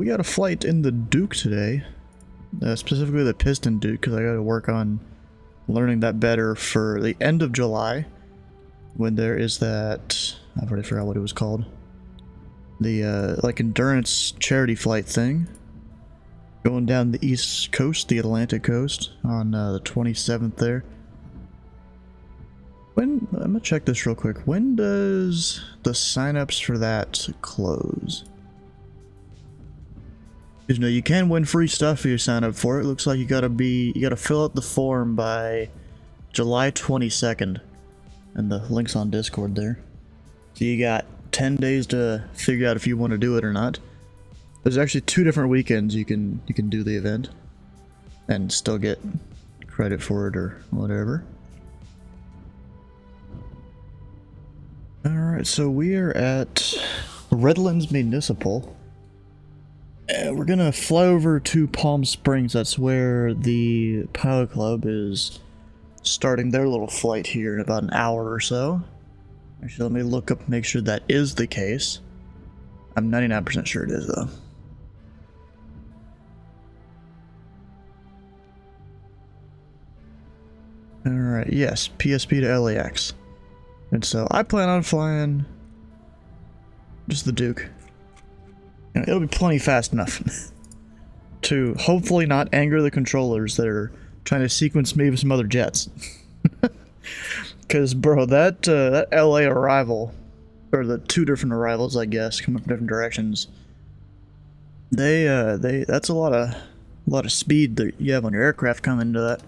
We got a flight in the Duke today, specifically the Piston Duke, because I got to work on learning that better for the end of July, when there is that, I've already forgot what it was called, the like endurance charity flight thing, going down the East Coast, the Atlantic Coast, on the 27th there. I'm gonna check this real quick. When does the signups for that close? You know, you can win free stuff if you sign up for it. It looks like you gotta fill out the form by July 22nd. And the link's on Discord there. So you got 10 days to figure out if you want to do it or not. There's actually 2 different weekends you can do the event and still get credit for it or whatever. Alright, so we are at Redlands Municipal. We're gonna fly over to Palm Springs. That's where the Pilot Club is starting their little flight here in about an hour or so. Actually, let me look up and make sure that is the case. I'm 99% sure it is, though. Alright, yes, PSP to LAX. And so I plan on flying just the Duke. You know, it'll be plenty fast enough to hopefully not anger the controllers that are trying to sequence me with some other jets. Because, bro, that LA arrival, or the 2 different arrivals, I guess, coming from different directions, that's a lot of speed that you have on your aircraft coming into that.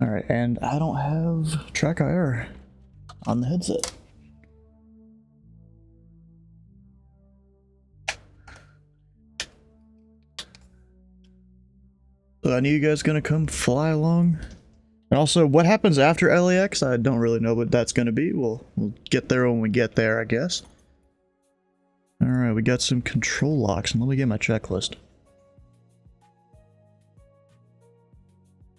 All right, and I don't have track IR on the headset. So I knew you guys gonna come fly along. And also, what happens after LAX? I don't really know what that's gonna be. We'll get there when we get there, I guess. Alright, we got some control locks, and let me get my checklist.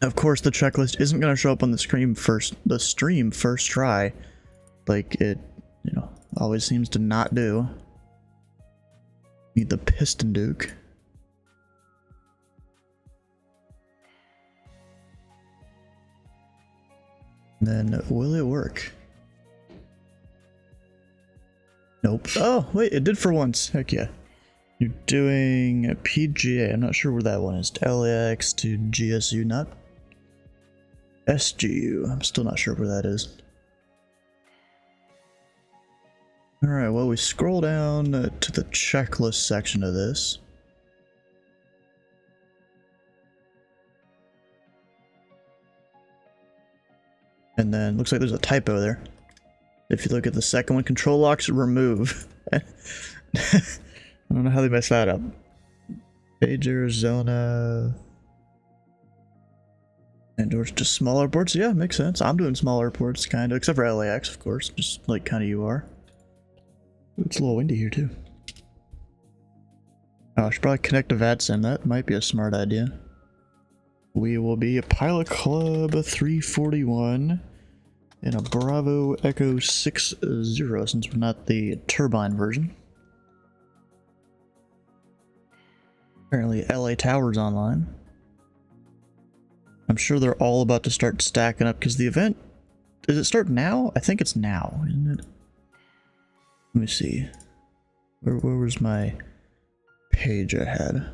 Of course, the checklist isn't gonna show up on the stream first try, like it, you know, always seems to not do. Need the Piston Duke. Then, will it work? Nope. Oh, wait, it did for once. Heck yeah. You're doing a PGA. I'm not sure where that one is. LAX to GSU, not SGU. I'm still not sure where that is. Alright, well, we scroll down to the checklist section of this. And then, looks like there's a typo there. If you look at the second one, control locks remove. I don't know how they messed that up. Page Arizona. And or just smaller ports? Yeah, makes sense. I'm doing smaller ports, kind of. Except for LAX, of course. Just like kind of you are. It's a little windy here, too. Oh, I should probably connect to Vatsim. That might be a smart idea. We will be a Pilot Club 341 and a Bravo Echo 60 since we're not the turbine version. Apparently LA Tower's online. I'm sure they're all about to start stacking up because the event, does it start now? I think it's now, isn't it? Let me see. Where was my page I had?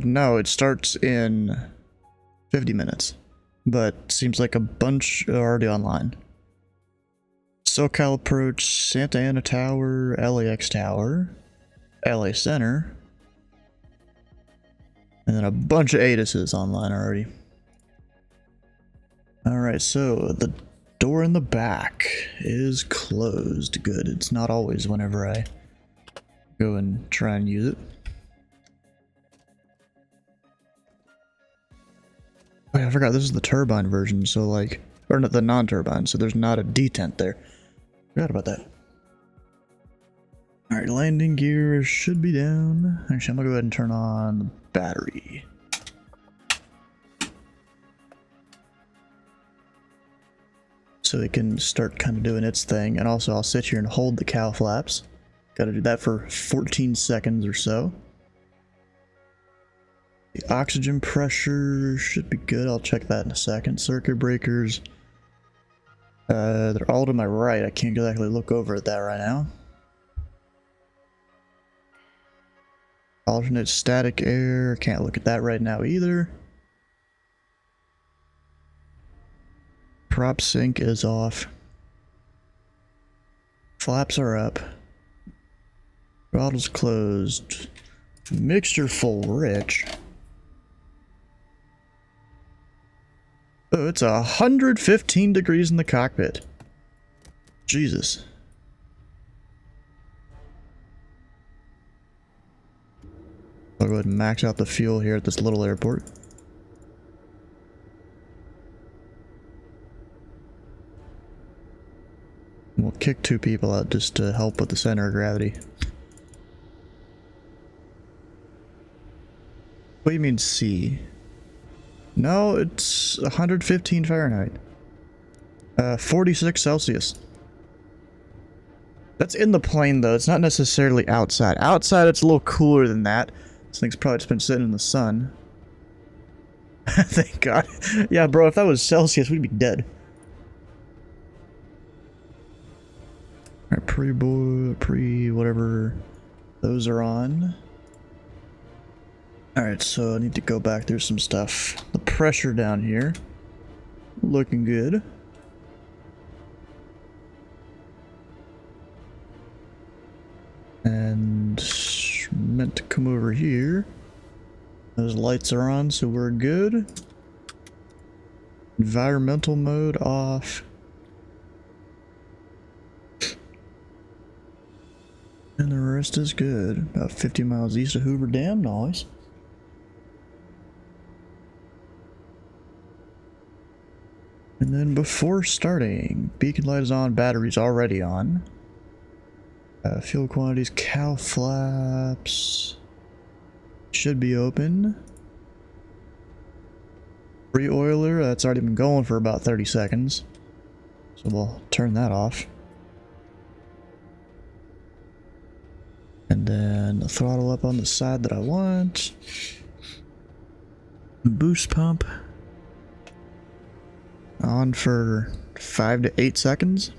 No, it starts in 50 minutes, but seems like a bunch are already online. SoCal Approach, Santa Ana Tower, LAX Tower, LA Center, and then a bunch of ATIS's online already. Alright, so the door in the back is closed. Good, it's not always whenever I go and try and use it. Oh, yeah, I forgot this is the turbine version, so like, or not the non-turbine, so there's not a detent there. Forgot about that. Alright, landing gear should be down. Actually, I'm gonna go ahead and turn on the battery. so it can start kind of doing its thing. And also I'll sit here and hold the cow flaps. Gotta do that for 14 seconds or so. The oxygen pressure should be good. I'll check that in a second. Circuit breakers. They're all to my right. I can't exactly look over at that right now. Alternate static air. Can't look at that right now either. Prop sync is off. Flaps are up. Throttle's closed. Mixture full rich. Oh, it's 115 degrees in the cockpit. Jesus. I'll go ahead and max out the fuel here at this little airport. We'll kick 2 people out just to help with the center of gravity. What do you mean C? No, it's 115 Fahrenheit. 46 Celsius. That's in the plane though, it's not necessarily outside. Outside it's a little cooler than that. This thing's probably just been sitting in the sun. Thank God. Yeah, bro, if that was Celsius, we'd be dead. Alright, whatever those are on. Alright, so I need to go back through some stuff. The pressure down here, looking good. And meant to come over here. Those lights are on, so we're good. Environmental mode off. And the rest is good. About 50 miles east of Hoover Dam, nice. And then before starting, beacon light is on, battery's already on. Fuel quantities, cow flaps should be open. Pre-oiler, that's already been going for about 30 seconds. So we'll turn that off. And then the throttle up on the side that I want. Boost pump on for 5 to 8 seconds.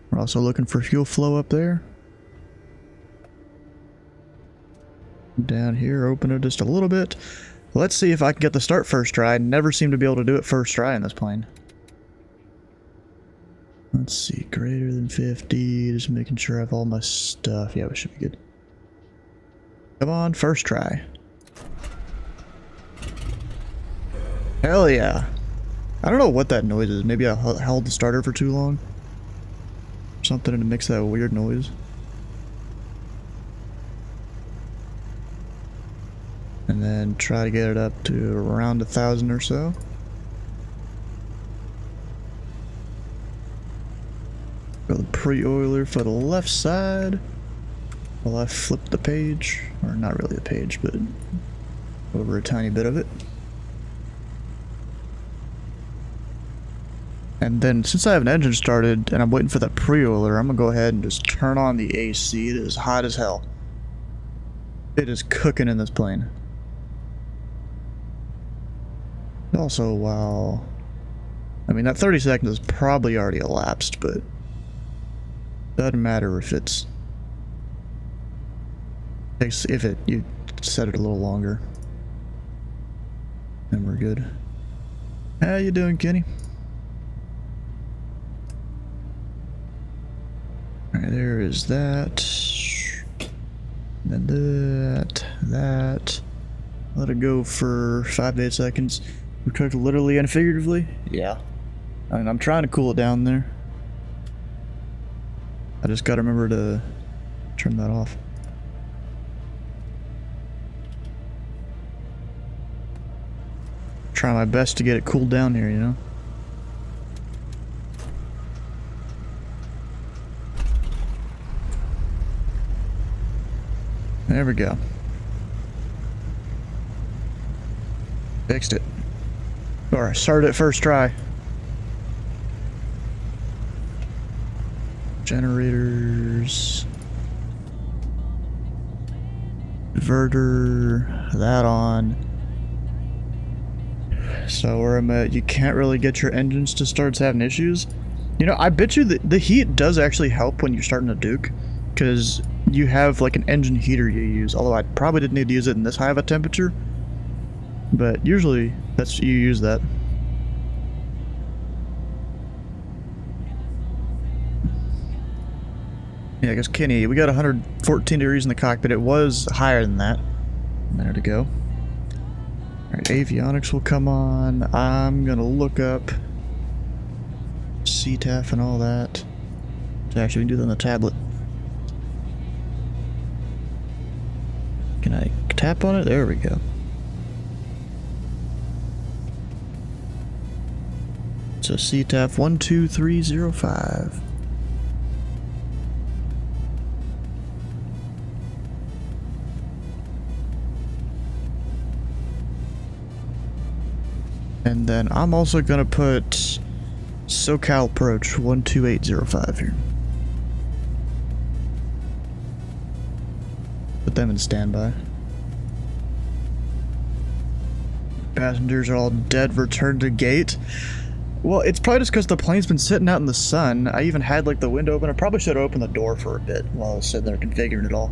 We're also looking for fuel flow up there. Down here, open it just a little bit. Let's see if I can get the start first try. I never seem to be able to do it first try in this plane. Let's see, greater than 50, just making sure I have all my stuff. Yeah, we should be good. Come on, first try. Hell yeah. I don't know what that noise is. Maybe I held the starter for too long. Something to mix that weird noise. And then try to get it up to around 1,000 or so. Go the pre-oiler for the left side. While I flip the page, or not really the page, but over a tiny bit of it. And then since I have an engine started and I'm waiting for that pre-oiler, I'm gonna go ahead and just turn on the AC. It is hot as hell. It is cooking in this plane. Also, wow. I mean, that 30 seconds is probably already elapsed, but doesn't matter if it's you set it a little longer. And we're good. How you doing, Kenny? Alright, there is that. And then that. Let it go for 5 to 8 seconds. We cooked literally and figuratively? Yeah. I mean, I'm trying to cool it down there. I just gotta remember to turn that off. Try my best to get it cooled down here, you know? There we go. Fixed it. Or started it first try. Generators. Inverter. That on. So where I'm at, you can't really get your engines to start having issues. You know, I bet you that the heat does actually help when you're starting a Duke, because you have like an engine heater you use, although I probably didn't need to use it in this high of a temperature, but usually that's you use that. Yeah, I guess Kenny, we got 114 degrees in the cockpit. It was higher than that a minute ago. Alright, avionics will come on. I'm gonna look up CTAF and all that. Actually, we can do that on the tablet. Can I tap on it? There we go. So CTAF 12305. And then I'm also gonna put SoCal Approach 12805 here. Put them in standby. Passengers are all dead. Return to gate. Well, it's probably just because the plane's been sitting out in the sun. I even had like the window open. I probably should have opened the door for a bit while I was sitting there configuring it all.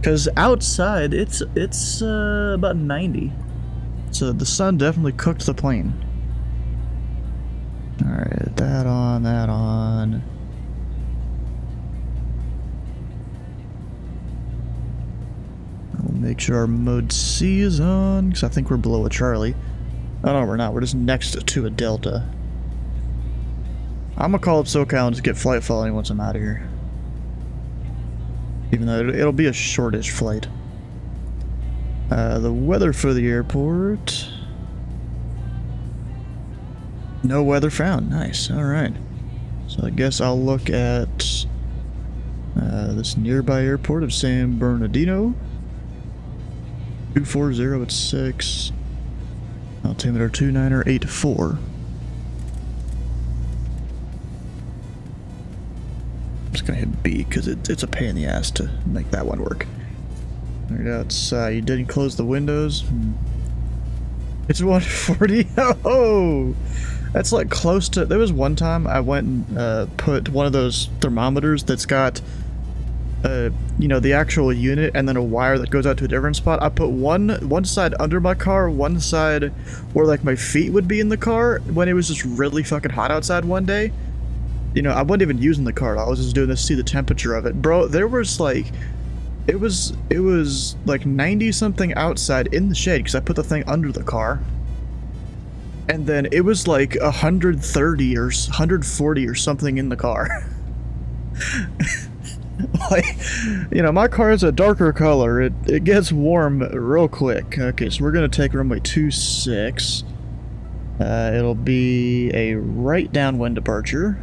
Because outside, it's about 90. So the sun definitely cooked the plane. Alright, that on, that on. We'll make sure our mode C is on, because I think we're below a Charlie. Oh no, we're not. We're just next to a Delta. I'm gonna call up SoCal and just get flight following once I'm out of here. Even though it'll be a shortish flight. The weather for the airport. No weather found. Nice. Alright. So I guess I'll look at this nearby airport of San Bernardino. 240 at 6. Altimeter 2984. I'm just gonna hit B because it's a pain in the ass to make that one work. Alright, it's you didn't close the windows. It's 140. Oh, that's like close to. There was one time I went and put one of those thermometers that's got, you know, the actual unit and then a wire that goes out to a different spot. I put one side under my car, one side where like my feet would be in the car when it was just really fucking hot outside one day. You know, I wasn't even using the car. I was just doing this to see the temperature of it, bro. There was like. It was like 90 something outside in the shade because I put the thing under the car. And then it was like 130 or 140 or something in the car. Like, you know, my car is a darker color. It gets warm real quick. Okay, so we're gonna take runway 26. It'll be a right downwind departure.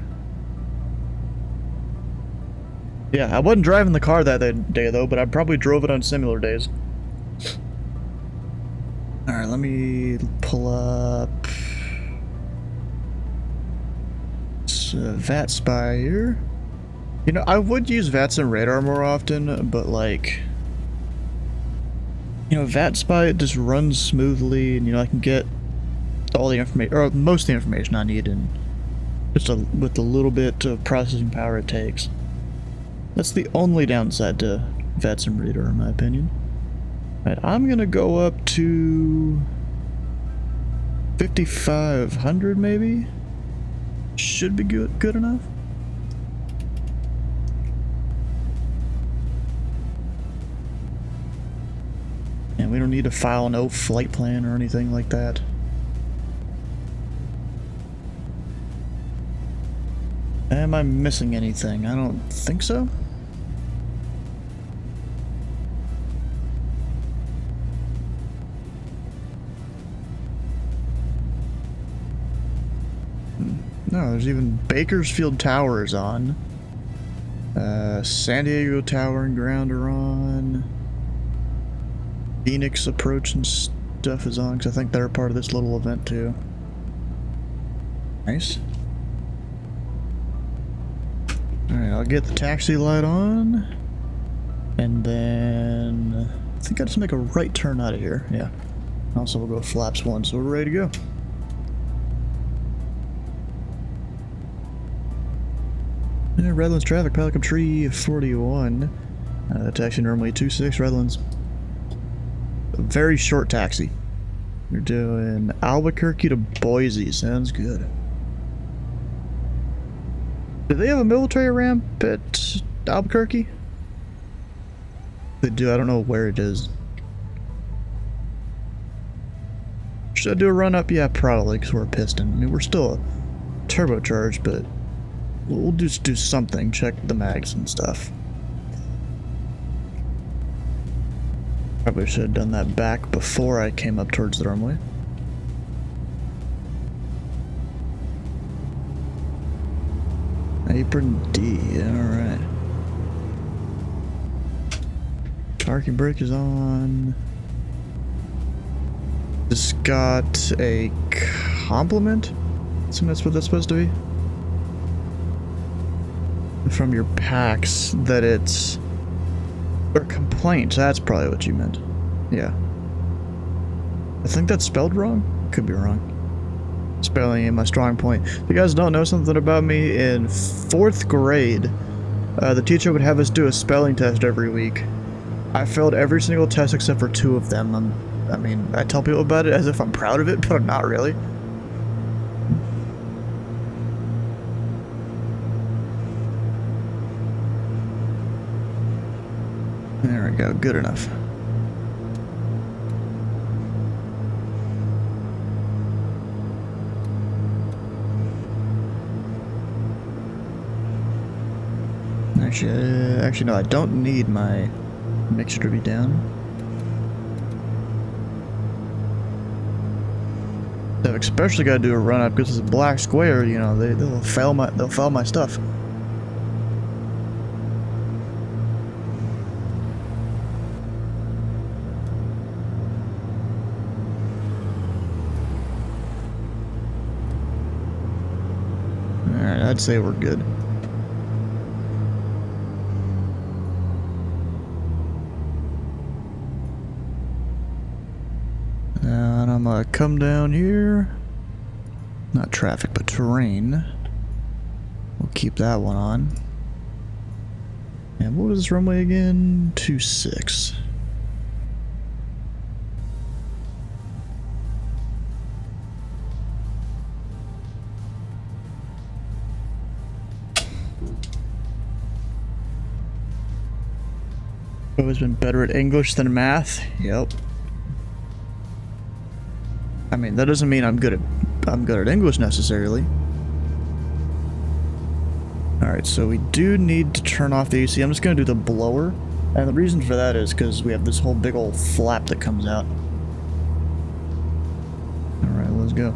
Yeah, I wasn't driving the car that day though, but I probably drove it on similar days. Alright, let me pull up VATSPY here. You know, I would use Vatsim radar more often, but like, you know, VATSPY, it just runs smoothly, and you know, I can get all the information, or most of the information I need, and just with the little bit of processing power it takes. That's the only downside to Vatsim radar, in my opinion. Alright, I'm gonna go up to 5,500 maybe? Should be good enough. And we don't need to file no flight plan or anything like that. Am I missing anything? I don't think so. No, there's even Bakersfield Tower is on. San Diego Tower and ground are on. Phoenix approach and stuff is on, because I think they're part of this little event too. Nice. I'll get the taxi light on. And then I think I just make a right turn out of here. Yeah. Also, we'll go flaps 1, so we're ready to go. Yeah, Redlands traffic, Pelican Tree 41. Taxi normally 26, Redlands. A very short taxi. You're doing Albuquerque to Boise. Sounds good. Do they have a military ramp at Albuquerque? They do. I don't know where it is. Should I do a run up? Yeah, probably, because we're a piston. I mean, we're still a turbocharged, but we'll just do something. Check the mags and stuff. Probably should have done that back before I came up towards the runway. Apron D, alright. Parking brake is on. This got a compliment? Assume that's what that's supposed to be? From your packs that it's... Or complaint, that's probably what you meant. Yeah. I think that's spelled wrong? Could be wrong. Spelling ain't my strong point. If you guys don't know something about me, in 4th grade, the teacher would have us do a spelling test every week. I failed every single test except for 2 of them. I mean, I tell people about it as if I'm proud of it, but I'm not really. There we go, good enough. Actually, no, I don't need my mixture to be down. I've especially got to do a run up because it's a black square. You know, they'll fail my stuff. All right, I'd say we're good. And I'm gonna come down here. Not traffic, but terrain. We'll keep that one on. And what was this runway again? 26. Always been better at English than math. Yep. I mean, that doesn't mean I'm good at English necessarily. Alright, so we do need to turn off the AC. I'm just gonna do the blower. And the reason for that is because we have this whole big old flap that comes out. Alright, let's go.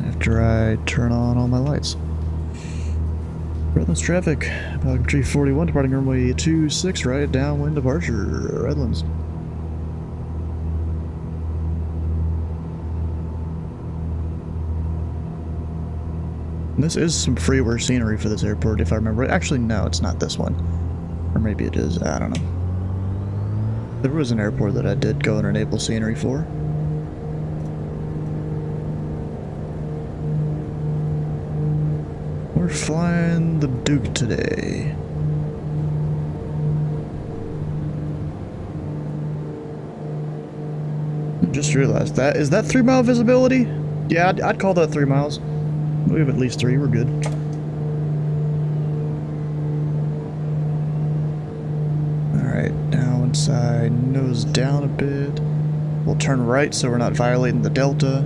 After I turn on all my lights. Redlands traffic. Pelican Tree 41, departing runway 26, right, downwind departure, Redlands. This is some freeware scenery for this airport, if I remember right. Actually, no, it's not this one. Or maybe it is, I don't know. There was an airport that I did go and enable scenery for. We're flying the Duke today. Just realized that. Is that 3 mile visibility? Yeah, I'd call that 3 miles. We have at least 3, we're good. Alright, now inside, nose down a bit. We'll turn right so we're not violating the delta.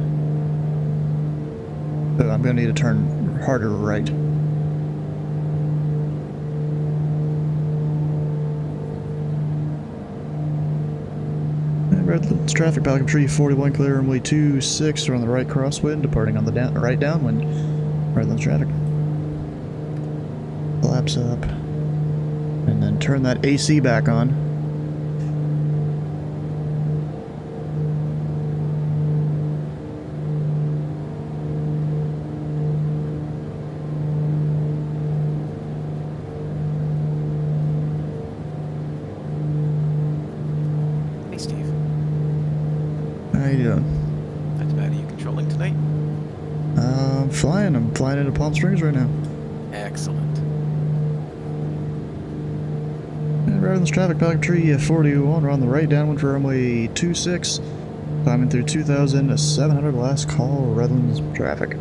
But I'm gonna need to turn harder right. Redlands traffic, Pelican Tree 41, clear runway 26, we're on the right crosswind, departing on the right downwind. Redlands traffic. Flaps up. And then turn that AC back on. you doing? Not too bad. Are you controlling tonight? I'm flying. I'm flying into Palm Springs right now. Excellent. And right in this traffic pack tree 41, we're on the right downwind for runway 26. Climbing through 2,700 last call Redlands traffic.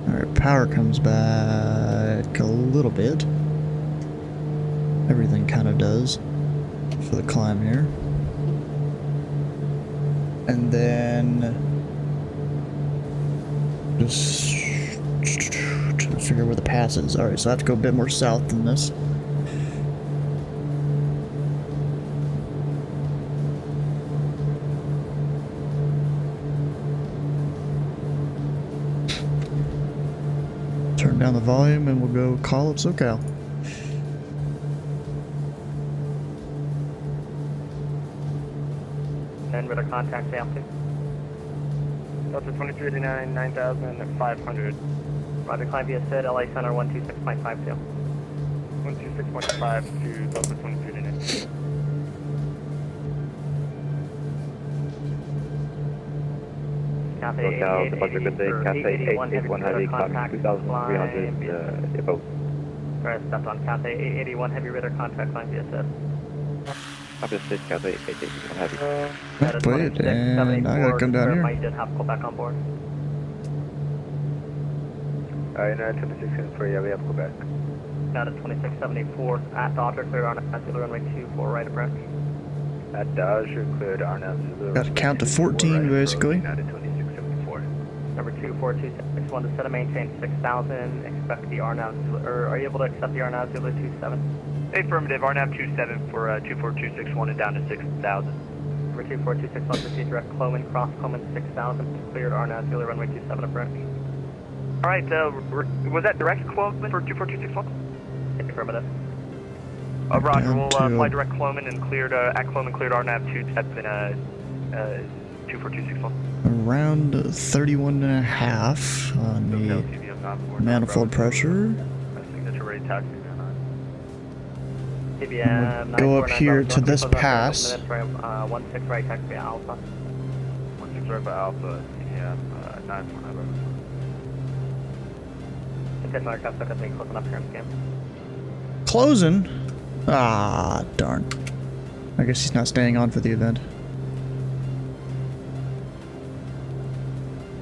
Alright, power comes back a little bit. Everything kind of does for the climb here. And then just trying to figure where the pass is. Alright, so I have to go a bit more south than this. Turn down the volume and we'll go call up SoCal. And with a contact sample. Delta 2389, 9,500. Roger, climb via SID, LA Center 126.52. 126.5 to Delta 2389. SoCal, departure good day, Cathay 881 Heavy, climbing 2,300 above. Alright, stepped on Cathay 881 Heavy radar contact, climb via SID. Copy the Cathay 881 Heavy. Wait, and I gotta come down here. You did have to go back on board. United 2674, yeah, we have to go back. United 2674 at Dodger, clear on Zulu runway 24, right approach. At Dodger, cleared Arnhem Zulu. Gotta count to 14 basically. United 2674. Number 24261 to set and maintain 6,000. Expect the Arnhem Zulu, or are you able to accept the Arnhem Zulu 27? Affirmative, Arnhem 27 for 24261 and down to 6,000. Number 24261 proceed direct Cloman, cross Cloman 6,000. Cleared Arnhem Zulu runway 27 approach. Alright, was that direct Cloman for 24261? Affirmative. Roger, we'll fly direct Cloman and cleared, at Cloman cleared Arnhem 27 24261. Around 31 and a half on the manifold pressure. Signature ready taxi. TBM, Go up here to this pass. 16 right taxi Alpha. 16 right by Alpha, TBM, 949. Continue our custom because we closing up here in scam. Closing? Ah, darn. I guess he's not staying on for the event.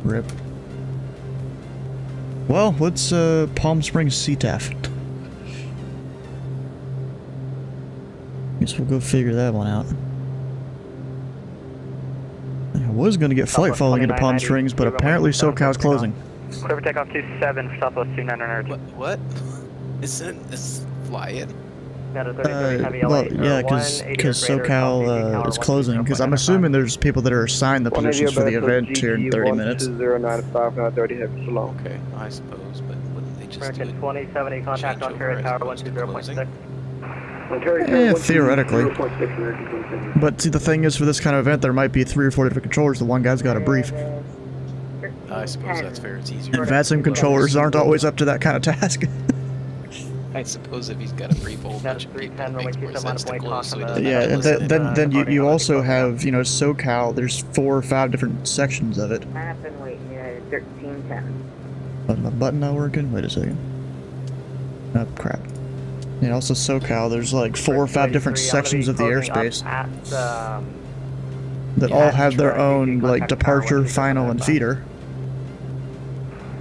Rip. Well, let's Palm Springs CTAF. Guess we'll go figure that one out. I was gonna get flight following into Palm Springs, but apparently SoCal's closing. Clear for takeoff 27 for Southwest 2900. What? Isn't this flying? Well, yeah, because SoCal is closing, because I'm assuming there's people that are assigned the positions for the event here in 30 minutes. Okay, I suppose, but wouldn't they just do it? 2070 contact Ontario Tower 120.6. Theoretically. But see, the thing is, for this kind of event, there might be 3 or 4 different controllers. The one guy's got a brief. I suppose that's fair. It's easier. And Vatsim controllers aren't always up to that kind of task. I suppose if he's got a brief whole bunch of people, it makes more sense to close so he doesn't Yeah, have to and listen. then you also have, you know, SoCal. There's 4 or 5 different sections of it. I've been waiting here at 1310. But my button not working? Wait a second. Oh, crap. And also SoCal, there's like 4 or 5 different sections of the airspace that all have their own, like, departure, final, and feeder.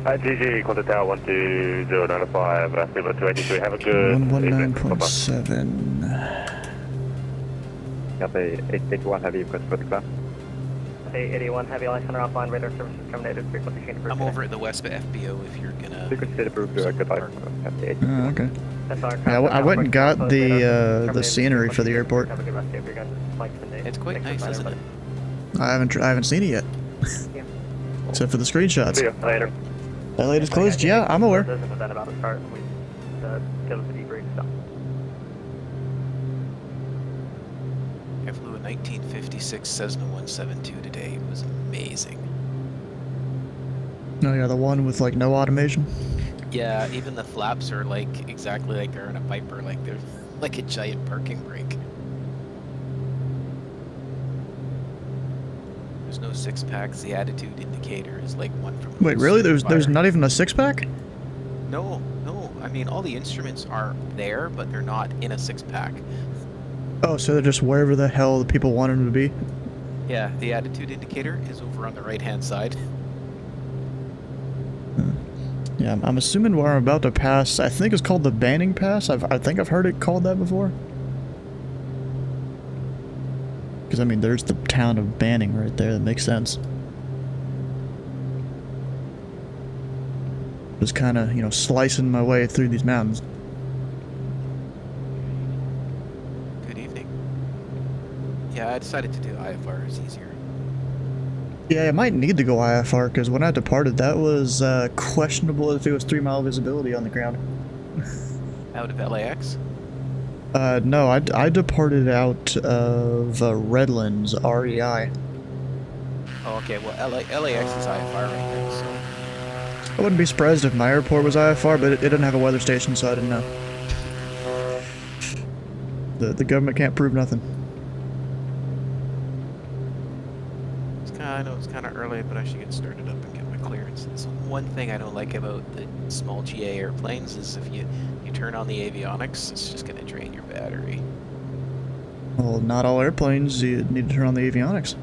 GG, equal to Tower 12095, Lima 283, have a good 119.7. Cathay 881 heavy request for the class. 881 heavy line center offline, radar services terminated, frequency change approved. I'm over at the West FBO if you're gonna... Frequency state approved, goodbye. Oh, okay. Yeah, I went and got the scenery for the airport. It's quite nice, isn't it? I haven't seen it yet. Except for the screenshots. See you later. That light is closed? Yeah, I'm aware. There's an event about to start. We give us the debrief stuff. I flew a 1956 Cessna 172 today. It was amazing. No, yeah, the one with like no automation. Yeah, even the flaps are like exactly like they're in a Piper. Like they're like a giant parking brake. There's no six packs. The attitude indicator is like one from. Wait, really? There's Fire. not even a 6-pack? No. I mean, all the instruments are there, but they're not in a 6-pack. Oh, so they're just wherever the hell the people want them to be? Yeah, the attitude indicator is over on the right-hand side. Yeah, I'm assuming where I'm about to pass, I think it's called the Banning Pass. I think I've heard it called that before. Because, I mean, there's the town of Banning right there. That makes sense. Just kind of, you know, slicing my way through these mountains. Good evening. Yeah, I decided to do IFR. It's easier. Yeah, I might need to go IFR, because when I departed, that was questionable if it was 3-mile visibility on the ground. Out of LAX? No, I departed out of Redlands, REI. Oh, okay. Well, LAX is IFR right now, so... I wouldn't be surprised if my airport was IFR, but it didn't have a weather station, so I didn't know. The government can't prove nothing. I know it's kind of early, but I should get started up and get my clearance. So one thing I don't like about the small GA airplanes is if you turn on the avionics, it's just going to drain your battery. Well, not all airplanes you need to turn on the avionics.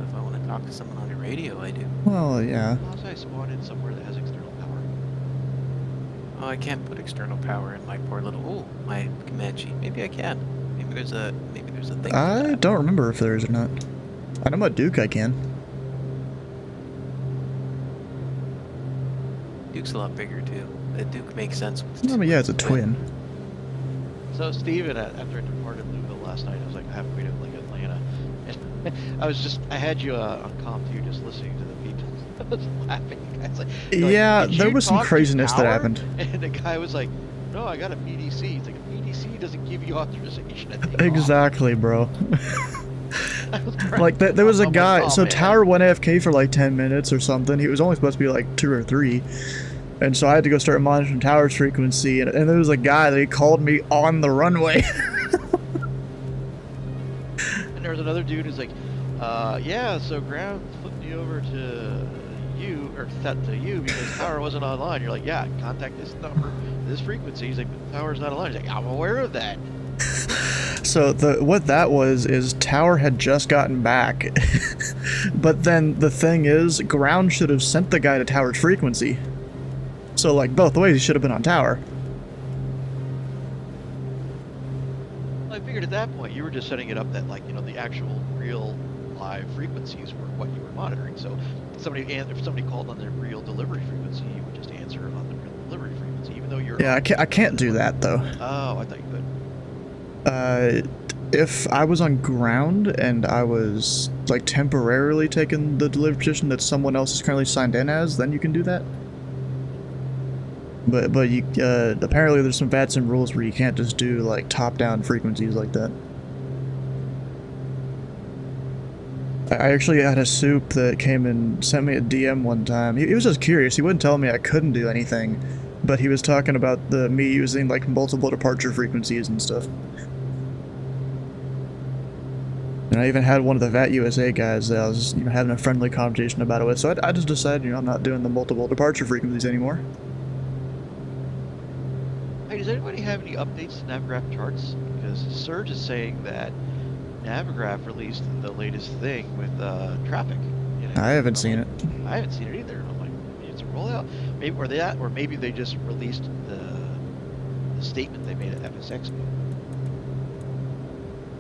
If I want to talk to someone on the radio, I do. Well, yeah. Unless I spawn in somewhere that has external power. Oh, I can't put external power in my poor little... Oh, my Comanche. Maybe I can. Maybe there's a thing for I that. don't remember if there is or not. I know my Duke I can. Duke's a lot bigger, too. The Duke makes sense with... No, but yeah, it's a twin. So Steven, after I departed Louisville last night, I was like halfway to like Atlanta. And I had you on comm too, just listening to the people. I was laughing. The guy's like, Yeah, "Did there you was some talk to craziness that power?" happened. And the guy was like, no, I got a PDC. He's like, a PDC doesn't give you authorization to take off." Exactly, bro. I was Like, there was a I'm like, guy, "Oh, so man." Tower went AFK for like 10 minutes or something. He was only supposed to be like 2 or 3. And so I had to go start monitoring Tower's frequency, and there was a guy that he called me on the runway. And there was another dude who's like, yeah, so ground flipped me over to you, or set to you because Tower wasn't online. You're like, yeah, contact this number, this frequency. He's like, but Tower's not online. He's like, I'm aware of that. So what that was is Tower had just gotten back. But then the thing is, ground should have sent the guy to Tower's frequency. So like both ways he should have been on Tower. Well, I figured at that point you were just setting it up that, like, you know, the actual real live frequencies were what you were monitoring. So if somebody called on the real delivery frequency, you would just answer on the real delivery frequency, even though you're... Yeah, I can't do that though. Oh, I thought you could. If I was on ground and I was like temporarily taking the delivery position that someone else is currently signed in as, then you can do that. But you apparently there's some Vatsim rules where you can't just do like top-down frequencies like that. I actually had a soup that came and sent me a DM one time. He was just curious. He wouldn't tell me I couldn't do anything, but he was talking about me using like multiple departure frequencies and stuff. And I even had one of the VAT USA guys that I was having a friendly conversation about it with. So I just decided, I'm not doing the multiple departure frequencies anymore. Hey, does anybody have any updates to Navigraph charts? Because Surge is saying that Navigraph released the latest thing with traffic. I haven't seen it. I haven't seen it either. I'm like, maybe it's a rollout. Maybe or maybe they just released the statement they made at FS Expo.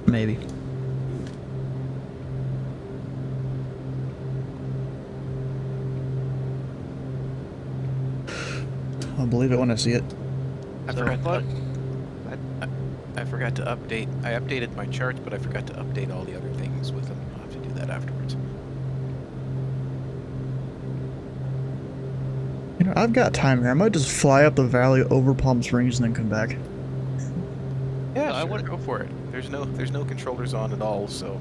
Maybe. I'll believe it when I see it. I forgot to update. I updated my charts, but I forgot to update all the other things with them. I'll have to do that afterwards. I've got time here. I might just fly up the valley over Palm Springs and then come back. Yeah, I want to go for it. There's no controllers on at all, so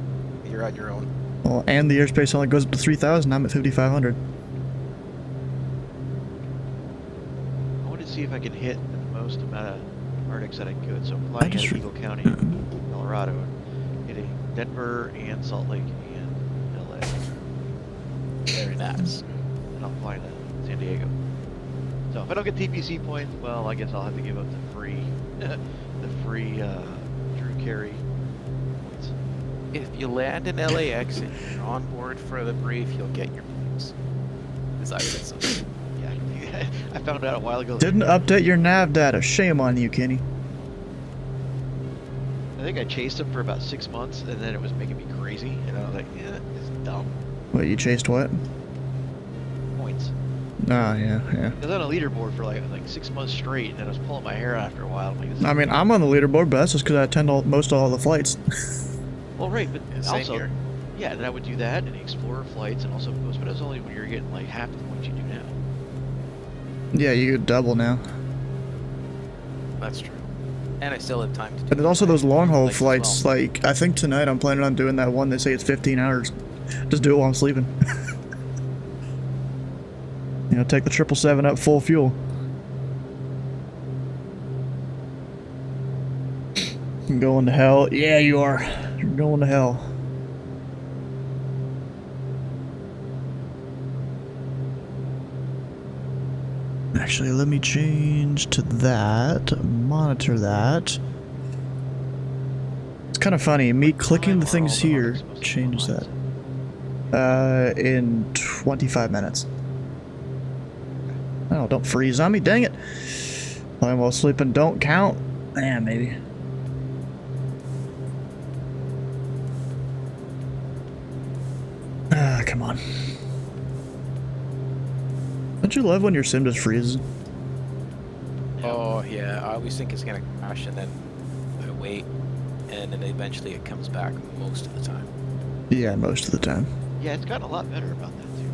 you're on your own. Well, and the airspace only goes up to 3,000. I'm at 5,500. I wanted to see if I could hit the most amount of Arctics that I could. So I'm flying out of Eagle County, Colorado, and hitting Denver and Salt Lake and LA. Mass. And I'm flying to San Diego. So if I don't get TPC points, well, I guess I'll have to give up the free, Drew Carey points. If you land in LAX and you're on board for the brief, you'll get your points. Because I did something. Yeah, I found out a while ago. Didn't update your nav data. Shame on you, Kenny. I think I chased him for about 6 months, and then it was making me crazy, and I was like, yeah, it's dumb. Wait, you chased what? Points. Oh, yeah. I was on a leaderboard for like 6 months straight, and then I was pulling my hair after a while. I'm like, this is I mean, I'm on the leaderboard, but that's just because I attend most of all the flights. well, right, but Same also, here. yeah, then I would do that and Explorer flights, and also post, but it's only when you're getting like half the points you do now. Yeah, you get double now. That's true. And I still have time to do And there's also those long haul flights as flights. well. Like, I think tonight I'm planning on doing that one. They say it's 15 hours. Just do it while I'm sleeping. You know, take the 777 up full fuel. I'm going to hell. Yeah, you are. You're going to hell. Actually, let me change to that. Monitor that. It's kind of funny. Me clicking the Time are things all the here Onyx supposed to go changes that. online? In 25 minutes. Oh, don't freeze on me, dang it. Flying while sleeping don't count. Yeah, maybe. Ah, come on. Don't you love when your sim just freezes? Oh, yeah. I always think it's going to crash, and then I wait, and then eventually it comes back most of the time. Yeah, most of the time. Yeah, it's gotten a lot better about that too.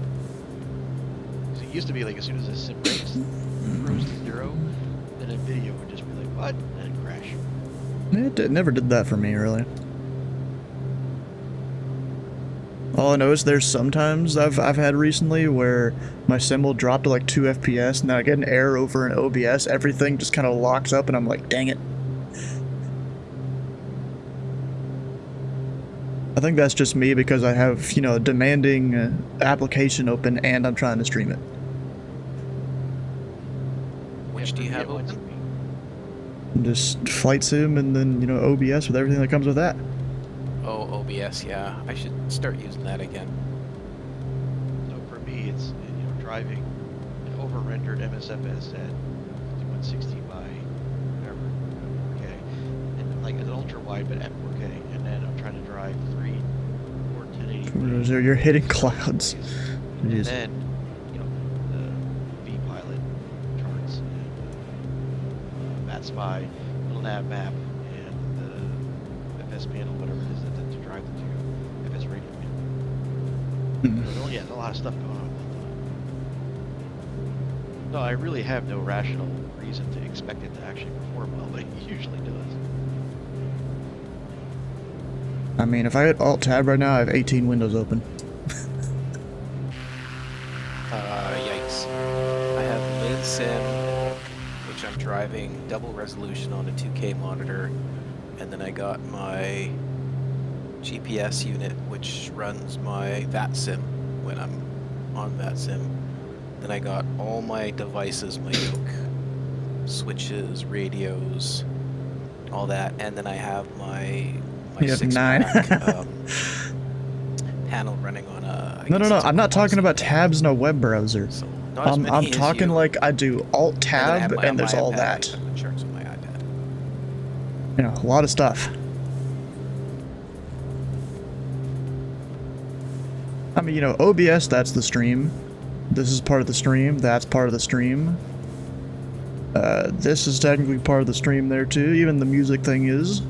'Cause it used to be like as soon as the sim rate rose to 0, then NVIDIA would just be like, what? And it'd crash. It never did that for me, really. All I know is there's sometimes I've had recently where my sim will drop to like 2 FPS, and then I get an error over in OBS. Everything just kind of locks up, and I'm like, dang it. I think that's just me because I have, you know, a demanding application open and I'm trying to stream it. Which Yeah, do you yeah, have mine's open? And just flight sim and then, you know, OBS with everything that comes with that. Oh, OBS, yeah. I should start using that again. So for me, it's driving an over-rendered MSFS at 5160 by whatever 4K, and like an ultra wide but at 4K, and then I'm trying to drive 3 or 1080. You're hitting clouds. And Jeez. then the V pilot charts, and Vatsim, little nav map, and the FS panel, whatever it is to drive the two FS radio panel. So, yeah, there's a lot of stuff going on at that time. No, I really have no rational reason to expect it to actually perform well, but it usually does. I mean, if I hit Alt-Tab right now, I have 18 windows open. Yikes. I have MidSim, which I'm driving double resolution on a 2K monitor, and then I got my GPS unit, which runs my Vatsim when I'm on Vatsim. Then I got all my devices, my yoke, switches, radios, all that, and then I have my You have 6-pack, 9. panel running on a. No, I'm not talking about tabs in a web browser. So not as many I'm as talking you. like I do Alt-Tab And, then I have and there's my all iPad, that. I put charts on my iPad. You know, a lot of stuff. I mean, you know, OBS, that's the stream. This is part of the stream. That's part of the stream. This is technically part of the stream there too. Even the music thing is.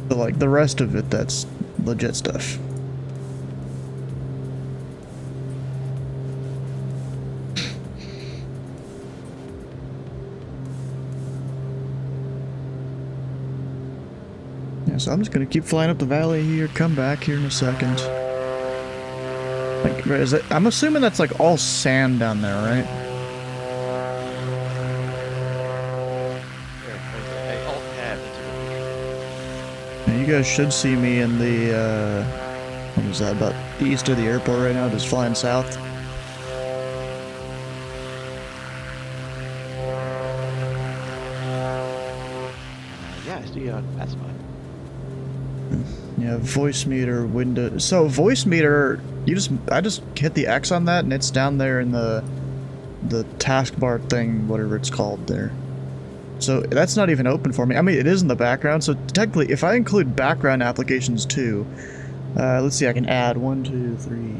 But like the rest of it, that's legit stuff. Yeah, so I'm just gonna keep flying up the valley here, come back here in a second. Like, is it, I'm assuming that's like all sand down there, right? Hey, Alt-Tab, that's a good picture. Yeah, you guys should see me in the, What is that, about east of the airport right now, just flying south? Yeah, I see you on Vatsim. Yeah, voice meter window. So voice meter, I just hit the X on that and it's down there in the taskbar thing, whatever it's called there. So that's not even open for me. I mean, it is in the background, so technically, if I include background applications too, let's see, I can add 1, 2, 3.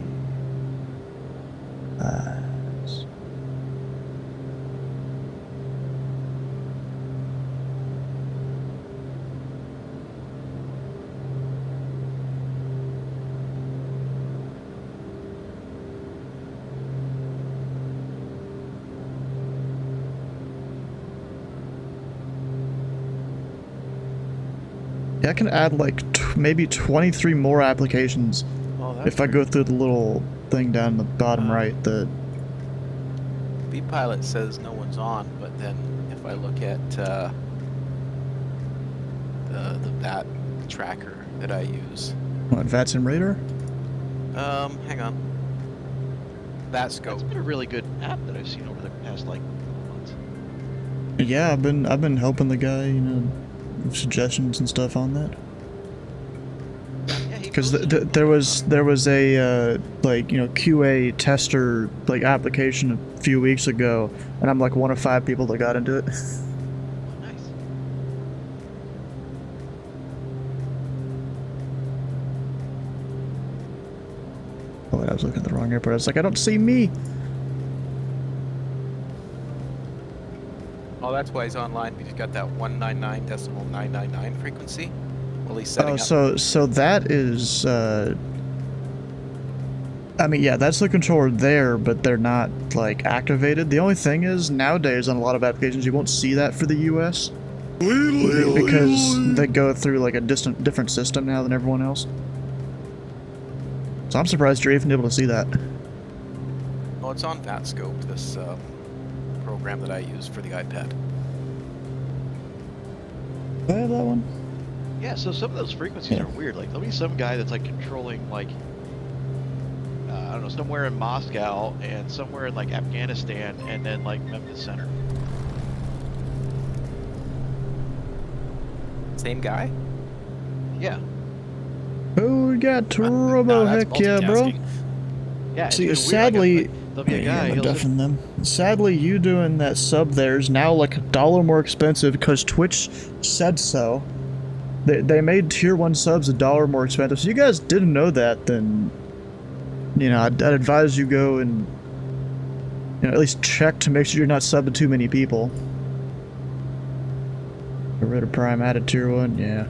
Yeah, I can add like maybe 23 more applications if I go through the little thing down the bottom right. The Pilot says no one's on, but then if I look at the VAT tracker that I use, what, Vatsim radar? hang on. VAT scope. It's been a really good app that I've seen over the past like couple months. Yeah, I've been helping the guy, you know, with suggestions and stuff on that. Because there was a like, you know, QA tester like application a few weeks ago, and I'm like one of 5 people that got into it. Nice. Oh, wait, I was looking at the wrong airport. I was like, I don't see me. Oh, that's why he's online. He's got that 199.999 frequency. Well, he's setting Oh, up. so that is. I mean, yeah, that's the controller there, but they're not like activated. The only thing is, nowadays on a lot of applications, you won't see that for the U.S. because they go through like a different system now than everyone else. So I'm surprised you're even able to see that. Oh, it's on VatScope, this program that I use for the iPad. Do I have that one? Yeah, so some of those frequencies are weird. Like, there'll be some guy that's like controlling like, I don't know, somewhere in Moscow and somewhere in like Afghanistan and then like Memphis Center. Same guy? Yeah. Oh, we got turbo, No, that's heck yeah, bro. multitasking. Yeah, it's See, been sadly, weird. Like, there'll be a guy, I'm he'll live- deafening them. Sadly, you doing that sub there is now like $1 more expensive because Twitch said so. They made tier 1 subs $1 more expensive. So you guys didn't know that, then, you know, I'd advise you go and, you know, at least check to make sure you're not subbing too many people. Get rid of Prime, added tier 1, yeah.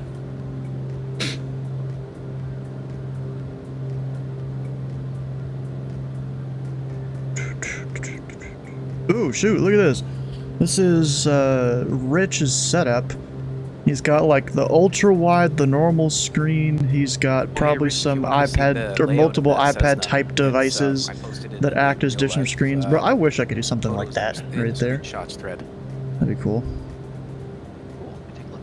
Ooh, shoot, look at this. This is Rich's setup. He's got like the ultra wide, the normal screen. He's got probably Rich, some if you wanna see iPad the or layout multiple of the iPad Cessna, type it's, devices I posted it that in act the as different real-life, screens. Bro, I wish I could do something like photos that in right there. screenshots thread. That'd be cool. Cool, let me take a look.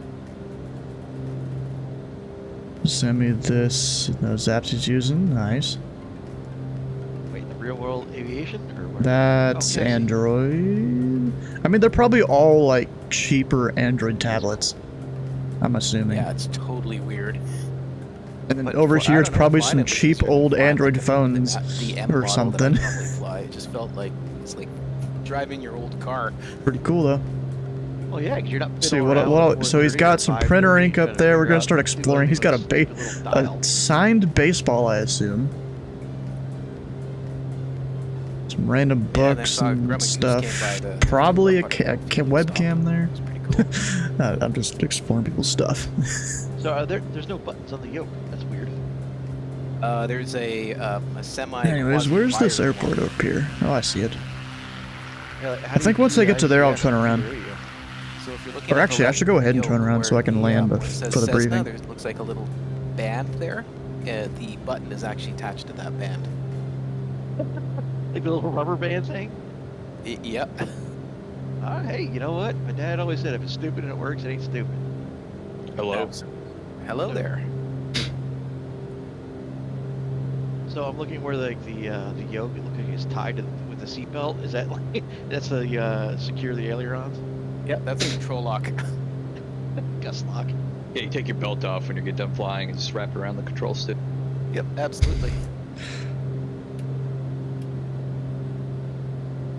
Send me this. No, Zapsy's using. Nice. Wait, the real world aviation or where? That's Okay, I see. Android. I mean, they're probably all like cheaper Android tablets. I'm assuming. Yeah, it's totally weird. And then But over for- here I it's don't know, probably flying some it was cheap easier old than flying, Android like, phones the M or model something. That I normally fly. It just felt like it's like driving your old car. Pretty cool though. Well, yeah, 'cause you're not. See so he's got some printer ink up there. We're gonna start exploring. He's got a signed baseball, I assume. Some random Yeah, and I books saw and Grumman Goose stuff. came by the- Probably a fucking webcam there. It's pretty cool. I'm just exploring people's stuff. So there's no buttons on the yoke. That's weird. There's a semi. Anyways, where's this quasi-wired airport one. up here? Oh, I see it. Yeah, like, how I do think you once I get to there, I'll GIS turn around. the radio? So if you're looking Or at the actually, I left should go ahead and video turn around so where I can the, land where it says for the Cessna, briefing. There looks like a little band there. The button is actually attached to that band. Like the little rubber band thing? Yep. Hey, you know what? My dad always said if it's stupid and it works, it ain't stupid. Hello. Hello there. So I'm looking where like the yoke, it looks like it's tied to with the seatbelt. Is that like that's the secure the ailerons? Yep, that's a control lock. Gust lock. Yeah, you take your belt off when you get done flying and just wrap it around the control stick. Yep, absolutely.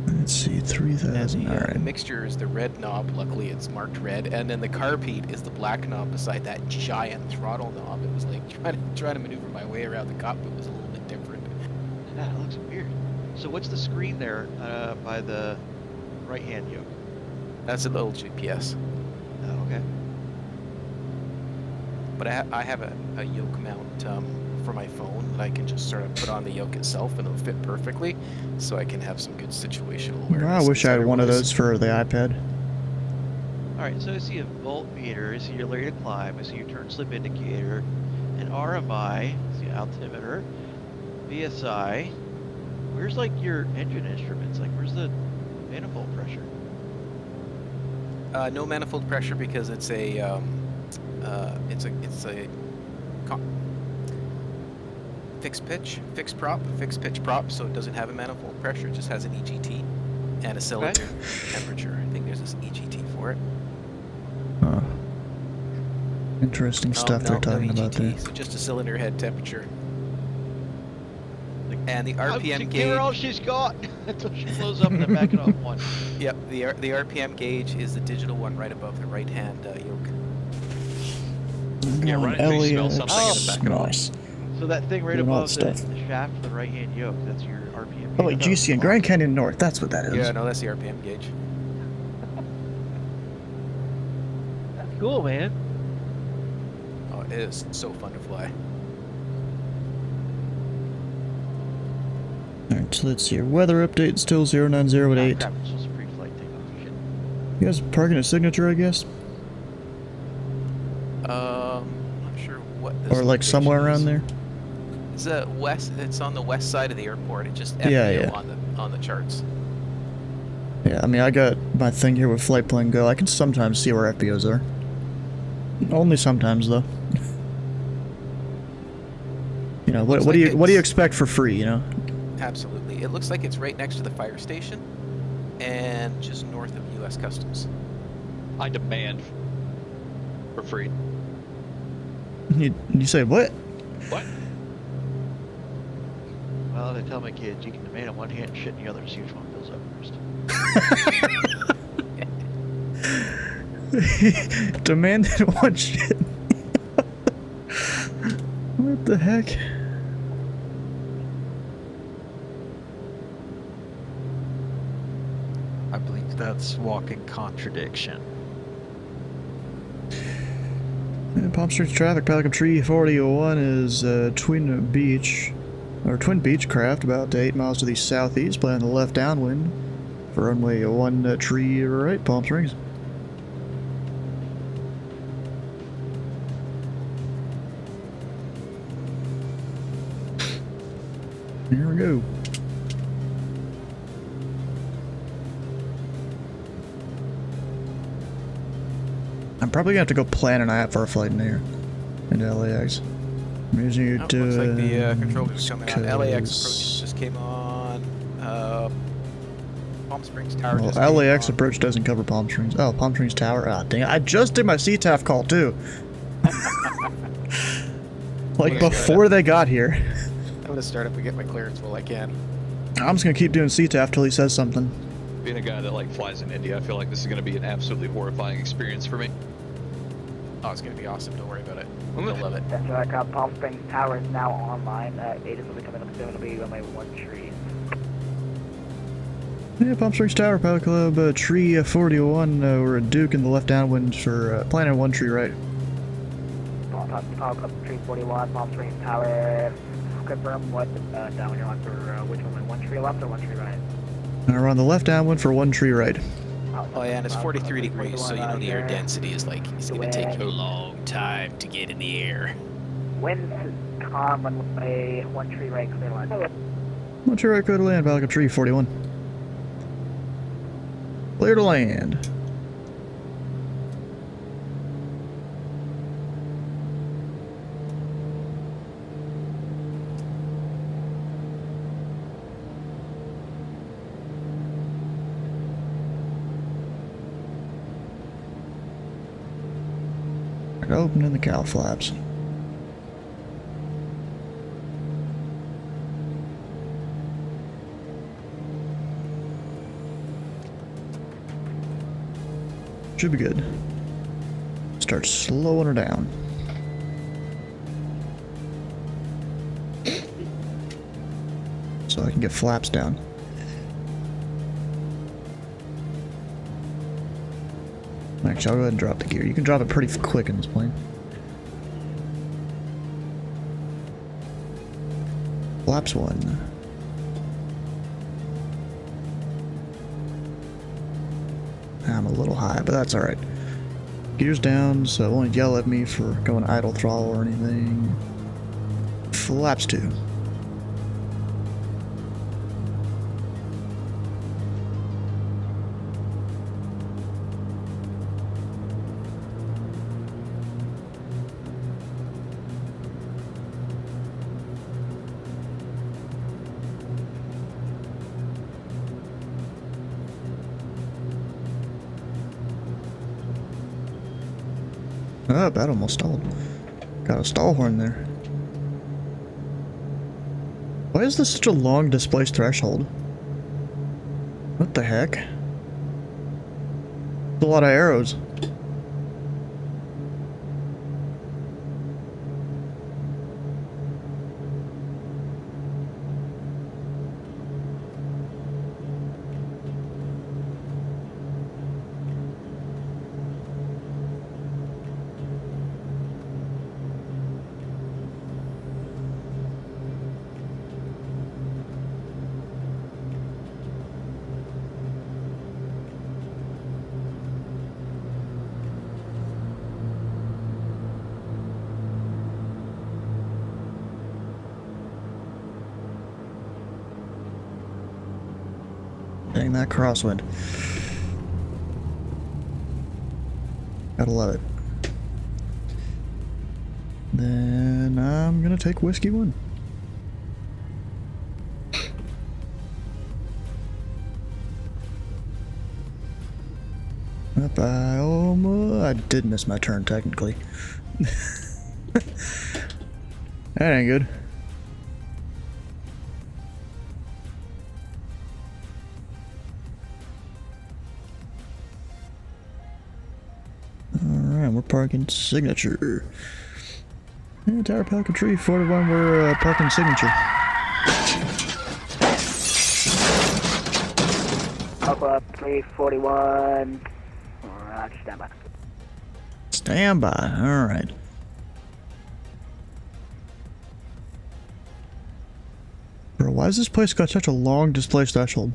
Let's see, And 3,000. the Alright. mixture is the red knob. Luckily, it's marked red. And then the carpete is the black knob beside that giant throttle knob. It was like trying to maneuver my way around the cockpit was a little bit different. Yeah, it looks weird. So what's the screen there by the right-hand yoke? That's a little GPS. Oh, okay. But I have a yoke mount for my phone that I can just sort of put on the yoke itself and it'll fit perfectly, so I can have some good situational awareness. I wish I had one of otherwise- those for the iPad. All right, so I see a voltmeter, I see your rate of climb, I see your turn slip indicator, an RMI, I see altimeter, VSI. Where's like your engine instruments? Like where's the manifold pressure? No manifold pressure because it's a fixed pitch prop, so it doesn't have a manifold pressure. It just has an EGT and a cylinder temperature. I think there's this EGT for it. Interesting stuff they're talking about there. So just a cylinder head temperature. And the Give RPM her all gauge. she's got until she blows up and then back it off one. Yep, the RPM gauge is the digital one right above the right-hand yoke. Yeah, Going right until you smell LAX. something in the back of it. Nice. So that thing right Doing all above the the stuff. shaft of the right-hand yoke, that's your RPM. Oh, wait, GC and Grand Canyon North. That's what that is. Yeah, no, that's the RPM gauge. That's cool, man. Oh, it is so fun to fly. Alright, so let's see here. Weather update still 090 Crap, it's supposed to pre-flight takeoff. Shit. You guys parking a signature, I guess? I'm not sure what this Or like somewhere location around is. there? It's west. It's on the west side of the airport. It just Yeah, FNO yeah. on the charts. Yeah, I mean, I got my thing here with Flight Plan Go. I can sometimes see where FBOs are. Only sometimes, though. You know, what Looks do like you it's- expect for free, you know? Absolutely. It looks like it's right next to the fire station, and just north of U.S. Customs. I demand for free. You say what? What? Well, I tell my kids, you can demand on one hand and shit in the other, see which one fills up first. Demanded one shit. What the heck? I believe that's walking contradiction. Palm Springs traffic, Pelican Tree 41 is Twin Beach craft, about 8 miles to the southeast, playing the left downwind for runway 1 tree right, Palm Springs. Here we go. I'm probably gonna have to go plan an app for a flight in here, into LAX. I'm using you Oh, to. looks like the controllers are coming on. LAX approach just came on. Palm Springs Tower. Well, just came LAX on. approach doesn't cover Palm Springs. Oh, Palm Springs Tower. Ah, dang it. I just did my CTAF call too. Like Okay. before they got here. I'm gonna start up and get my clearance while I can. I'm just gonna keep doing CTAF till he says something. Being a guy that like flies in India, I feel like this is going to be an absolutely horrifying experience for me. Oh, it's gonna be awesome. Don't worry about it. You'll love it. That's right, Palm Springs Tower is now online. Agents will be coming up soon. It'll be on my 1 tree. Yeah, Palm Springs Tower, Pilot Club, tree 41. We're a Duke in the left downwind for planning 1 tree right. Palm Club Tree 41, Palm Springs Tower. Confirm what down you're on for which one? 1 tree left or 1 tree right? We're on the left downwind for 1 tree right. Oh yeah, and it's 43 degrees, so you know the air density is like it's gonna take you a long time to get in the air. Winds calm runway 1 tree right, clear line. 1 tree right, clear to land, Pilot Club Tree 41. Clear to land. Alright, opening the cow flaps. Should be good. Start slowing her down. So I can get flaps down. Actually, I'll go ahead and drop the gear. You can drop it pretty quick in this plane. Flaps 1. I'm a little high, but that's alright. Gears down, so it won't yell at me for going idle throttle or anything. Flaps 2. Oh, that almost stalled. Got a stall horn there. Why is this such a long displaced threshold? What the heck? That's a lot of arrows. Dang, that crosswind. Gotta love it. Then I'm gonna take whiskey 1. Up, I did miss my turn technically. That ain't good. We're parking signature. Yeah, Tower Pelican Tree 41, we're parking signature. Alpha 341. Roger, stand by. Stand by, alright. Bro, why has this place got such a long displaced threshold?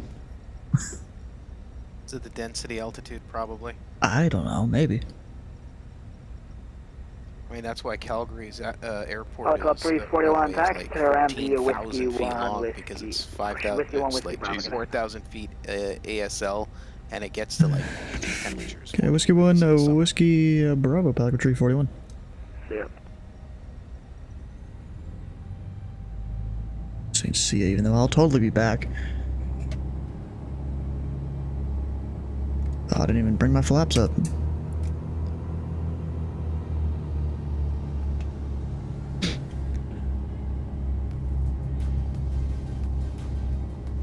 Is it the density altitude, probably? I don't know, maybe. I mean, that's why Calgary's airport Club is 341 taxi like to Ramsey, 14,000 whiskey feet 1, long whiskey. because it's 5,000, Whiskey 1, it's whiskey like Bravo. 4,000 feet ASL, and it gets to like temperatures. Okay, whiskey 1, Summer. whiskey Bravo, Pelican Tree 41. Yeah. See you, even though I'll totally be back. Oh, I didn't even bring my flaps up.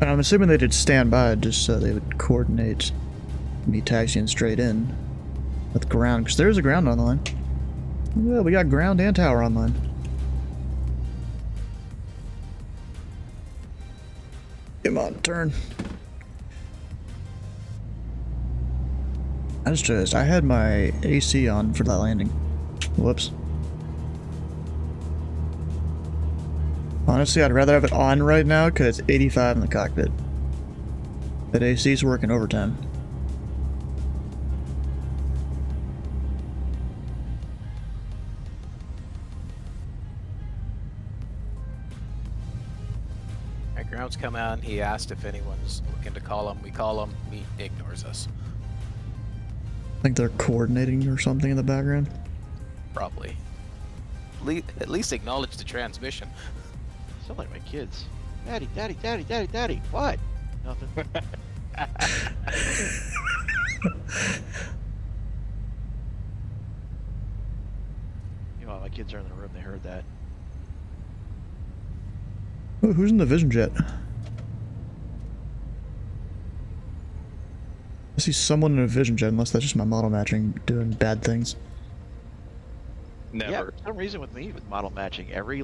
I'm assuming they did stand by just so they would coordinate me taxiing straight in with ground, because there's a ground on the line. Well, we got ground and tower on line. Come on, turn. I had my AC on for that landing. Whoops. Honestly, I'd rather have it on right now because it's 85 in the cockpit. That AC's working overtime. Ground's come out. He asked if anyone's looking to call him. We call him. He ignores us. I think they're coordinating or something in the background. Probably. At least acknowledge the transmission. Sound like my kids. Daddy, daddy, daddy, daddy, daddy. What? Nothing. pilots are in the room, they heard that. Oh, who's in the Vision Jet? I see someone in a Vision Jet, unless that's just my model matching doing bad things. Never. Yeah, for some reason with me, with model matching, every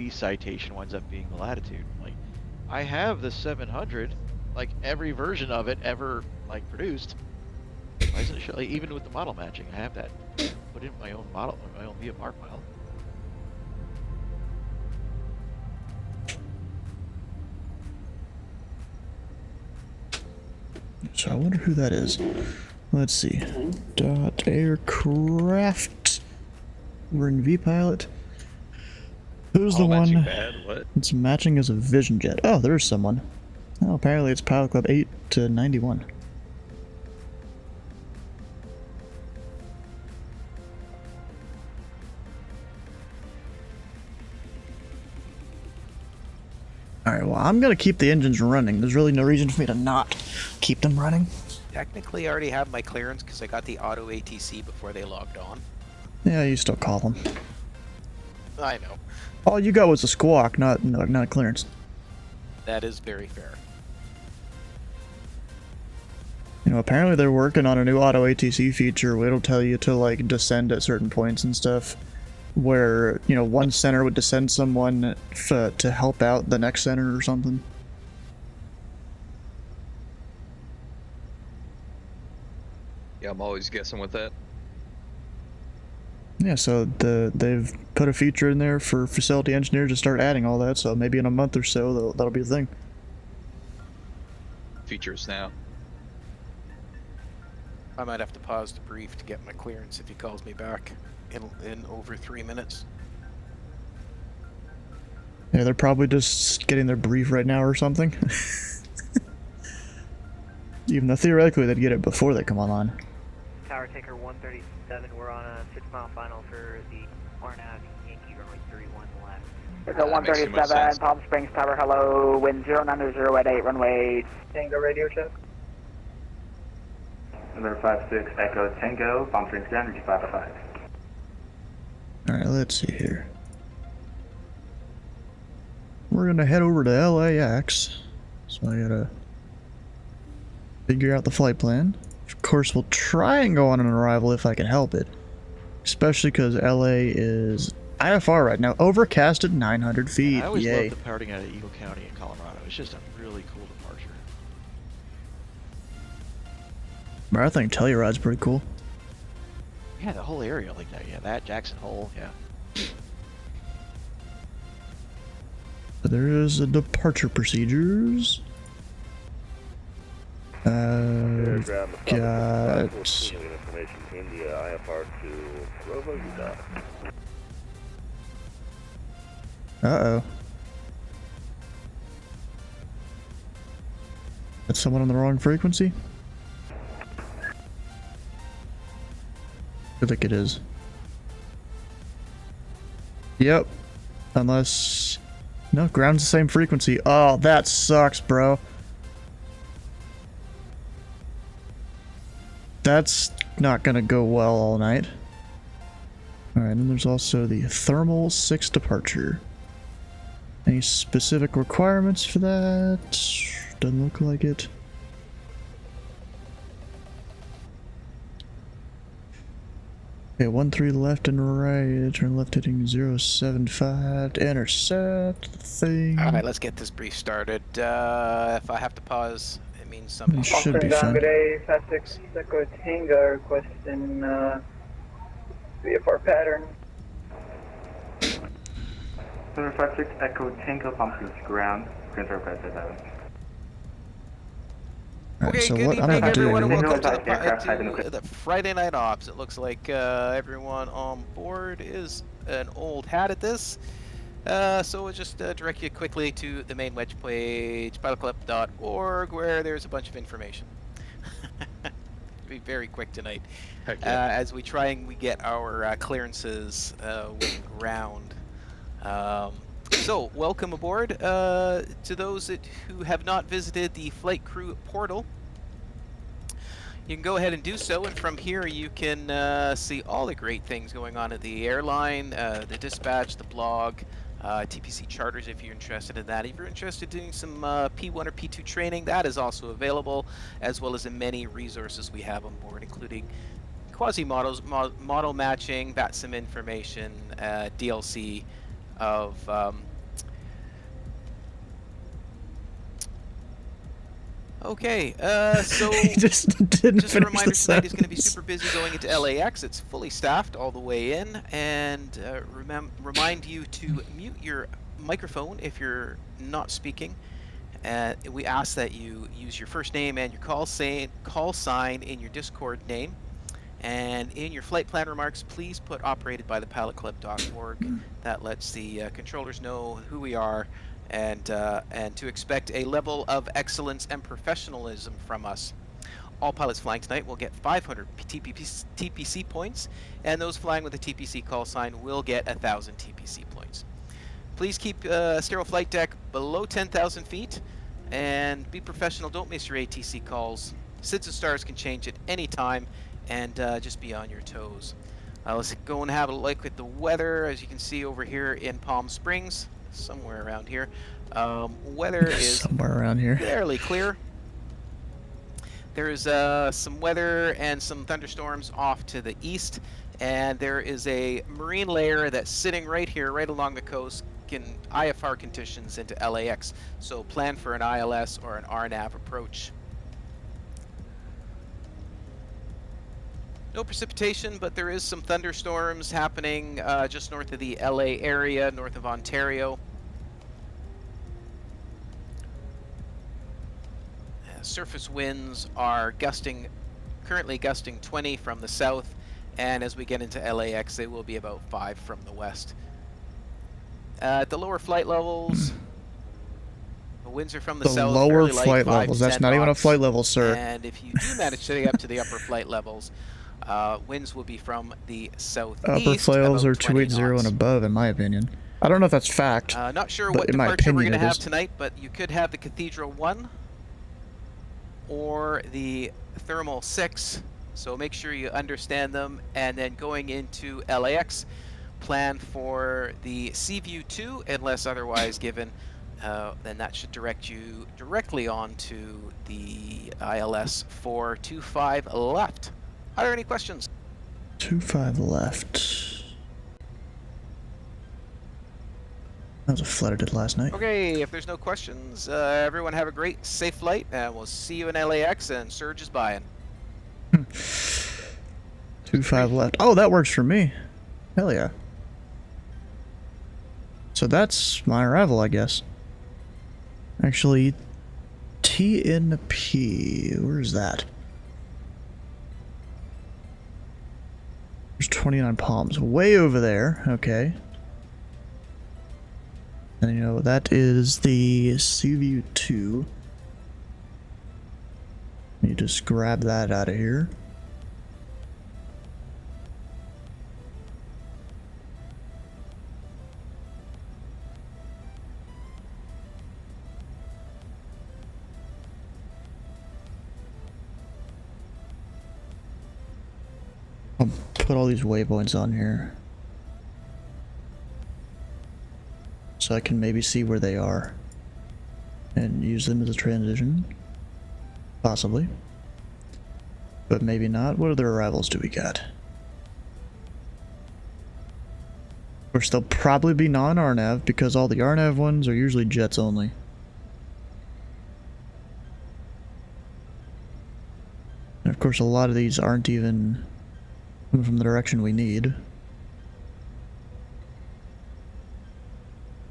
citation winds up being the Latitude. Like, I have the 700, like every version of it ever like produced. Why isn't it show, like, even with the model matching, I have that put in my own model, my own VFR file. So I wonder who that is. Let's see. Dot aircraft. We're in VPilot. Who's the Model matching one bad? What? that's matching as a Vision Jet? Oh, there's someone. Oh, apparently it's Pilot Club 8 to 91. Alright, well, I'm gonna keep the engines running. There's really no reason for me to not keep them running. Technically, I already have my clearance because I got the auto ATC before they logged on. Yeah, you still call them. I know. All you got was a squawk, not a clearance. That is very fair. You know, apparently they're working on a new auto ATC feature where it'll tell you to, like, descend at certain points and stuff. Where, you know, one center would descend someone to help out the next center or something. Yeah, I'm always guessing with that. Yeah, so they've put a feature in there for facility engineers to start adding all that, so maybe in a month or so that'll be a thing. Features now. I might have to pause the brief to get my clearance if he calls me back in over 3 minutes. Yeah, they're probably just getting their brief right now or something. Even though theoretically they'd get it before they come online. Tower Taker 137, we're on a 6-mile final for the RNAV Yankee runway 31 left. It's a That makes too much 137, sense. Palm Springs Tower, hello, wind 090 at 8, runway. Tango radio check. Number 56, Echo Tango, Palm Springs Ground, Region 505. Alright, let's see here. We're gonna head over to LAX. So I gotta figure out the flight plan. Of course, we'll try and go on an arrival if I can help it. Especially because LA is IFR right now, overcast at 900 feet. I always Yay. love departing out of Eagle County in Colorado. It's just a really cool departure. But I think Telluride's pretty cool. Yeah, the whole area like that. Yeah, that Jackson Hole. Yeah. There is a departure procedures. Got information India IFR to Rovo, Utah. uh-oh. That's someone on the wrong frequency? I think it is. Yep. Unless... No, ground's the same frequency. Oh, that sucks, bro. That's not gonna go well all night. Alright, and there's also the Thermal 6 departure. Any specific requirements for that? Doesn't look like it. Okay, 13 left and right. Turn left heading 075 to intercept the thing. Alright, let's get this brief started. If I have to pause, it means something. It should be fun. Good day, Fast 6 Echo Tango requesting VFR pattern. Number 56, Echo Tango, Palm Springs Ground, Grand Rapids 7. Alright, Okay, so good what I'm evening, gonna do... everyone, and Tango welcome aircraft type in to the Friday Night Ops. It looks like everyone on board is an old hat at this. So we'll just direct you quickly to the main web page, pilotclub.org, where there's a bunch of information. Be very quick tonight, Heck yeah. as we try and we get our clearances with ground. So, welcome aboard. To those who have not visited the flight crew portal, you can go ahead and do so, and from here you can see all the great things going on at the airline, the dispatch, the blog, TPC charters if you're interested in that. If you're interested in doing some P1 or P2 training, that is also available, as well as in many resources we have on board, including quasi-models, model matching, Vatsim information, DLC of... Okay, so He just didn't just a finish reminder, the tonight is going to be sentence. super busy going into LAX. It's fully staffed all the way in, and remind you to mute your microphone if you're not speaking. We ask that you use your first name and your call sign in your Discord name. And in your flight plan remarks, please put operated by the pilotclub.org. That lets the controllers know who we are and to expect a level of excellence and professionalism from us. All pilots flying tonight will get 500 TPC points, and those flying with a TPC call sign will get 1,000 TPC points. Please keep sterile flight deck below 10,000 feet, and be professional. Don't miss your ATC calls. SIDS and stars can change at any time, and just be on your toes. Let's go and have a look at the weather. As you can see over here in Palm Springs, somewhere around here, weather is somewhere around here. fairly clear. There's some weather and some thunderstorms off to the east, and there is a marine layer that's sitting right here, right along the coast, in IFR conditions into LAX. So plan for an ILS or an RNAV approach. No precipitation, but there is some thunderstorms happening just north of the LA area, north of Ontario. Surface winds are currently gusting 20 from the south, and as we get into LAX, they will be about 5 from the west. At the lower flight levels, the winds are from the south. Lower fairly light, flight 5 levels. to That's 10 not even a knots. flight level, sir. And if you do manage to get up to the upper flight levels, winds will be from the southeast. Upper flight levels are 20 280 knots. and above, in my opinion. I don't know if that's fact. Not sure but what in my departure we're opinion, going to it have is. tonight, but you could have the Cathedral 1 or the Thermal 6, so make sure you understand them. And then going into LAX, plan for the Seaview 2, unless otherwise given. Then that should direct you directly onto the ILS 425 left. Are there any questions? 25 left. That was a flight I did last night. Okay, if there's no questions, everyone have a great, safe flight, and we'll see you in LAX, and Surge is buying. 25 left. Oh, that works for me. Hell yeah. So that's my arrival, I guess. Actually, TNP. Where's that? There's 29 Palms. Way over there. Okay. And you know, that is the Seaview 2. Let me just grab that out of here. I'll put all these waypoints on here so I can maybe see where they are and use them as a transition. Possibly. But maybe not. What other arrivals do we got? Of course, they'll probably be non-RNAV because all the RNAV ones are usually jets only. And of course, a lot of these aren't even coming from the direction we need.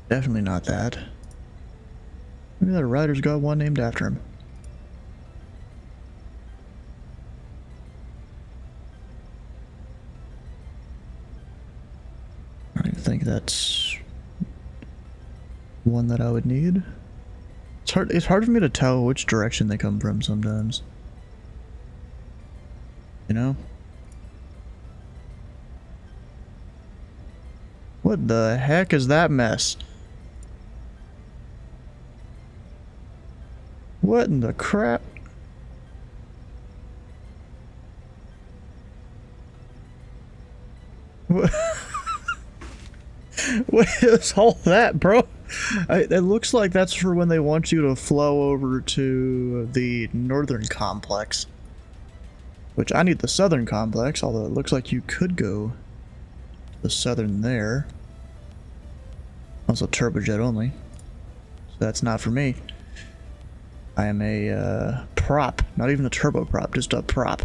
Definitely not that. Maybe that rider's got one named after him. I don't even think that's one that I would need. It's hard for me to tell which direction they come from sometimes. You know? What the heck is that mess? What in the crap? What is all that, bro? It looks like that's for when they want you to flow over to the northern complex. Which I need the southern complex, although it looks like you could go to the southern there. Also turbojet only. So that's not for me. I am a prop, not even a turbo prop, just a prop.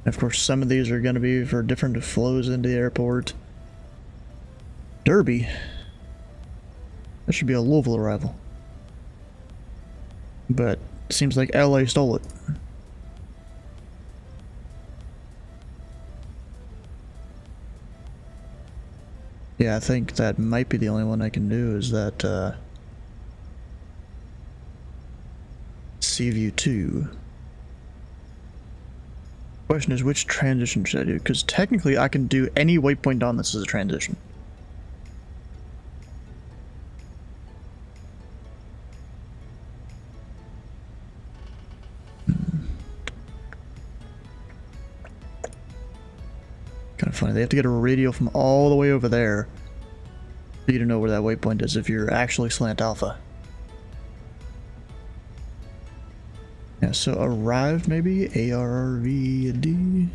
Of course, some of these are going to be for different flows into the airport. Derby. That should be a Louisville arrival. But it seems like LA stole it. Yeah, I think that might be the only one I can do is that Seaview 2. Question is, which transition should I do? Because technically I can do any waypoint on this as a transition. Kind of funny. They have to get a radio from all the way over there for you to know where that waypoint is if you're actually slant alpha. Yeah, so arrived maybe, ARRVD.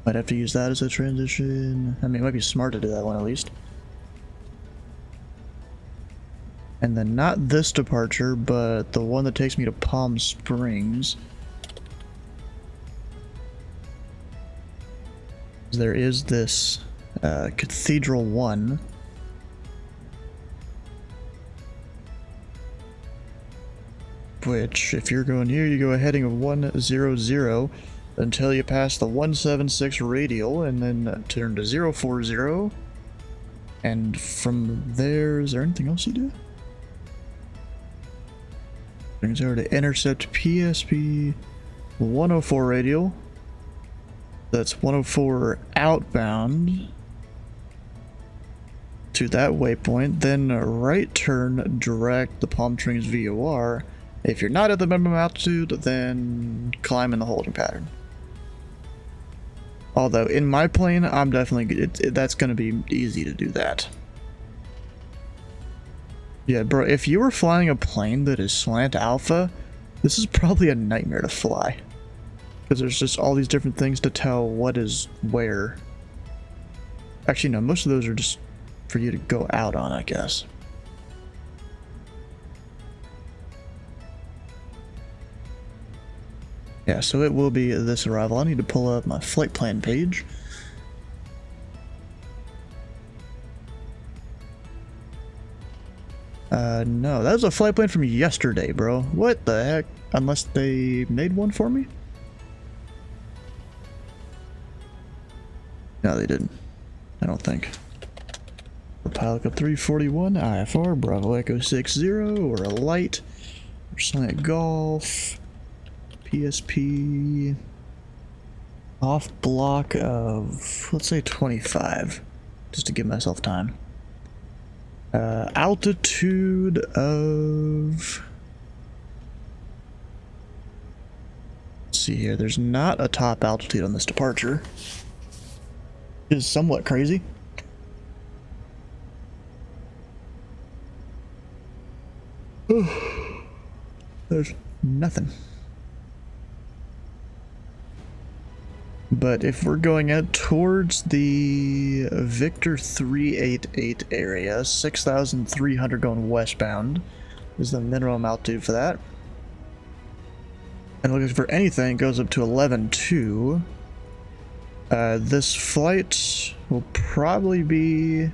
Might have to use that as a transition. I mean, it might be smart to do that one at least. And then not this departure, but the one that takes me to Palm Springs. There is this Cathedral 1. Which, if you're going here, you go a heading of 100 until you pass the 176 radial, and then turn to 040. And from there, is there anything else you do? Brings over to intercept PSP 104 radial. That's 104 outbound to that waypoint. Then a right turn direct the Palm Springs VOR. If you're not at the minimum altitude, then climb in the holding pattern. Although in my plane, I'm definitely that's going to be easy to do that. Yeah, bro, if you were flying a plane that is slant alpha, this is probably a nightmare to fly. Because there's just all these different things to tell what is where. Actually, no, most of those are just for you to go out on, I guess. Yeah, so it will be this arrival. I need to pull up my flight plan page. No, that was a flight plan from yesterday, bro. What the heck? Unless they made one for me? No, they didn't. I don't think. Pilot up 341, IFR, Bravo Echo 60, or a light, or slant golf. PSP off block of, let's say 25, just to give myself time. Altitude of, let's see here, there's not a top altitude on this departure. It is somewhat crazy. There's nothing. But if we're going out towards the Victor 388 area, 6,300 going westbound is the minimum altitude for that. And looking for anything, it goes up to 11.2. This flight will probably be...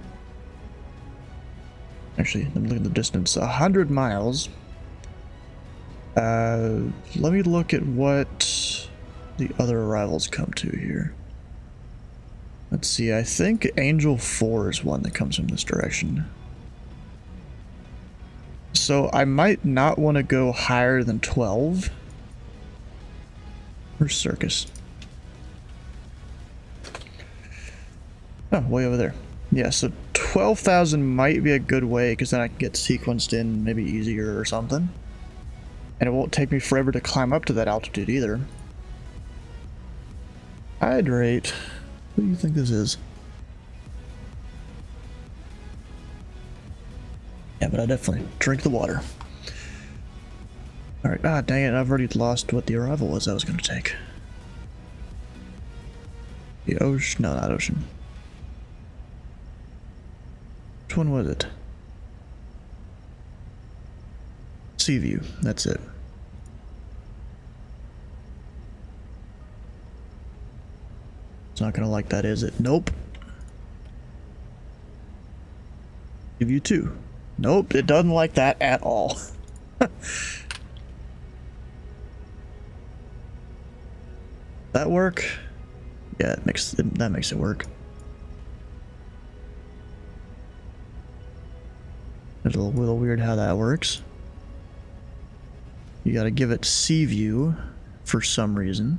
Actually, let me look at the distance. 100 miles. Let me look at what the other arrivals come to here. Let's see, I think Angel 4 is one that comes from this direction. So I might not want to go higher than 12. Where's Circus? Oh, way over there. Yeah, so 12,000 might be a good way, because then I can get sequenced in maybe easier or something. And it won't take me forever to climb up to that altitude either. Hydrate. What do you think this is? Yeah, but I definitely drink the water. Alright, ah dang it, I've already lost what the arrival was I was gonna take. The ocean, no, not ocean. Which one was it? Sea view, that's it. It's not gonna like that, is it? Nope. Sea view 2. Nope, it doesn't like that at all. That work? Yeah, that makes it work. It's a little weird how that works. You gotta give it sea view for some reason.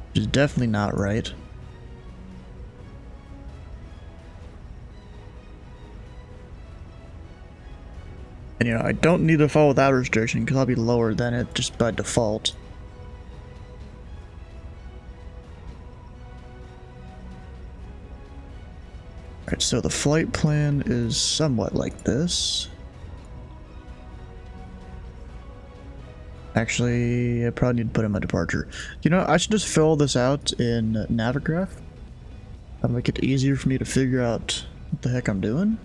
Which is definitely not right. And you know, I don't need to follow that restriction because I'll be lower than it just by default. Alright, so the flight plan is somewhat like this. Actually, I probably need to put in my departure. You know, I should just fill this out in Navigraph. That'll make it easier for me to figure out what the heck I'm doing.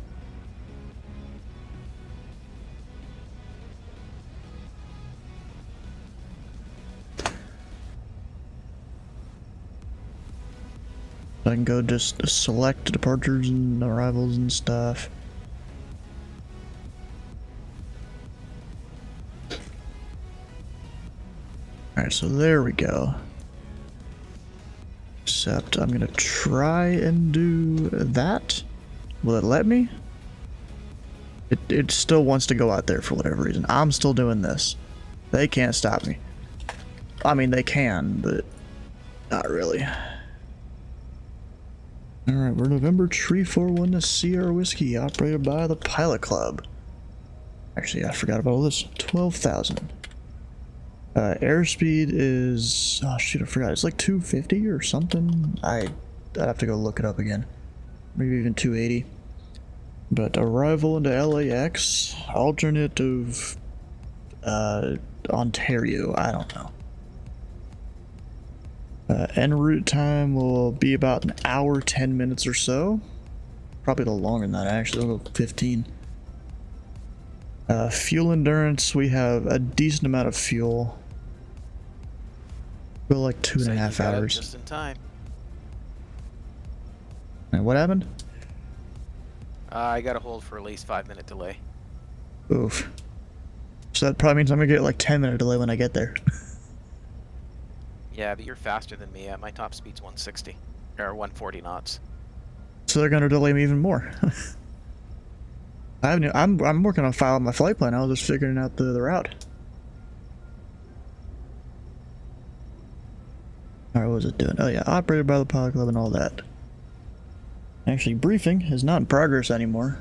I can go just select departures and arrivals and stuff. Alright, so there we go. Except I'm gonna try and do that. Will it let me? It still wants to go out there for whatever reason. I'm still doing this. They can't stop me. I mean, they can, but not really. Alright, we're November 341 to Sierra Whiskey, operated by the Pilot Club. Actually, I forgot about all this. 12,000. Airspeed is... oh shoot, I forgot. It's like 250 or something. I'd have to go look it up again. Maybe even 280. But arrival into LAX, alternative Ontario, I don't know. En route time will be about an hour, 10 minutes or so. Probably a little longer than that, actually. It'll go 15. Fuel endurance, we have a decent amount of fuel. We're like 2.5 hours. Just in time. And what happened? I got a hold for at least 5-minute delay. Oof. So that probably means I'm gonna get like 10-minute delay when I get there. Yeah, but you're faster than me. My top speed's 160 or 140 knots. So they're gonna delay me even more. I'm working on filing my flight plan. I was just figuring out the route. Alright, what was it doing? Oh yeah, operated by the Pilot Club and all that. Actually, briefing is not in progress anymore.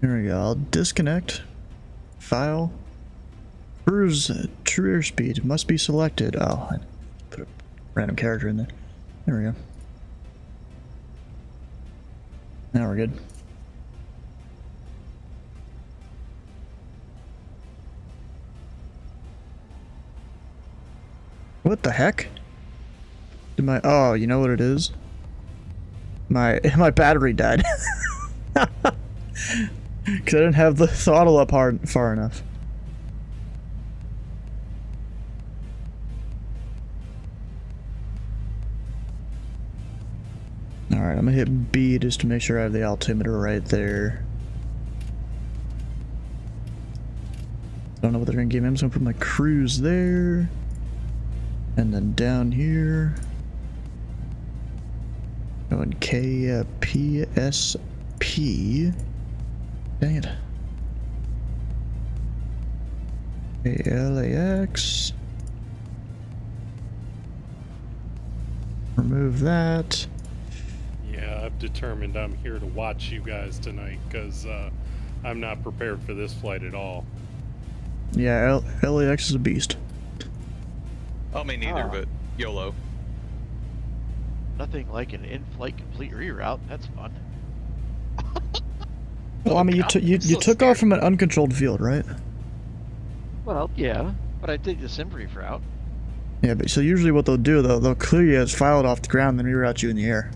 Here we go. I'll disconnect. File. Cruise true airspeed must be selected. Oh, I put a random character in there. There we go. Now we're good. What the heck? Did my... oh, you know what it is? My battery died. Because I didn't have the throttle up far enough. Alright, I'm gonna hit B just to make sure I have the altimeter right there. Don't know what they're gonna give me. I'm just gonna put my cruise there. And then down here. Going KPSP. Dang it. LAX. Remove that. Yeah, I've determined I'm here to watch you guys tonight because I'm not prepared for this flight at all. Yeah, LAX is a beast. Oh, me neither, but YOLO. Nothing like an in-flight complete reroute. That's fun. Well, I mean, you took off from an uncontrolled field, right? Well, yeah, but I did the sim brief route. Yeah, but so usually what they'll do, they'll clear you as filed off the ground, then reroute you in the air.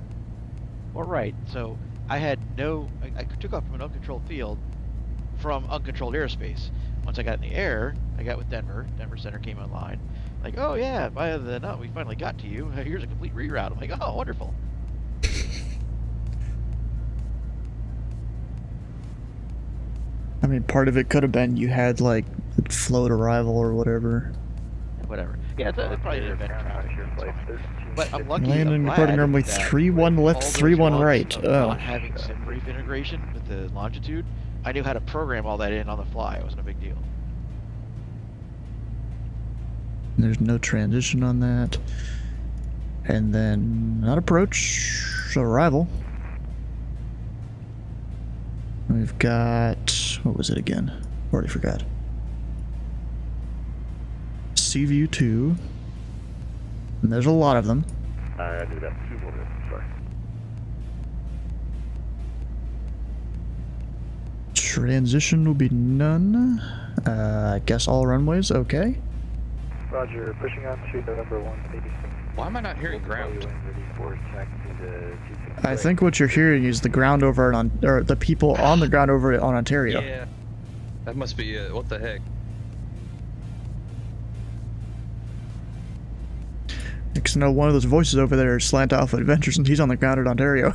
Well, right. So I had I took off from an uncontrolled field from uncontrolled airspace. Once I got in the air, I got with Denver. Denver Center came online. Like, oh yeah, we finally got to you. Here's a complete reroute. I'm like, oh, wonderful. I mean, part of it could have been you had, like, float arrival or whatever. Whatever. Yeah, it's probably an event traffic. But I'm lucky. Landing reporting normally 3-1 left, 3-1 right. Oh. Not having sim brief integration with the longitude, I knew how to program all that in on the fly. It wasn't a big deal. There's no transition on that. And then, not approach, arrival. We've got, what was it again? Already forgot. Seaview 2. And there's a lot of them. I knew that. 2 more minutes, sorry. Transition will be none. I guess all runways, okay. Roger, pushing on to November 186. Why am I not hearing ground? I think what you're hearing is the ground over or the people on the ground over on Ontario. Yeah. That must be it. What the heck? Because I know one of those voices over there is Slant Alpha Adventures, and he's on the ground at Ontario.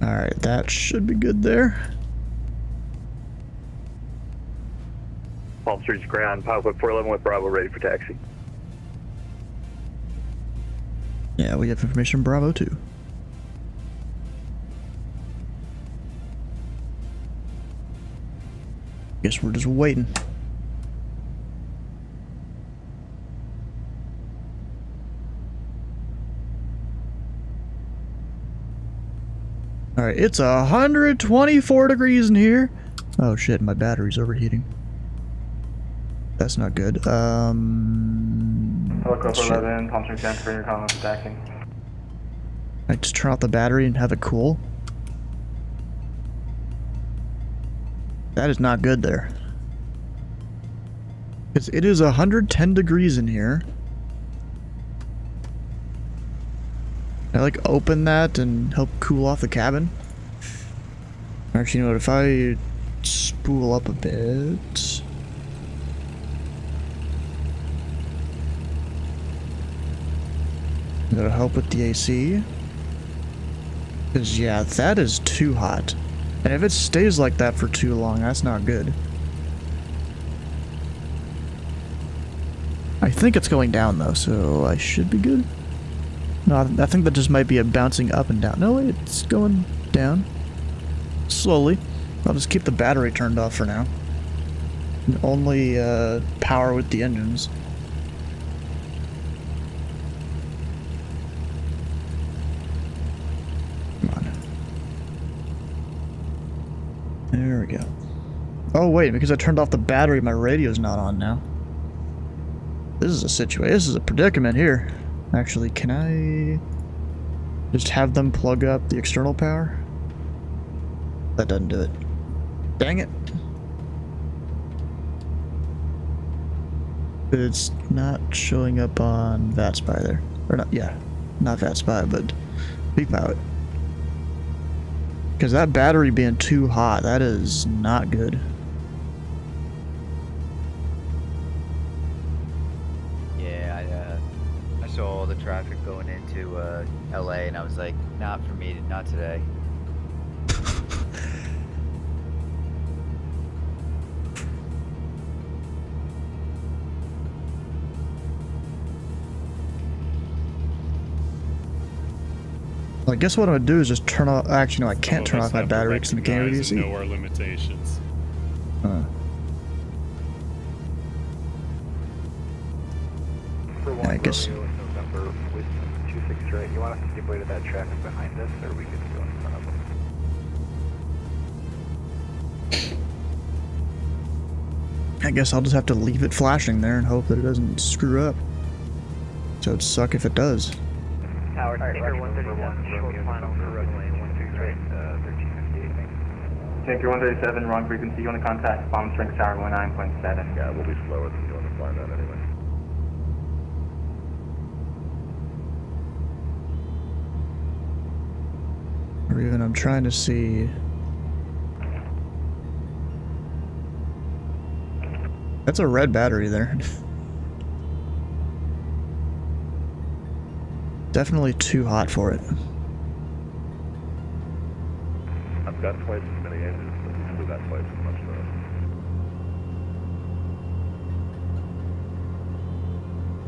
Alright, that should be good there. Palm Springs ground, Pilot 411 with Bravo ready for taxi. Yeah, we have information Bravo 2. Guess we're just waiting. Alright, it's 124 degrees in here. Oh shit, my battery's overheating. That's not good. Helicopter 11, Palm Springs ground for your comments attacking. I just turn off the battery and have it cool. That is not good there. It is 110 degrees in here. I like open that and help cool off the cabin. Actually, you know what, if I spool up a bit. That'll help with the AC. Because, yeah, that is too hot. And if it stays like that for too long, that's not good. I think it's going down, though, so I should be good. No, I think that just might be a bouncing up and down. No, it's going down. Slowly. I'll just keep the battery turned off for now. And only power with the engines. Come on. There we go. Oh wait, because I turned off the battery, my radio's not on now. This is a situation. This is a predicament here. Actually, can I just have them plug up the external power? That doesn't do it. Dang it. It's not showing up on VATSPI there. Or not, yeah. Not VATSPI, but Peak Pilot. Because that battery being too hot, that is not good. Saw all the traffic going into LA, and I was like, not for me, not today. Well, I guess what I'm gonna do is just turn off. Actually, no, I can't turn off my battery because I can't really see. Know our limitations. I guess. for with 26 right. You want us to give way to that traffic behind us, or we could go in front of them? I guess I'll just have to leave it flashing there and hope that it doesn't screw up. So it'd suck if it does. Tower, Tanker 137, short final for runway 16 right, 1358, thanks. Tanker 137, wrong frequency, you want to contact Palm Springs Tower 19.7. Yeah, we'll be slower than you want to fly that anyway. Or even I'm trying to see. That's a red battery there. Definitely too hot for it. I've got twice as many engines, but usually that twice as much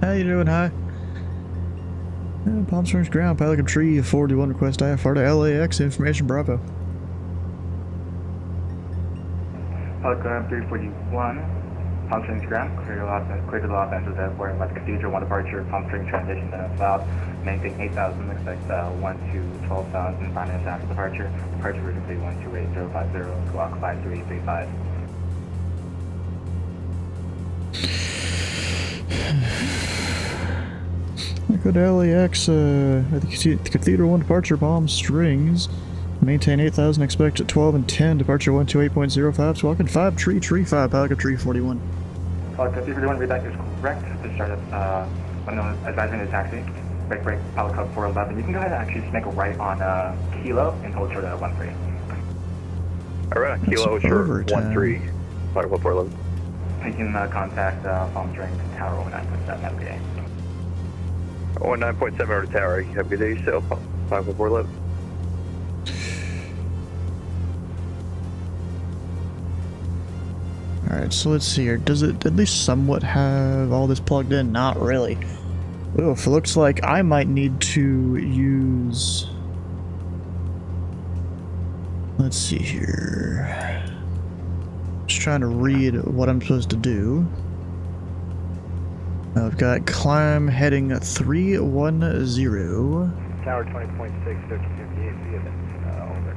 though. How you doing? Hi. Palm Springs ground, Pelican Tree 41, request IFR to LAX, information Bravo. Pelican 341, Palm Springs ground, clear to Los Angeles Airport, West Cathedral, 1 departure, Palm Springs transition to south, maintain 8,000, expect 1 to 12,000, 5 minutes after departure, departure frequency 128050, clock 5335. Go to LAX, at the Cathedral 1 departure, Palm Springs. Maintain 8,000, expect at 12 and 10, departure 128.05, Squawking 5, Tree 5, Pelican Tree 41. Pelican 341, read that is correct. To start up, advising the taxi, break, Pelican Cub 411. You can go ahead and actually just make a right on Kilo and hold short at 13. Alright, Kilo short 13, Pelican 411. You can contact Palm Springs Tower 9.7 MPA. 9.7 over the tower. You have a good day yourself. 5411. Alright, so let's see here. Does it at least somewhat have all this plugged in? Not really. Oof, looks like I might need to use... Let's see here. Just trying to read what I'm supposed to do. I've got climb heading 310. Tower 20.6, 1358, over.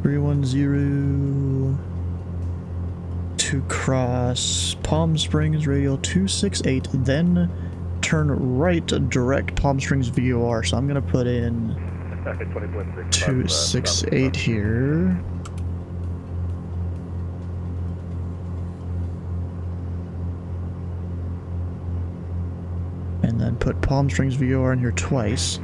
310 to cross Palm Springs radial 268, then turn right direct Palm Springs VOR. So I'm gonna put in 268 here. And then put Palm Springs VOR in here twice.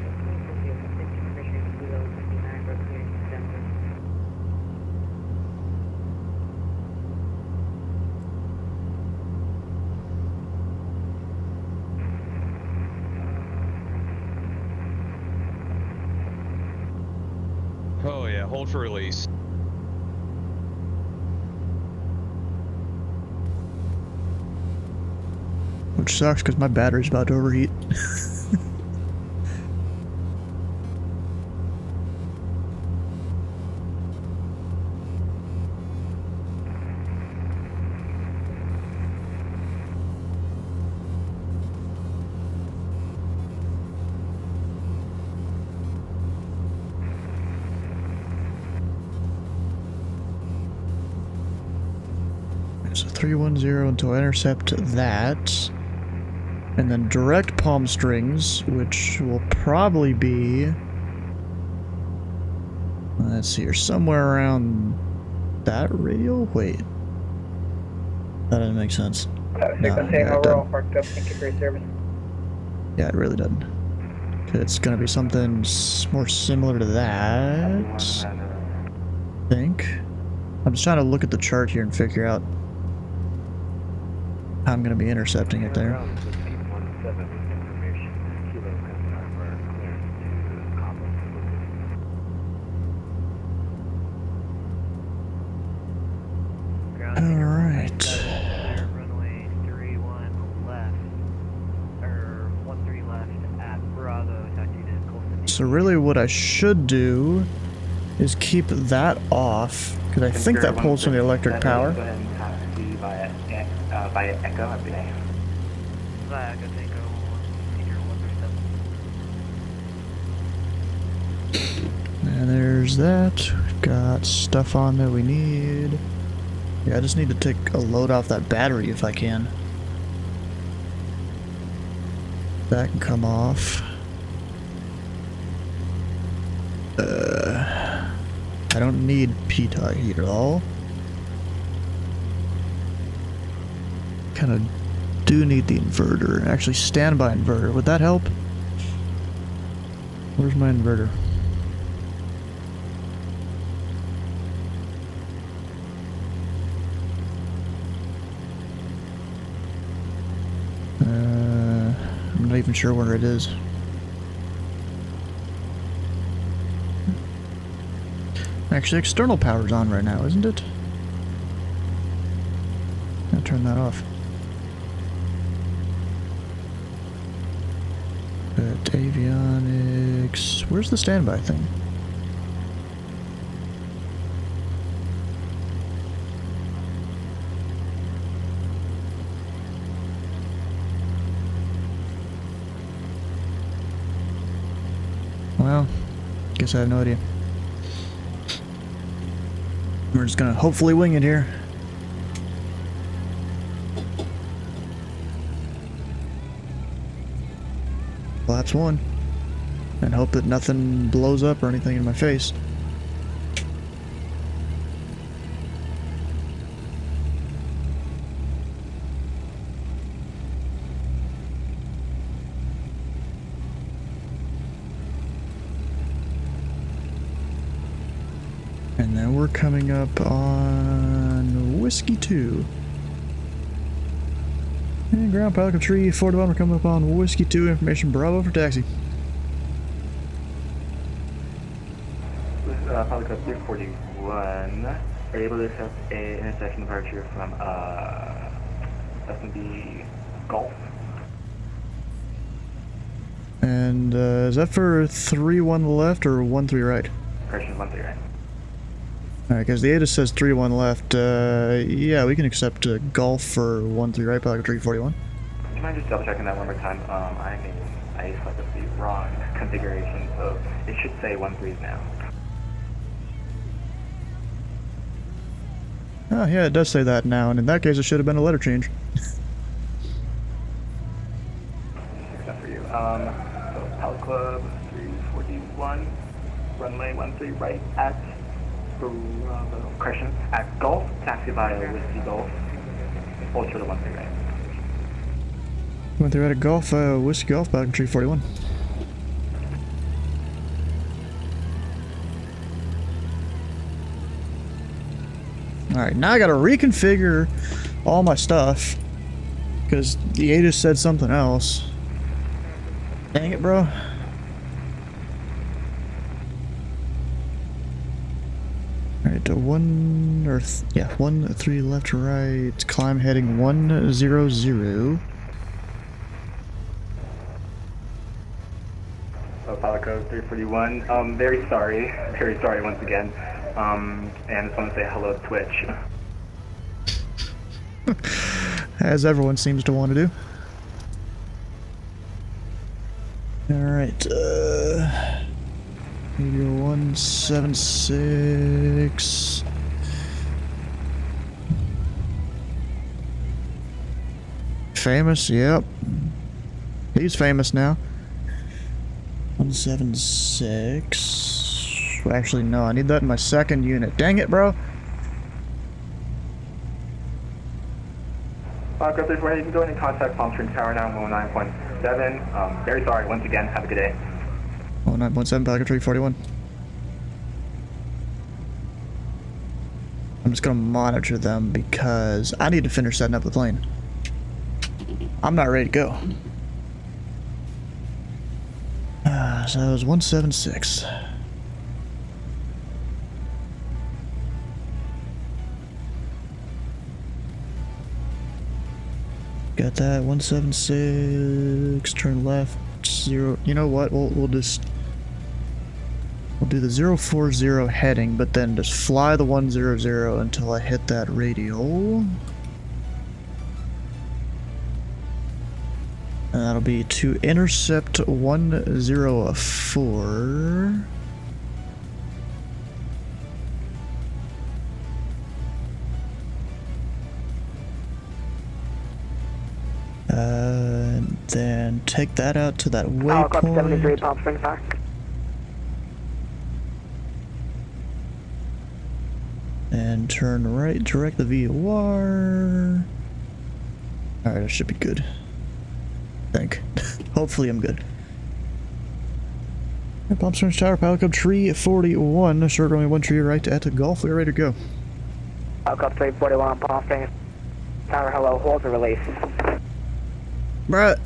Oh yeah, hold for release. Which sucks because my battery's about to overheat. So 310 until I intercept that. And then direct Palm Springs, which will probably be... Let's see here, somewhere around that radial? Wait. That doesn't make sense. No, yeah, it doesn't. Parked up, thank you for your service. Yeah, it really doesn't. It's gonna be something more similar to that, I think. I'm just trying to look at the chart here and figure out how I'm gonna be intercepting it there. Alright. Runway 31 left, or 13 left at Bravo, taxi to Colson. So really what I should do is keep that off, because I think that pulls from the electric power. Go ahead and taxi by via Echo, have a good day. Via Echo Tango, Senior 137. And there's that. We've got stuff on that we need. Yeah, I just need to take a load off that battery if I can. That can come off. I don't need pitot heat at all. Kind of do need the inverter. Actually, standby inverter. Would that help? Where's my inverter? I'm not even sure where it is. Actually, external power's on right now, isn't it? I'll turn that off. But avionics... Where's the standby thing? Well, guess I have no idea. We're just gonna hopefully wing it here. Collapse one. And hope that nothing blows up or anything in my face. And then we're coming up on Whiskey 2. And ground Pelican Tree, 41, we're coming up on Whiskey 2, information Bravo for taxi. This is Pelican 341. Are you able to accept a intersection departure from S&B Golf? And is that for 3-1 left or 1-3 right? Correction, 1-3 right. Alright, because the ATIS says 3-1 left. Yeah, we can accept Golf for 1-3 right, Pelican Tree 41. Do you mind just double checking that one more time? I selected the wrong configuration, so it should say 1-3 now. Oh, yeah, it does say that now, and in that case, it should have been a letter change. Except for you. So Pal Club 341, runway 13 right at Bravo, correction, at Golf, taxi via Whiskey Golf, ultra to 13 right. 1-3 right at Golf, Whiskey Golf, Pelican Tree 41. Alright, now I gotta reconfigure all my stuff because the ATIS said something else. Dang it, bro. Alright, 1-3 left to right, climb heading 100. So Palico 341, very sorry once again. And I just want to say hello to Twitch. As everyone seems to want to do. Alright, maybe 176. Famous, yep. He's famous now. 176. Actually, no, I need that in my second unit. Dang it, bro. Palico 341, you can go in and contact Palm Springs Tower now, 109.7. Very sorry once again, have a good day. 109.7, Pelican Tree 41. I'm just gonna monitor them because I need to finish setting up the plane. I'm not ready to go. So that was 176. Got that, 176, turn left, 0, you know what, we'll do the 040 heading, but then just fly the 100 until I hit that radial. And that'll be to intercept 104. Then take that out to that Helicopter 73, waypoint. Palm Springs Park. And turn right, direct the VOR. Alright, I should be good. I think. Hopefully I'm good. Palm Springs Tower, Helicopter 341. Short runway 1 tree right at the Gulf. We're ready to go. Helicopter 341, Palm Springs Tower, hello, hold and release. Bruh.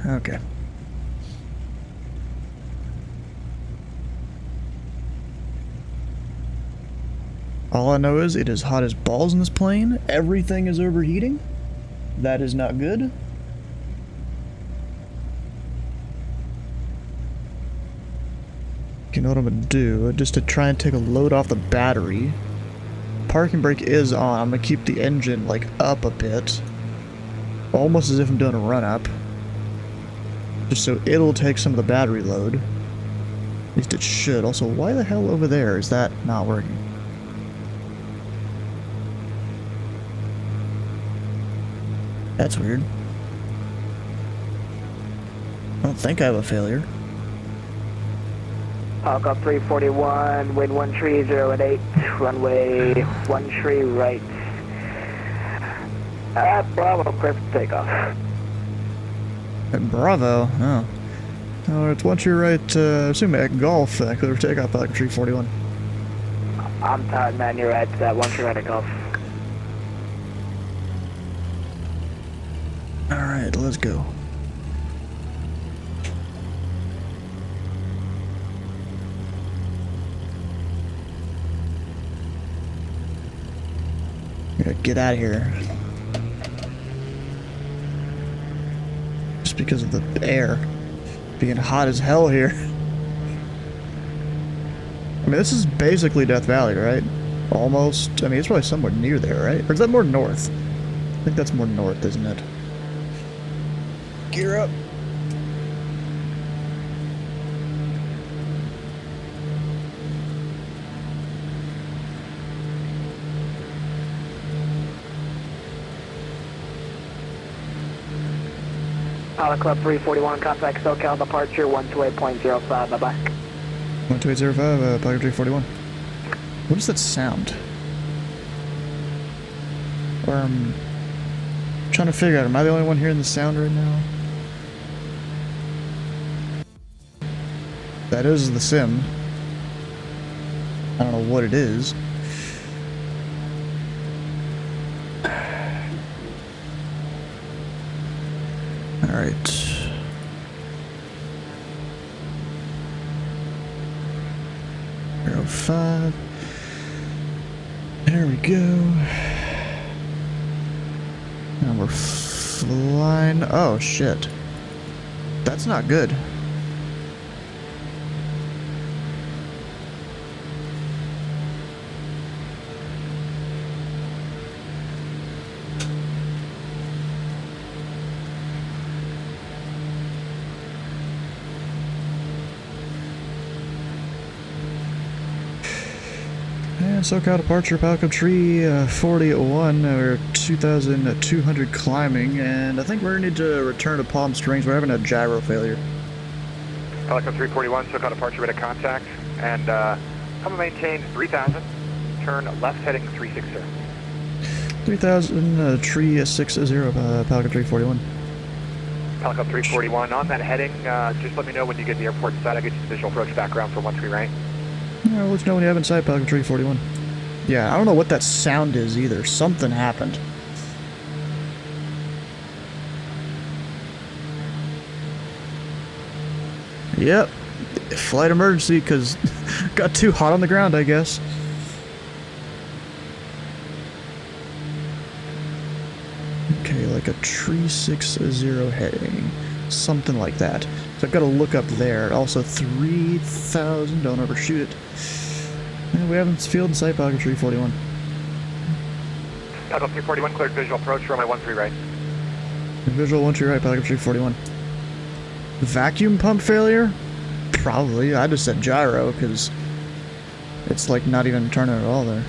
Okay. All I know is it is hot as balls in this plane. Everything is overheating. That is not good. You know what I'm gonna do? Just to try and take a load off the battery. Parking brake is on. I'm gonna keep the engine like up a bit. Almost as if I'm doing a run up. Just so it'll take some of the battery load. At least it should. Also, why the hell over there is that not working? That's weird. I don't think I have a failure. Helicopter 341, wind 1 tree, 0 at 8, runway 1 tree right. Bravo, clear for takeoff. At Bravo? Oh. Oh, it's once you're right, assume at Golf, clear for takeoff, Falcon 341. I'm tired, man, you're at 1 tree right at Gulf. Alright, let's go. I gotta get out of here. Just because of the air being hot as hell here. I mean, this is basically Death Valley, right? Almost. I mean, it's probably somewhere near there, right? Or is that more north? I think that's more north, isn't it? Gear up. Pilot Club 341, contact SoCal departure 128.05, bye-bye. 12805, Pilot 341. What does that sound? Or I'm trying to figure out, am I the only one hearing the sound right now? That is the sim. I don't know what it is. Alright. Arrow 5. There we go. Now we're flying. Oh shit. That's not good. And SoCal departure, Falcon Tree 41, we're 2,200 climbing, and I think we're going to need to return to Palm Springs. We're having a gyro failure. Falcon 341, SoCal departure ready to contact, and come and maintain 3,000, turn left heading 360. 3,000, tree 60, Falcon 341. Falcon 341, on that heading, just let me know when you get to the airport side. I'll get you the visual approach background for 13 right. Yeah, we'll let you know when you have in sight, Falcon 341. Yeah, I don't know what that sound is either. Something happened. Yep. Flight emergency, because got too hot on the ground, I guess. Okay, like a tree 60 heading. Something like that. So I've got to look up there. Also 3,000, don't overshoot it. And we have field in sight, Falcon 341. Falcon 341, cleared visual approach, runway 13 right. Visual 1 to your right, Pelican 341. Vacuum pump failure? Probably. I just said gyro because it's like not even turning at all there.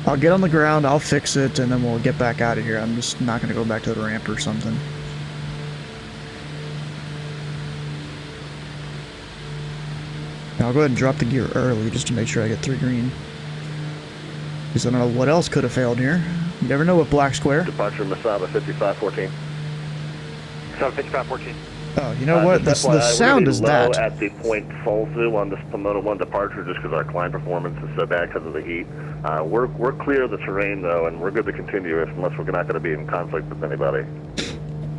I'll get on the ground, I'll fix it, and then we'll get back out of here. I'm just not going to go back to the ramp or something. I'll go ahead and drop the gear early just to make sure I get 3 green. Because I don't know what else could have failed here. You never know with Black Square. Departure Masaba 5514. Masaba 5514. Oh, you know what? The sound is that. At the point Fulzu on this Pomona 1 departure just because our climb performance is so bad because of the heat. We're clear of the terrain though, and we're good to continue unless we're not going to be in conflict with anybody.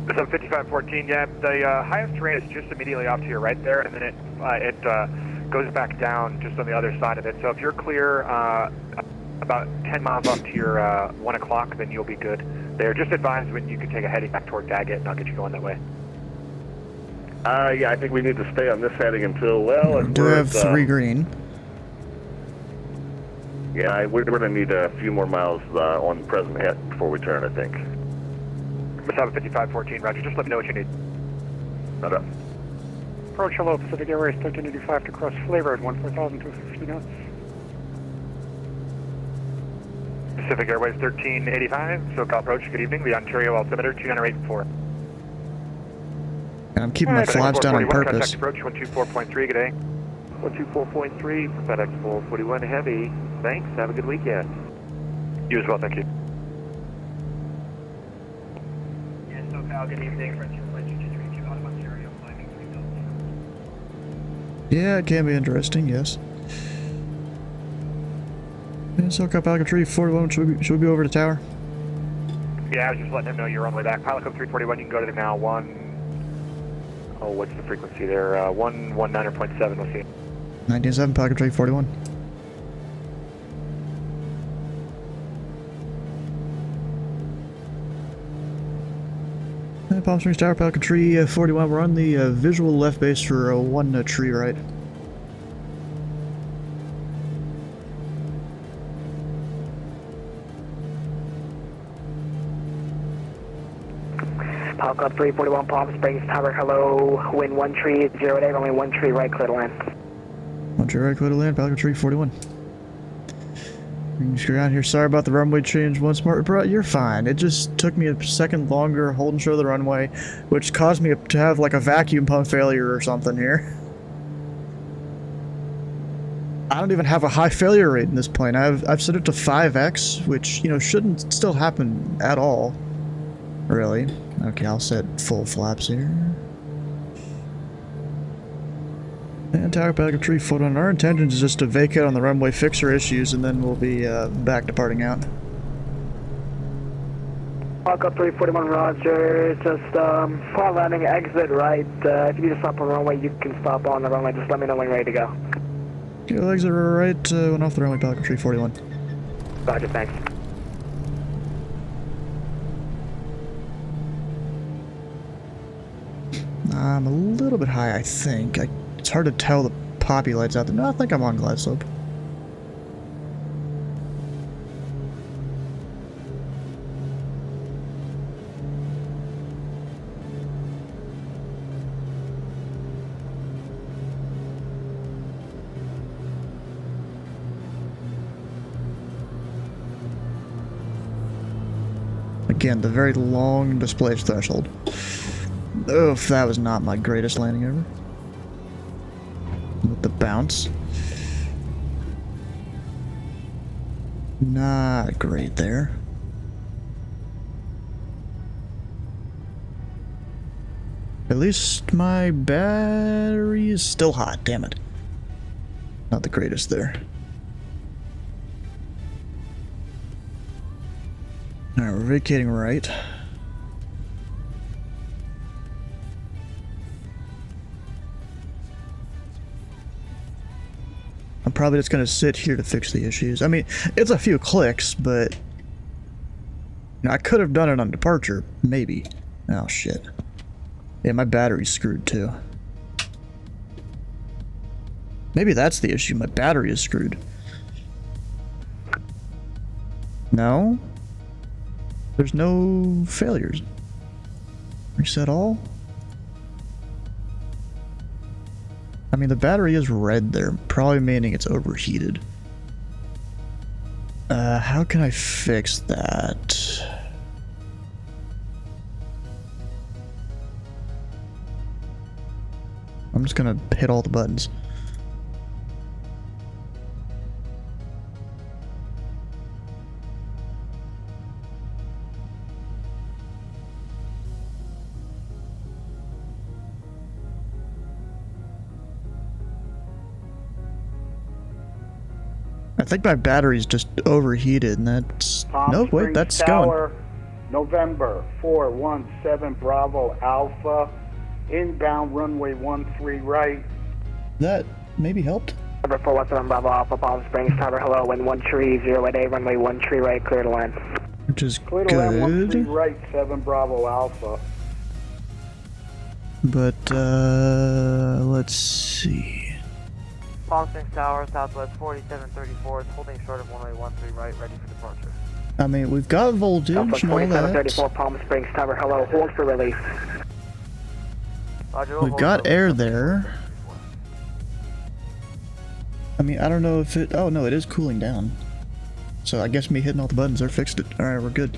Masaba 5514, yeah, the highest terrain is just immediately off to your right there, and then it goes back down just on the other side of it. So if you're clear about 10 miles off to your 1 o'clock, then you'll be good there. Just advise when you can take a heading back toward Daggett, and I'll get you going that way. Yeah, I think we need to stay on this heading until, well... We do have 3 green. Yeah, we're going to need a few more miles on the present head before we turn, I think. Masaba 5514, roger. Just let me know what you need. Not up. Approach hello, Pacific Airways 1385 to cross Flavor at 14,250 knots. Pacific Airways 1385, SoCal approach, good evening. The Ontario altimeter 284. And I'm keeping my flaps down on purpose. Contact approach 124.3, good day. 124.3 for FedEx 441 Heavy. Thanks, have a good weekend. You as well, thank you. Yes, SoCal, good evening. French Flight 232 out of Ontario, climbing 3000. Yeah, it can be interesting, yes. And SoCal Pelican 341, should we be over to tower? Yeah, I was just letting him know you're on the way back. Pilot code 341, you can go to the now 1... Oh, what's the frequency there? 119.7, let's see. 19.7, Pelican 341. Palm Springs Tower, Pelican 341. We're on the visual left base for 1 tree right. Pal Club 341 Palm Springs Tower, hello. Wind 1 tree, 0 8, only 1 tree right, clear to land. 1 tree right, clear to land, Pelican 341. Just around here. Sorry about the runway change once more. Bro, you're fine. It just took me a second longer hold and show the runway, which caused me to have like a vacuum pump failure or something here. I don't even have a high failure rate in this plane. I've set it to 5x, which, you know, shouldn't still happen at all. Really. Okay, I'll set full flaps here. And Tower Pelican 341. Our intention is just to vacate on the runway, fix our issues, and then we'll be back departing out. Walk up 341 Roger, just flat landing, exit right. If you need to stop on the runway, you can stop on the runway. Just let me know when you're ready to go. Okay, legs are right, went off the runway, Pelican 341. Roger, thanks. I'm a little bit high, I think. It's hard to tell the poppy lights out there. No, I think I'm on glide slope. Again, the very long displaced threshold. Oof, that was not my greatest landing ever. With the bounce. Not great there. At least my battery is still hot, damn it. Not the greatest there. Alright, we're vacating right. I'm probably just going to sit here to fix the issues. I mean, it's a few clicks, but you know, I could have done it on departure, maybe. Oh, shit. Yeah, my battery's screwed, too. Maybe that's the issue. My battery is screwed. No? There's no failures. Reset all? I mean, the battery is red there, probably meaning it's overheated. How can I fix that? I'm just gonna hit all the buttons. I think my battery's just overheated, and that's... Palm No, wait, Springs that's Tower, going. November 417 Bravo Alpha, inbound runway 13 right. That maybe helped? Number 417 Bravo Alpha, Palm Springs Tower, hello, wind 130 runway 13 right, clear to land. Which is Clear to land 13 good. right, 7 Bravo Alpha. But, let's see. Palm Springs Tower, Southwest 4734, it's holding short of runway 13 right, ready for departure. I mean, we've got voltage Southwest and all that. 4734 Palm Springs Tower, hello, hold for release. Roger, We've got air there. I mean, I don't know if it... Oh, no, it is cooling down. So I guess me hitting all the buttons there fixed it. Alright, we're good.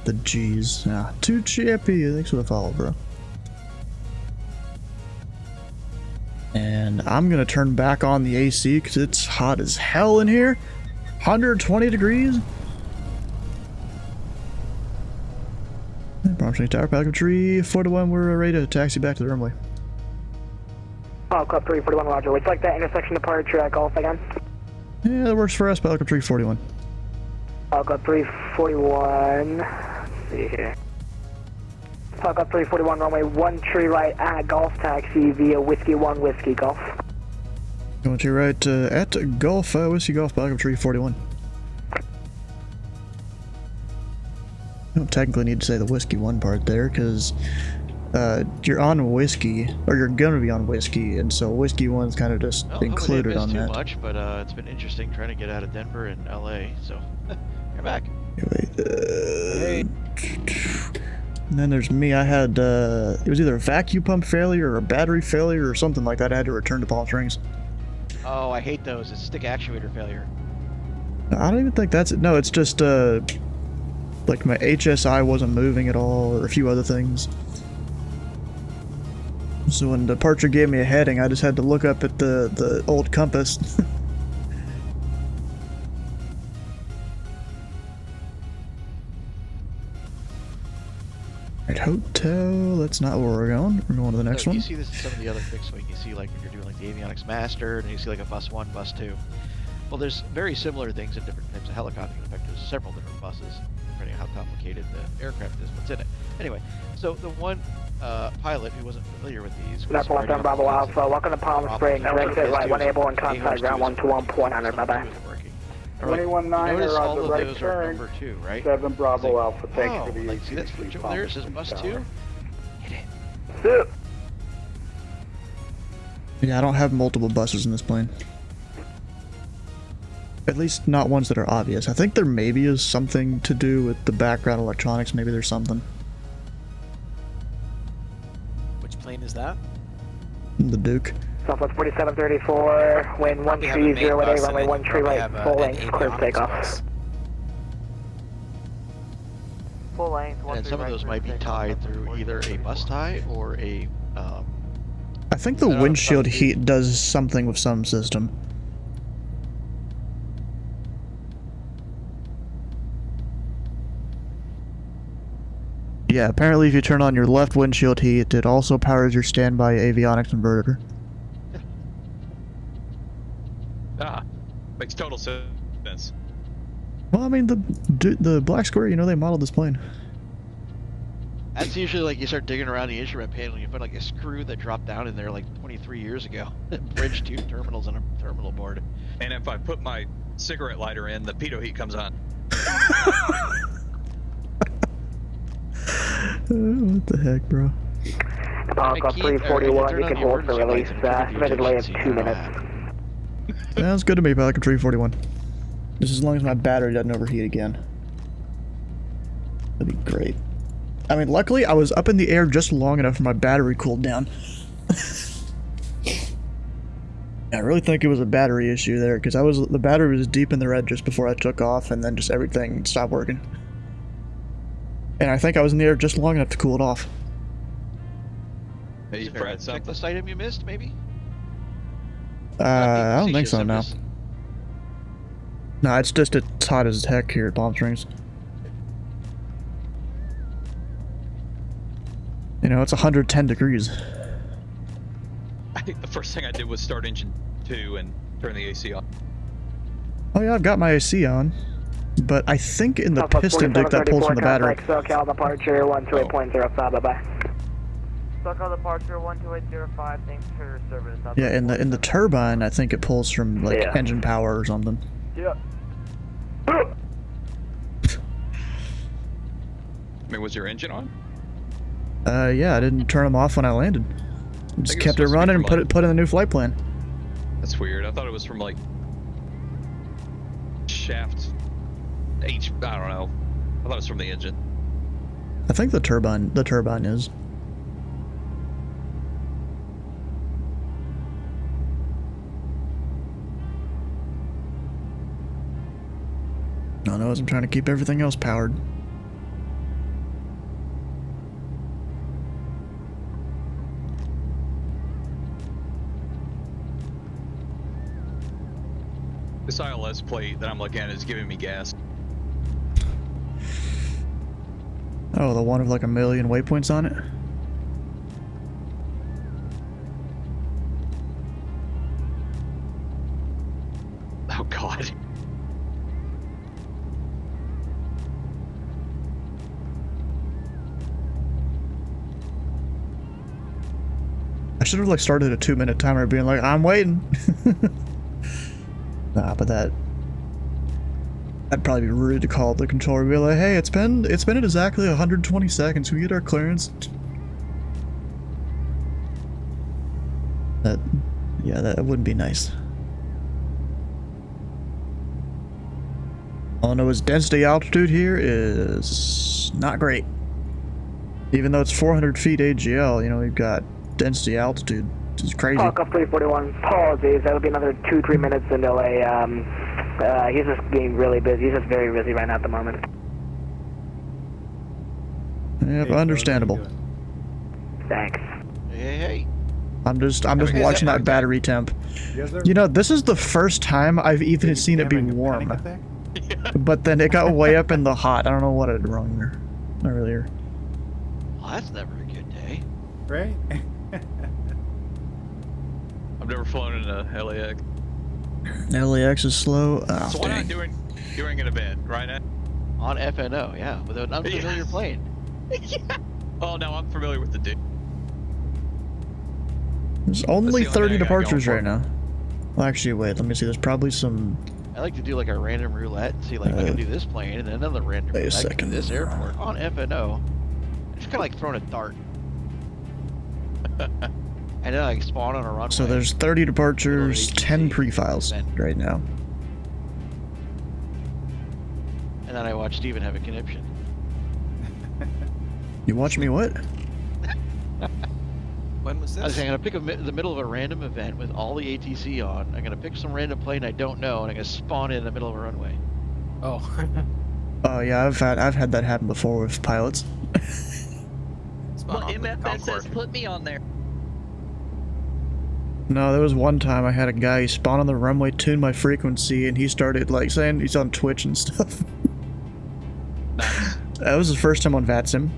The G's. Ah, too chippy. Thanks for the follow, bro. And I'm gonna turn back on the AC because it's hot as hell in here. 120 degrees. Palm Springs Tower, Pelican Tree, 4-1, we're ready to taxi back to the runway. Oh, Club 341, roger. Would you like that intersection departure at Golf again? Yeah, that works for us, Pelican Tree 41. Club 341, let's see here. Club 341, runway 13 right at Golf taxi via Whiskey 1 Whiskey Golf. Going to right at Golf, Whiskey Golf, Pelican Tree 41. I don't technically need to say the Whiskey 1 part there, because you're on Whiskey, or you're going to be on Whiskey, and so Whiskey 1's kind of just included on that. Too much, but it's been interesting trying to get out of Denver and LA, so you're back. Wait, and then there's me. I had, it was either a vacuum pump failure or a battery failure or something like that. I had to return to Palm Springs. Oh, I hate those. It's stick actuator failure. I don't even think that's it. No, it's just, like my HSI wasn't moving at all, or a few other things. So when departure gave me a heading, I just had to look up at the old compass. Right, hotel, that's not where we're going. We're going to the next one. You see this in some of the other fixed wing, you see like when you're doing like the avionics master, and you see like a bus 1, bus 2. Well, there's very similar things in different types of helicopters. In fact, there's several different buses, depending on how complicated the aircraft is, what's in it. Anyway, so the one pilot who wasn't familiar with these... That's 1 Bravo Alpha, welcome to Palm Springs, exit right, 1 able and contact ground 121.9, bye-bye. 21-9er on the right turn, number 2, right? 7 Bravo Alpha, thank you for the like, see that switch over there? It says bus 2? Hit it. Yeah, I don't have multiple buses in this plane. At least not ones that are obvious. I think there maybe is something to do with the background electronics. Maybe there's something. Which plane is that? The Duke. Southwest 4734, wind 130 at A, runway 13 right, full length, clear takeoff. Full length, And some of those might be tied through either a bus tie or a... I think the windshield heat does something with some system. Yeah, apparently if you turn on your left windshield heat, it also powers your standby avionics inverter. Ah, makes total sense. Well, I mean, the Black Square, you know, they modeled this plane. That's usually like you start digging around the instrument panel and you find like a screw that dropped down in there like 23 years ago. Bridge 2 terminals on a terminal board. And if I put my cigarette lighter in, the pitot heat comes on. What the heck, bro? Club 341, you can hold for release. Estimated delay of 2 minutes. Sounds good to me, Pelican Tree 41. Just as long as my battery doesn't overheat again. That'd be great. I mean, luckily I was up in the air just long enough for my battery cooled down. I really think it was a battery issue there, because the battery was deep in the red just before I took off, and then just everything stopped working. And I think I was in the air just long enough to cool it off. Hey, Brad, something. Checklist item you missed, maybe? I don't think so, I'm no. just- No, it's just it's hot as heck here at Palm Springs. You know, it's 110 degrees. I think the first thing I did was start engine 2 and turn the AC off. Oh yeah, I've got my AC on. But I think in the piston duct that pulls from the battery. SoCal departure 128.05, bye-bye. SoCal departure 12805, thanks for your service. Yeah, in the turbine, I think it pulls from like engine power or something. Yeah. I mean, was your engine on? Yeah, I didn't turn them off when I landed. Just kept it running and put in the new flight plan. That's weird. I thought it was from like shaft I don't know. I thought it was from the engine. I think the turbine is. No, no, I'm trying to keep everything else powered. This ILS plate that I'm looking at is giving me gas. Oh, the one with like 1 million waypoints on it? Oh god. I should have like started a 2-minute timer being like, I'm waiting. Nah, but that'd probably be rude to call the controller and be like, hey, it's been at exactly 120 seconds. Can we get our clearance? That wouldn't be nice. All I know is density altitude here is not great. Even though it's 400 feet AGL, you know, we've got density altitude. It's crazy. Hawk up 341, apologies, that'll be another 2-3 minutes in delay. He's just being really busy. He's just very busy right now at the moment. Yep, understandable. Thanks. Hey. I'm just watching that battery temp. You know, this is the first time I've even seen it be warm. But then it got way up in the hot. I don't know what I did wrong there earlier. Well, that's never a good day. Right? I've never flown in a LAX. LAX is slow. Oh, so why not doing an event, right? On FNO, yeah, with an unfamiliar plane. Yeah. Oh no, I'm familiar with the dude. There's only 30 departures right now. Well, actually, wait. Let me see. There's probably some. I like to do like a random roulette and see like I can do this plane and then another random roulette. I can do this airport on FNO. It's kind of like throwing a dart. And then I spawn on a runway. So there's 30 departures, 10 pre-files right now. And then I watch Steven have a conniption. You watch me what? When was this? I was saying, I'm going to pick the middle of a random event with all the ATC on. I'm going to pick some random plane I don't know, and I'm going to spawn in the middle of a runway. Oh. Oh yeah, I've had that happen before with pilots. Well, MFS says put me on there. No, there was one time I had a guy spawn on the runway, tune my frequency, and he started like saying he's on Twitch and stuff. Nice. That was his first time on Vatsim.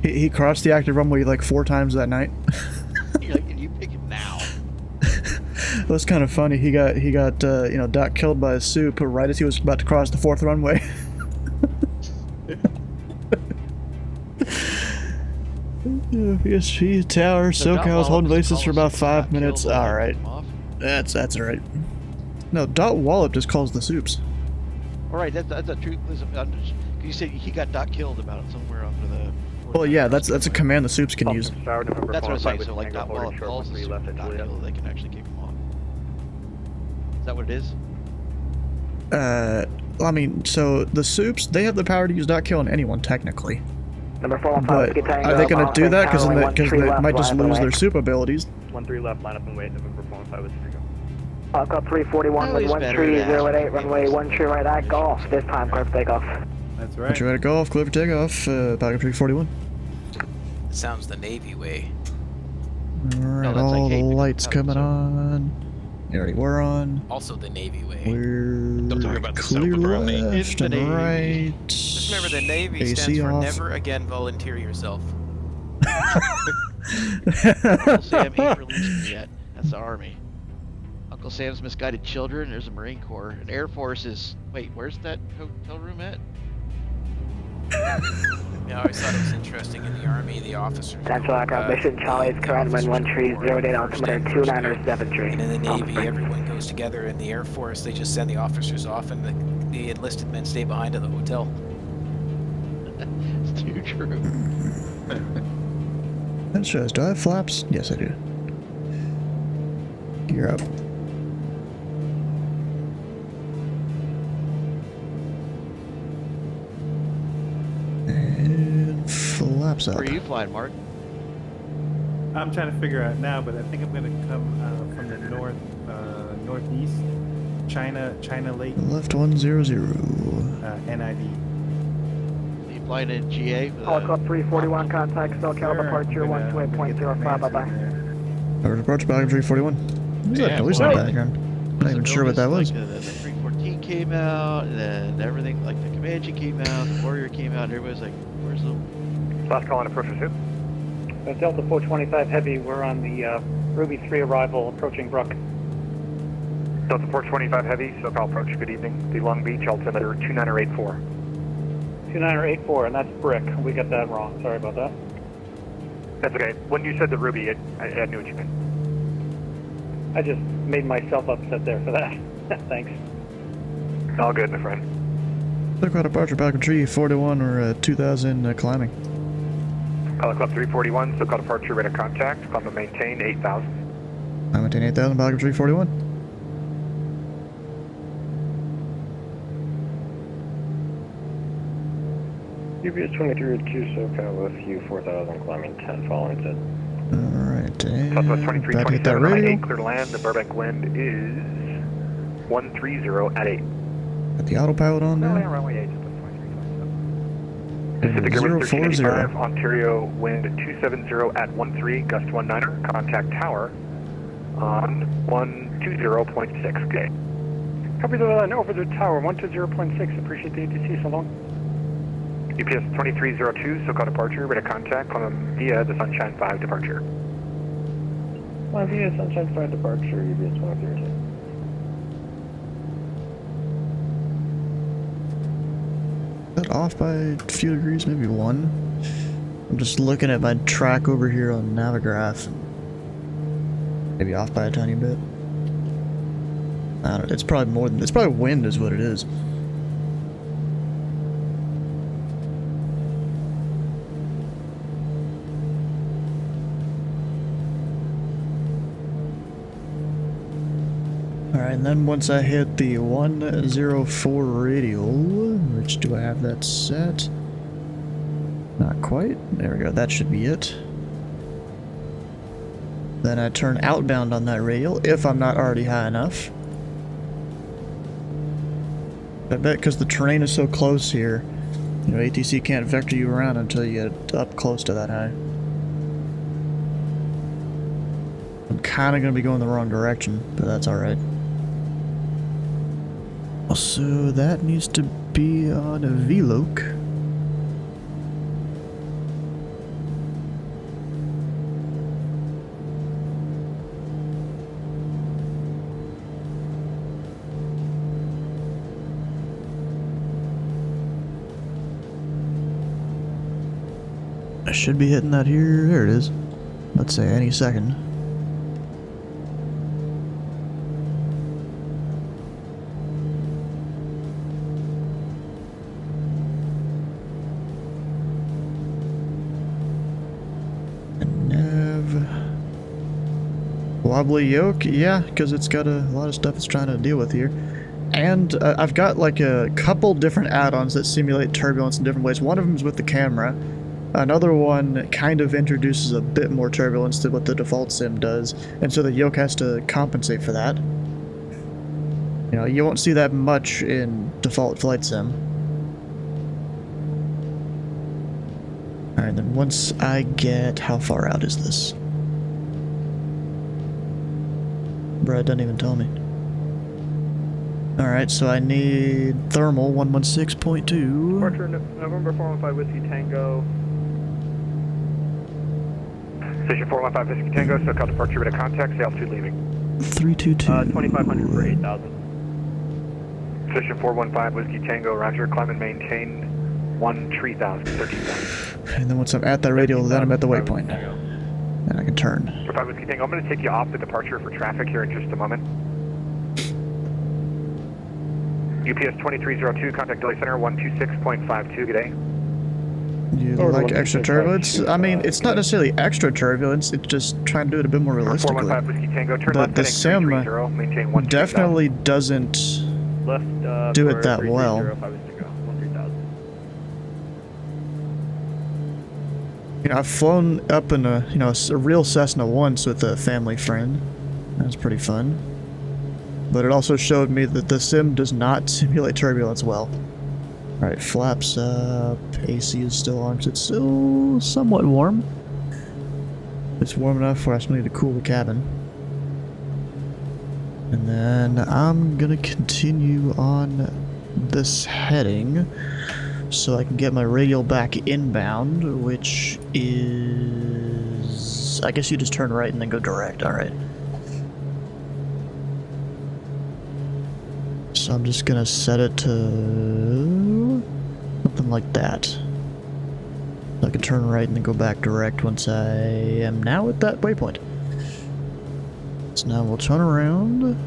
he crossed the active runway like 4 times that night. You're like, and you pick it now. It was kind of funny. He got you know, Doc killed by a soup right as he was about to cross the 4th runway. PSP tower, SoCal's holding bases for about 5 minutes. All right, that's all right. No, Dot Wallop just calls the soups. All right, that's a truth. You said he got Doc killed about it somewhere after the. Well, yeah, that's a command the soups can use. That's what I'm saying. So like Doc Wallop calls the soup, Doc killed, they can actually kick him off. Is that what it is? I mean, so the soups, they have the power to use not killing anyone, technically. Number 415, But Whiskey Tango, are they going to do that? Because they left, might just line up and lose their wait. soup abilities. 13 left, line up and wait. November 415 with Strigo. Falcon 341, Always with better to 13 ask at 8, runway 13 right at golf. This time, clear for takeoff. That's Put you ready to go off, clear for takeoff, Falcon 341. Sounds the Navy way. Alright, that's all like, the hey, lights so- coming on. They already were on. Also the Navy way. Don't talk We're about the clear soap around me. left In and the Navy. right. Just remember the Navy AC stands for off. never again volunteer yourself. Uncle Sam ain't released me yet. That's the Army. Uncle Sam's misguided children. There's a Marine Corps. And Air Force is. Wait, where's that hotel room at? Yeah, I always thought it was interesting in the Army, the officers. Central Aircraft Mission, Charlie's current wind 1308, altimeter 297 tree. And in the Navy, everyone goes together. In the Air Force, they just send the officers off, and the enlisted men stay behind at the hotel. It's too true. That shows. Do I have flaps? Yes, I do. Gear up. And flaps up. Where are you flying, Mark? I'm trying to figure out now, but I think I'm going to come from the northeast, China Lake, Left 100. NID. Are you flying in GA? Call Club 341, contact cell caliber departure 128.05, bye-bye. Over departure, Falcon 341. Who's that noise in the background? I'm not even sure what that was. Like, the 314 came out, and then everything, like the Comanche came out, the Warrior came out, and everybody's like, where's the... Last call on approach pursuit. Delta 425 Heavy, we're on the Ruby 3 arrival, approaching Brook. Delta 425 Heavy, SoCal approach, good evening. The Long Beach, altimeter 2984. 2984, and that's Brick. We got that wrong. Sorry about that. That's okay. When you said the Ruby, I knew what you meant. I just made myself upset there for that. Thanks. All good, my friend. Look at departure, Falcon 341 or 2000 climbing. Call Club 341, SoCal departure, rate of contact. Climb and maintain 8,000. I maintain 8,000, Falcon 341. UPS 2302 SoCal with you 4000, climbing 10, following it. Alright, and Southwest about to hit that 2327, runway radio. 8, clear to land. The Burbank wind is 130 at 8. Got the autopilot on Land now. runway 8, Southwest 2327. Pacific Airways 040. 1385, Ontario wind 270 at 13, gust 19er. Contact tower on 120.6. Okay. Copy the over the tower, 120.6. Appreciate the ATC so long. UPS 2302, SoCal departure, rate of contact. Climb via the Sunshine 5 departure. Climb via Sunshine 5 departure, UPS 2302. That off by a few degrees, maybe one. I'm just looking at my track over here on Navigraph. Maybe off by a tiny bit. I don't know, it's probably more than, it's probably wind is what it is. Alright, and then once I hit the 104 radial, which do I have that set? Not quite. There we go, that should be it. Then I turn outbound on that radial, if I'm not already high enough. I bet because the terrain is so close here, you know, ATC can't vector you around until you get up close to that high. I'm kind of going to be going the wrong direction, but that's alright. Also, that needs to be on a VLOC. I should be hitting that here. There it is. Let's say any second. Wobbly yoke? Yeah, because it's got a lot of stuff it's trying to deal with here. And I've got like a couple different add-ons that simulate turbulence in different ways. One of them is with the camera. Another one kind of introduces a bit more turbulence to what the default sim does, and so the yoke has to compensate for that. You know, you won't see that much in default flight sim. Alright, then once I get... How far out is this? Bruh, it doesn't even tell me. Alright, so I need thermal 116.2. Departure November 415 Whiskey Tango. Station 415 Whiskey Tango, so call departure with a contact, altitude leaving. 322. 2500 for 8000. Station 415 Whiskey Tango, roger, climb and maintain 13,000, 13,000. And then once I'm at that radial, then I'm at the waypoint. And I can turn. 5 Whiskey Tango, I'm going to take you off the departure for traffic here in just a moment. UPS 2302, contact delay center 126.52, good day. You like extra turbulence? I mean, it's not necessarily extra turbulence, it's just trying to do it a bit more realistically. 415 Whiskey Tango, turn left The heading sim 330, maintain 120,000. definitely doesn't do it that well. You know, I've flown up in a, you know, a real Cessna once with a family friend. That was pretty fun. But it also showed me that the sim does not simulate turbulence well. Alright, flaps up. AC is still on because it's still somewhat warm. It's warm enough where I still need to cool the cabin. And then I'm gonna continue on this heading so I can get my radial back inbound, which is... I guess you just turn right and then go direct, alright. So I'm just gonna set it to something like that. So I can turn right and then go back direct once I am now at that waypoint. So now we'll turn around.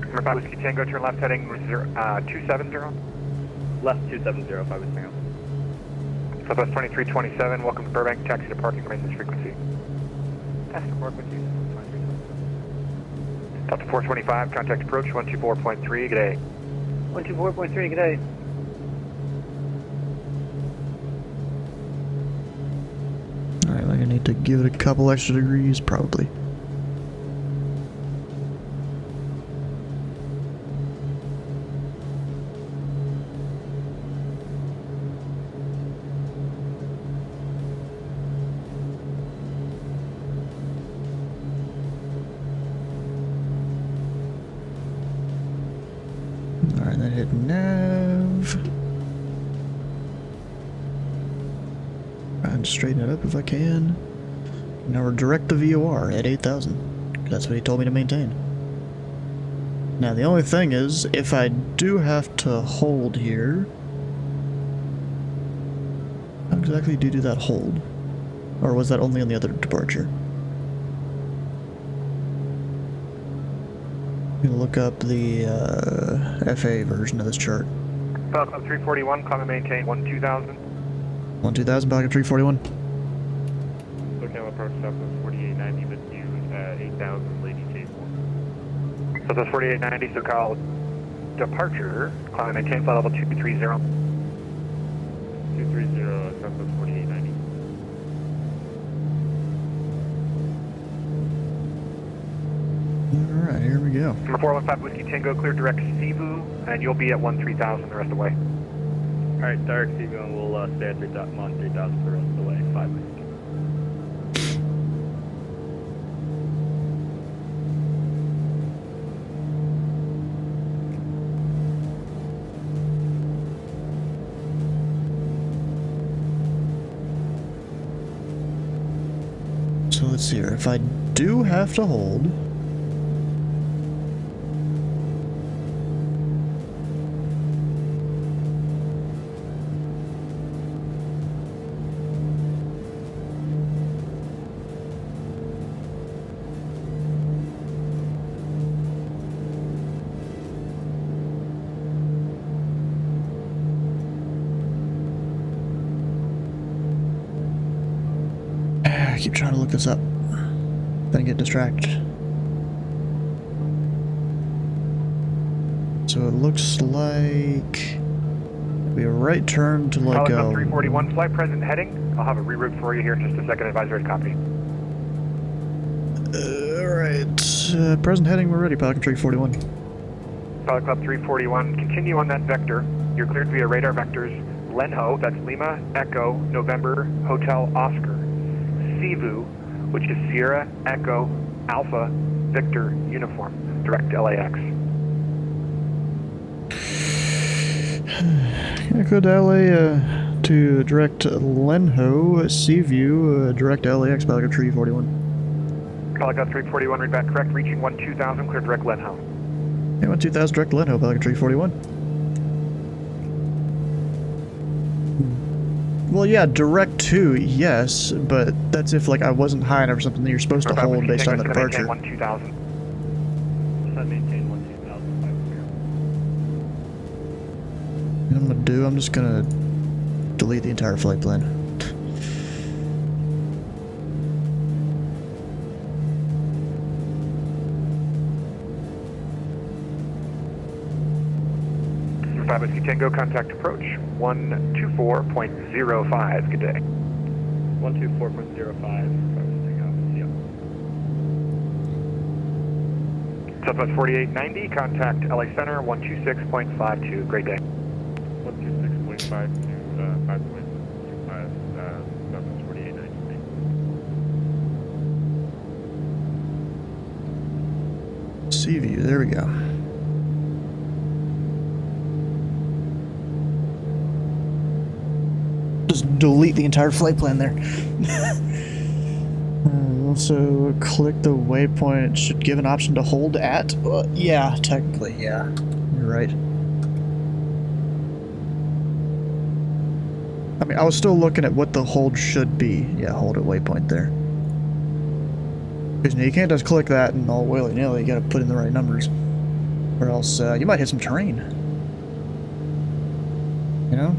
Number 5 Whiskey Tango, turn left heading 270. Left 270, 5 Whiskey Tango. Southwest 2327, welcome to Burbank, taxi to parking, remain this frequency. Taxi to park with you. Delta 425, contact approach 124.3, good day. 124.3, good day. Alright, I'm gonna need to give it a couple extra degrees, probably. Alright, then hit nav. And straighten it up if I can. Now we're direct the VOR at 8,000. That's what he told me to maintain. Now the only thing is, if I do have to hold here, how exactly do you do that hold? Or was that only on the other departure? I'm gonna look up the FA version of this chart. Falcon 341, climb and maintain 12,000. 12,000, Falcon 341. Looking at approach Southwest 4890 with you at 8,000, Lady J4. Southwest 4890, so call departure, climb and maintain flight level 230. 230, Southwest 4890. Alright, here we go. Number 415 Whiskey Tango, clear direct Cebu, and you'll be at 13,000 the rest of the way. Alright, direct Cebu, and we'll stay at 3,000 for the rest of the way, 5 Whiskey. So let's see here. If I do have to hold, keep trying to look this up. Then get distracted. So it looks like we have a right turn to like Pilot 341, flight present heading. I'll have a reroute for you here in just a second. Advisory to copy. Alright, present heading, we're ready, Pilot 341. Pilot Club 341, continue on that vector. You're cleared via radar vectors. Lenho, that's Lima, Echo, November, Hotel, Oscar. Sivu, which is Sierra, Echo, Alpha, Victor, Uniform. Direct LAX. Echo to LA to direct Lenho, Seaview, direct LAX, Pilot 341. Pilot Club 341, read back correct, reaching 12000, clear direct Lenho. Yeah, 12000 direct Lenho, Pilot 341. Well, yeah, direct to, yes, but that's if, like, I wasn't high enough or something that you're supposed to hold based on the departure. Maintain 12000. Maintain 12000. What I'm gonna do, I'm just gonna delete the entire flight plan. Five Whiskey Tango, contact approach 124.05. Good day. 124.05. Southwest 4890, contact LA Center 126.52. Great day. 126.5 to 5.25, Southwest 4890. Seaview, there we go. Just delete the entire flight plan there. Also, click the waypoint. It should give an option to hold at. Yeah, technically, yeah. You're right. I mean, I was still looking at what the hold should be. Yeah, hold at waypoint there. Because you can't just click that and all willy-nilly. You gotta put in the right numbers. Or else you might hit some terrain. You know?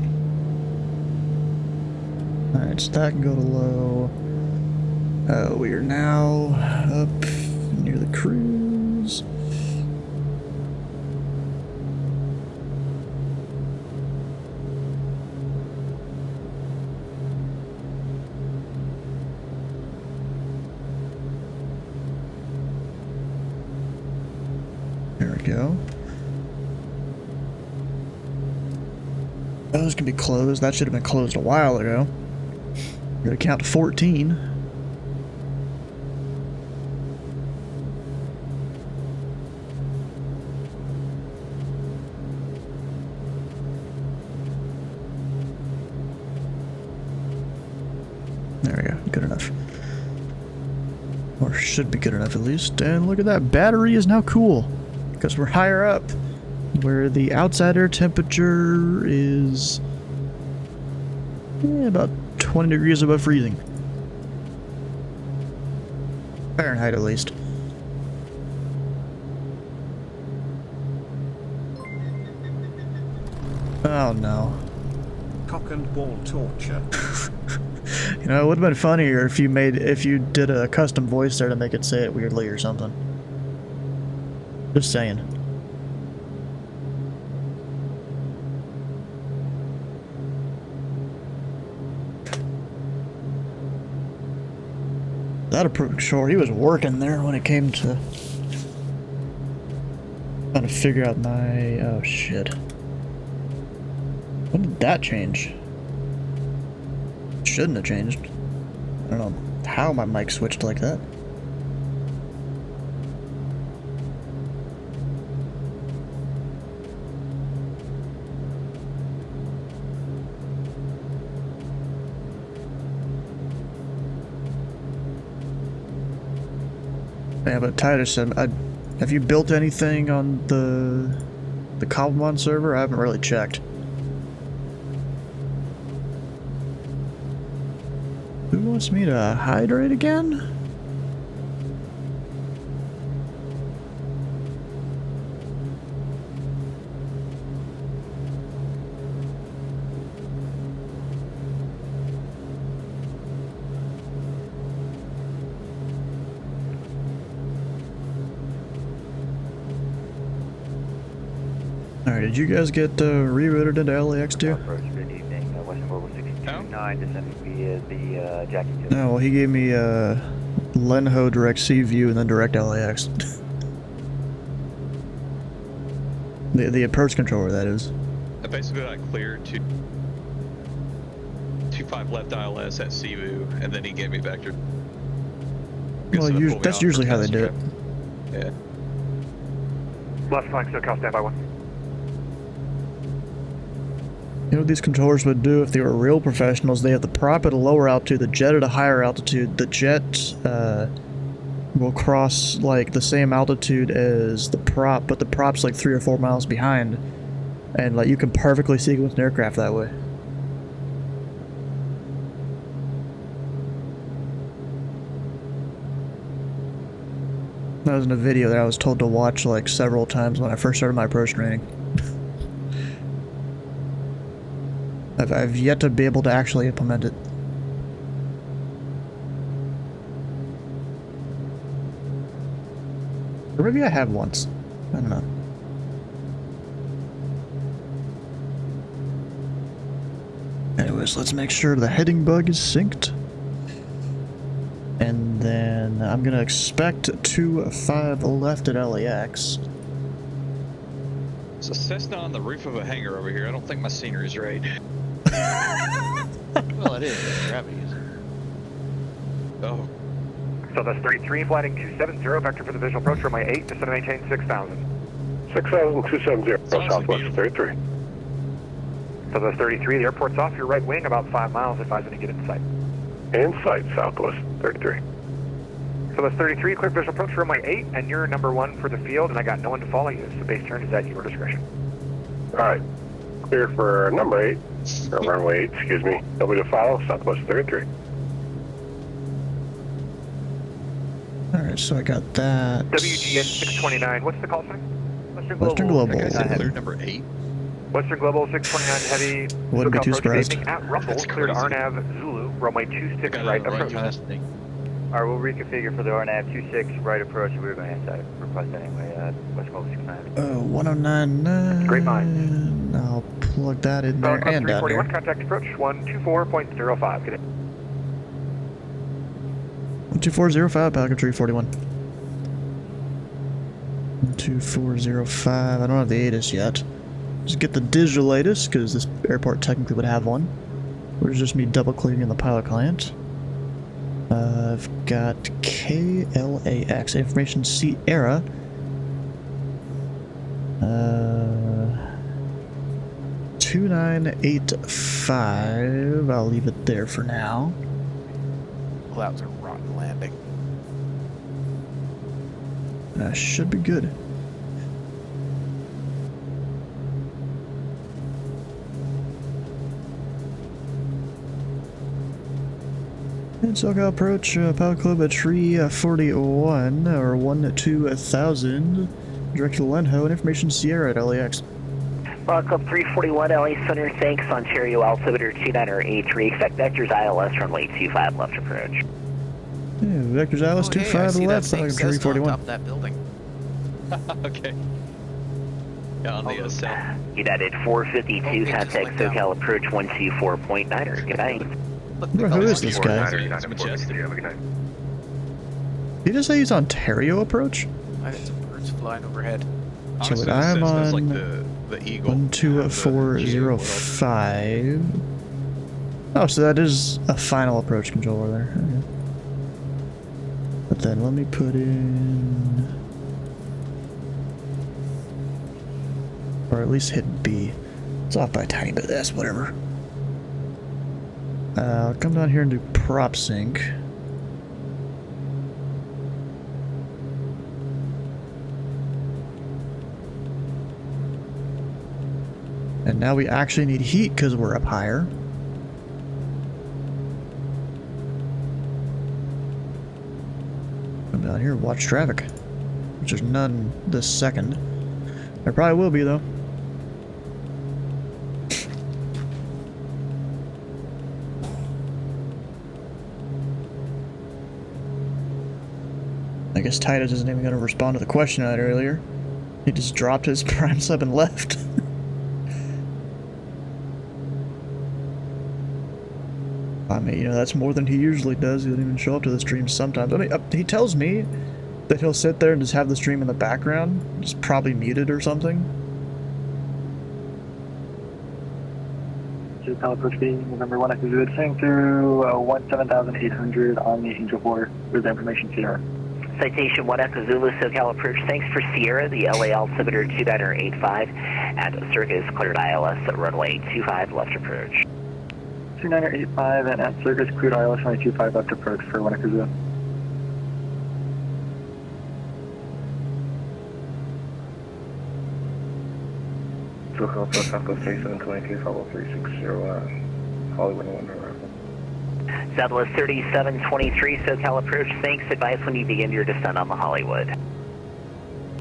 Alright, so that can go to low. We are now up near the cruise. There we go. Those can be closed. That should have been closed a while ago. We're gonna count to 14. There we go, good enough. Or should be good enough at least. And look at that, battery is now cool. Because we're higher up. Where the outside air temperature is about 20 degrees above freezing. Fahrenheit at least. Oh no. Cock and ball torture. You know, it would have been funnier if you did a custom voice there to make it say it weirdly or something. Just saying. That approach, sure, he was working there when it came to trying to figure out my... oh shit. When did that change? Shouldn't have changed. I don't know how my mic switched like that. Yeah, but Titus said, have you built anything on the Cobblemon server? I haven't really checked. Who wants me to hydrate again? Alright, did you guys get rerouted into LAX too? Approach, good evening. Western Global 629, descending via the Jackie 2. No, well, he gave me Lenho direct C view and then direct LAX. the approach controller, that is. I basically got cleared to 25 left ILS at Cebu, and then he gave me back to. Well, that's usually how they do it. Yeah. Left flank, SoCal, standby 1. You know what these controllers would do if they were real professionals? They have the prop at a lower altitude, the jet at a higher altitude. The jet will cross like the same altitude as the prop, but the prop's like 3 or 4 miles behind, and like you can perfectly sequence an aircraft that way. That was in a video that I was told to watch like several times when I first started my approach training. I've yet to be able to actually implement it. Or maybe I have once. I don't know. Anyways, let's make sure the heading bug is synced. And then I'm gonna expect 25 left at LAX. It's a Cessna on the roof of a hangar over here. I don't think my scenery's right. Well, it is. Gravity is. Oh. So that's 33, flighting 270, vector for the visual approach, runway 8, descend and maintain 6,000. 6,270, Southwest 33. So that's 33, the airport's off your right wing, about 5 miles, advising to get in sight. In sight, Southwest 33. So that's 33, clear visual approach, runway 8, and you're number 1 for the field, and I got no one to follow you, so base turn is at your discretion. Alright, clear for number 8, or runway 8, excuse me. Nobody to follow, Southwest 33. Alright, so I got that. WGN 629, what's the call sign? Western Global. Clear number 8. Western Global 629 heavy. Wouldn't be too surprised. At Rumble, cleared RNAV Zulu, runway 26 right approach. Alright, we'll reconfigure for the RNAV 26 right approach. We were going to answer that request anyway. Western Global 629. 1099. Great mind. I'll plug that in there and down here. 341, contact approach 124.05. Get it. 12405, Pelican 341. 12405. I don't have the ATIS yet. Just get the digital ATIS, because this airport technically would have one. Or just me double clicking in the pilot client. I've got KLAX, information Sierra. 2985. I'll leave it there for now. Well, that was a rotten landing. Should be good. And SoCal approach, Pilot Club at tree 41, or 12000, direct to Lenho, and information Sierra at LAX. Pilot Club 341, LA Center, thanks, Ontario altimeter 2983, expect vectors ILS runway 25 left approach. Yeah, vectors ILS 25 left, Pilot 341. On top of that building. Okay. Yeah, on the south. United 452, contact SoCal approach 124.9er. Good night. Bro, who is this guy? It's majestic. Did he just say he's Ontario approach? I had some birds flying overhead. So Honestly, I'm on like the eagle. 12405. Oh, so that is a final approach controller there. Okay. But then let me put in, or at least hit B. It's off by a tiny bit. That's whatever. I'll come down here and do prop sync. And now we actually need heat because we're up higher. Come down here, watch traffic. Which there's none this second. There probably will be though. I guess Titus isn't even going to respond to the question I had earlier. He just dropped his prime sub and left. I mean, you know, that's more than he usually does. He doesn't even show up to the stream sometimes. I mean, he tells me that he'll sit there and just have the stream in the background, just probably muted or something. Approach B, November 1 Echo Zulu, descending through 17,800 on the Angel 4 with the information Sierra. Citation 1 Echo Zulu, SoCal approach. Thanks for Sierra, the LA altimeter 2985, and Circus cleared ILS at runway 25 left approach. 2985 and at Circus cleared ILS runway 25 left approach for 1 Echo Zulu. SoCal Plus Southwest 3722, follow 360, Hollywood 1 arrival. Southwest 3723, SoCal approach. Thanks. Advise when you begin your descent on the Hollywood.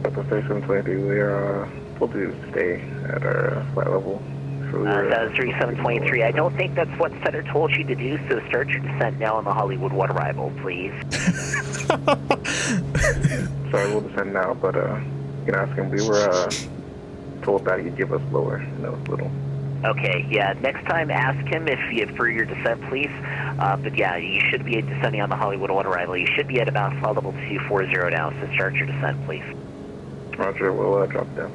Southwest 3722, we are told to stay at our flight level. Southwest 3723, I don't think that's what Center told you to do, so start your descent now on the Hollywood 1 arrival, please. Sorry, we'll descend now, but you can ask him. We were told that he'd give us lower, and that was little. Okay, yeah, next time ask him for your descent, please. But yeah, you should be descending on the Hollywood 1 arrival. You should be at about flight level 240 now, so start your descent, please. Roger, we'll drop down.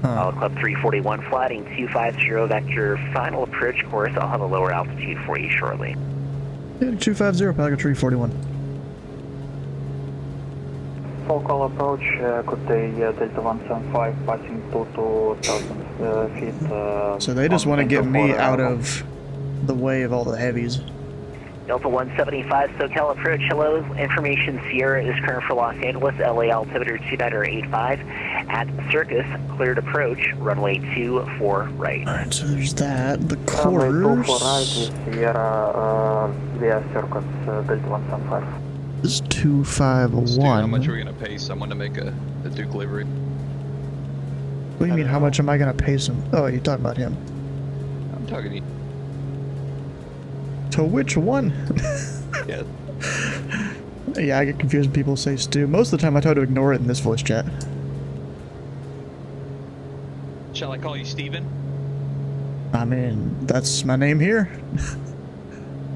Club 341, flighting 250, vector final approach course. I'll have a lower altitude for you shortly. Yeah, 250, Pelican 341. Focal approach, good day, Delta 175, passing 2,000 feet. So they just want to get me out of the way of all the heavies. Delta 175, SoCal approach, hello. Information Sierra is current for Los Angeles, LA altimeter 2985. At Circus, cleared approach, runway 24 right. Alright, so there's that. The Runway quarters. 24 right with Sierra via Circus, Delta 175. This is 251. How much are we going to pay someone to make a Duke livery? What do you mean, how much am I going to pay some? Oh, you're talking about him. I'm talking to you. To which one? Yeah. Yeah, I get confused when people say Stu. Most of the time I try to ignore it in this voice chat. Shall I call you Steven? I mean, that's my name here.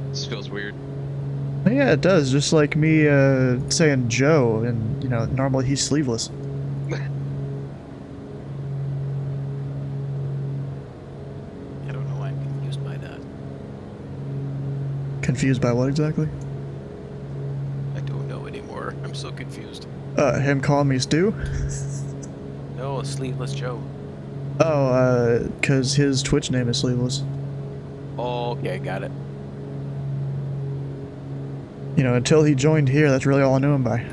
This feels weird. Yeah, it does. Just like me saying Joe, and, you know, normally he's sleeveless. I don't know why I'm confused by that. Confused by what exactly? I don't know anymore. I'm so confused. Him calling me Stu? No, Sleeveless Joe. Oh, cause his Twitch name is Sleeveless. Oh, okay, got it. You know, until he joined here, that's really all I knew him by.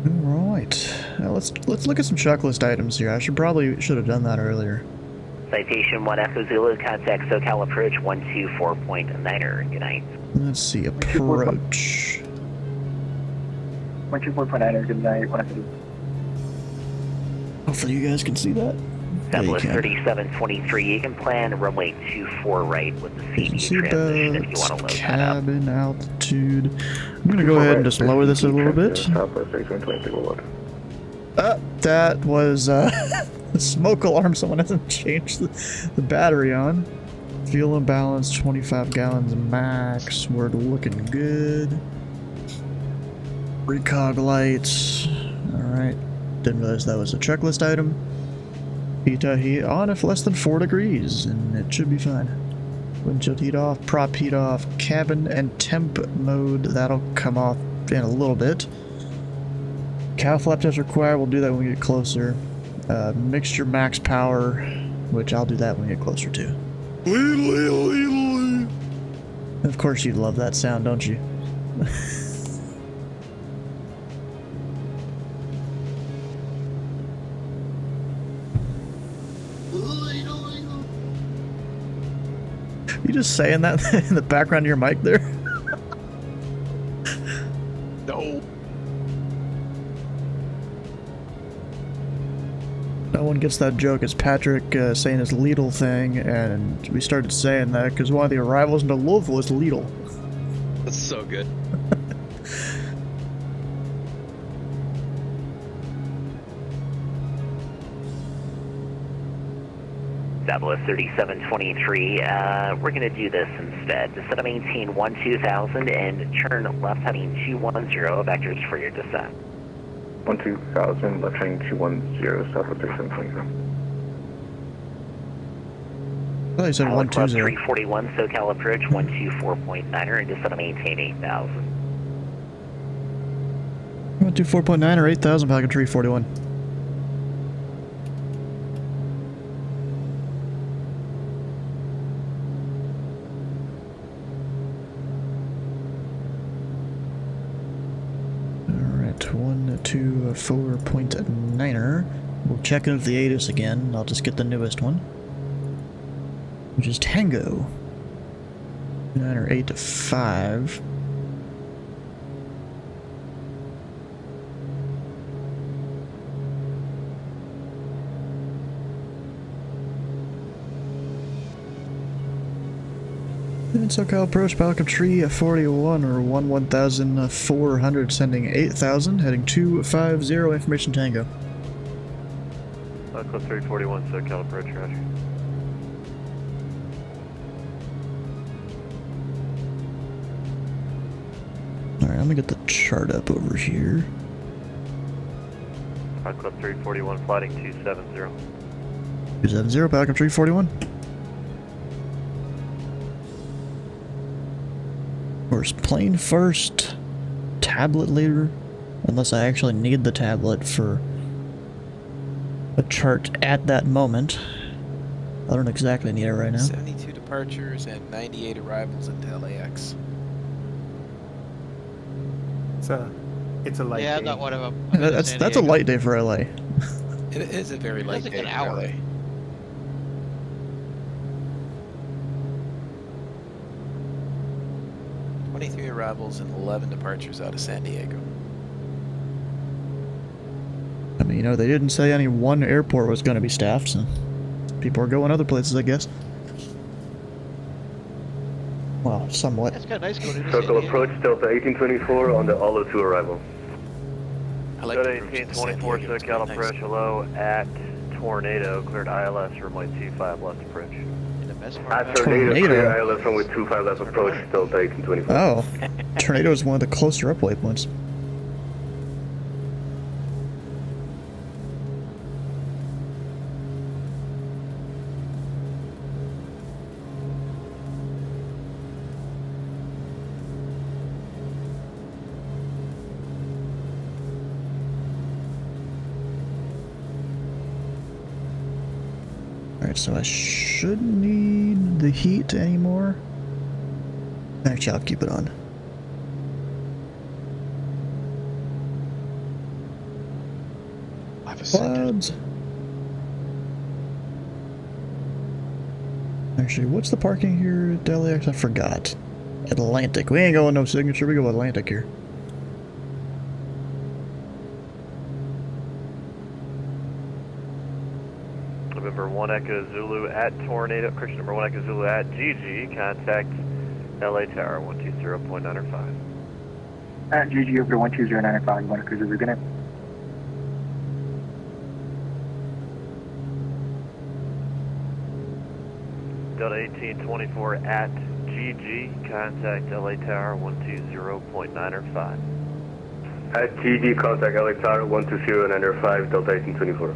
Alright. Now let's look at some checklist items here. I should have done that earlier. Citation 1 Echo Zulu, contact SoCal approach 124.9er. Good night. Let's see, approach. 124.9er, good night, 1 Echo Zulu. Hopefully you guys can see that. Southwest 3723, you can plan runway 24 right with the CD transition if you want to load cabin altitude. I'm gonna go ahead and just lower this a little bit. That was the smoke alarm. Someone hasn't changed the battery on. Fuel imbalance, 25 gallons max. We're looking good. Recog lights. Alright. Didn't realize that was a checklist item. Heat on if less than 4 degrees, and it should be fine. Windshield heat off, prop heat off, cabin and temp mode, that'll come off in a little bit. Cow flap test required, we'll do that when we get closer. Mixture max power, which I'll do that when we get closer to. Of course you'd love that sound, don't you? You just saying that in the background of your mic there? No. No one gets that joke is Patrick saying his Lidl thing, and we started saying that because one of the arrivals into Louisville is Lidl. That's so good. Southwest 3723, we're going to do this instead. Instead of maintain 2000 and turn left heading 210, vectors for your descent. 2000, left heading 210, Southwest 3723. I thought you said 120. 341, SoCal approach 124.9er and descend to maintain 8000. 124.9 or 8,000, Falcon 341. Alright, 124.9er. We'll check in with the ATIS again. I'll just get the newest one, which is Tango 9 or 8 to 5. And SoCal approach Falcon Tree 41 or 11,400, sending 8,000, heading 250, information Tango. Club 341, SoCal approach, roger. Alright, I'm gonna get the chart up over here. Club 341, flighting 270. 270, Falcon 341. Of course, plane first, tablet later, unless I actually need the tablet for a chart at that moment. I don't exactly need it right now. 72 departures and 98 arrivals into LAX. It's a light day. I'm not one of them. That's a light day for LA. It is a very light That's day like an for hour. LA. Three arrivals and 11 departures out of San Diego. I mean, you know, they didn't say any one airport was going to be staffed, so people are going other places, I guess. Well, somewhat. That's kind of nice going to Circle approach, Delta 1824 on the Olo 2 arrival. I like Delta 1824, SoCal approach, hello, at Tornado, cleared ILS, runway 25 left approach. At Tornado, clear ILS runway 25 left approach, Delta 1824. Oh, Tornado is one of the closer up waypoints. Alright, so I shouldn't need the heat anymore. Actually, I'll keep it on. Clouds. Actually, what's the parking here at LAX? I forgot. Atlantic. We ain't going no signature, we go Atlantic here. November 1 Echo Zulu at Tornado, correction, number 1 Echo Zulu at GG, contact LA Tower 120.95. At GG over 120.95, 1 Echo Zulu, good night. Delta 1824 at GG, contact LA Tower 120.95. At GG, contact LA Tower 120.95, Delta 1824.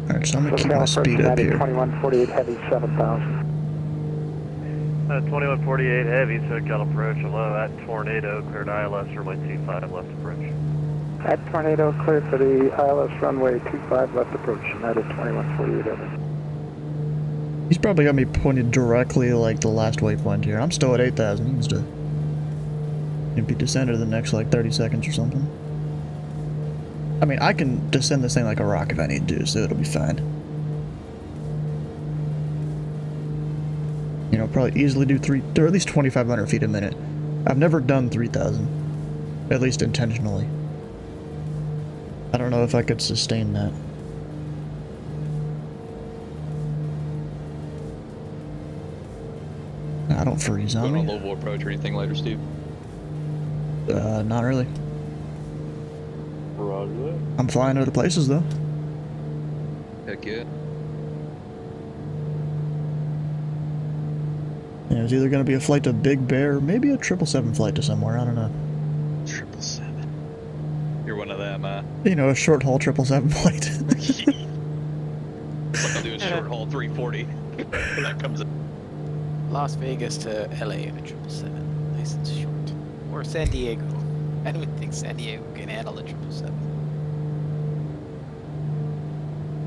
Alright, so I'm gonna keep my speed up here. 2148 heavy 7000. 2148 heavy, SoCal approach, hello, at Tornado, cleared ILS, runway 25 left approach. At Tornado, clear for the ILS runway 25 left approach, and that is 2148 heavy. He's probably got me pointed directly like the last waypoint here. I'm still at 8,000. He needs to maybe descend in the next like 30 seconds or something. I mean, I can descend this thing like a rock if I need to, so it'll be fine. You know, probably easily do or at least 2,500 feet a minute. I've never done 3,000, at least intentionally. I don't know if I could sustain that. I don't freeze on Going me. on Louisville approach or anything later, Steve? Not really. Roger that. I'm flying other places though. Heck yeah. Yeah, it's either going to be a flight to Big Bear, maybe a 777 flight to somewhere. I don't know. 777. You're one of them, You know, a short haul 777 flight. Like I'll do a short haul 340 when that comes in. Las Vegas to LA in a 777. Nice and short. Or San Diego. I don't think San Diego can handle a 777.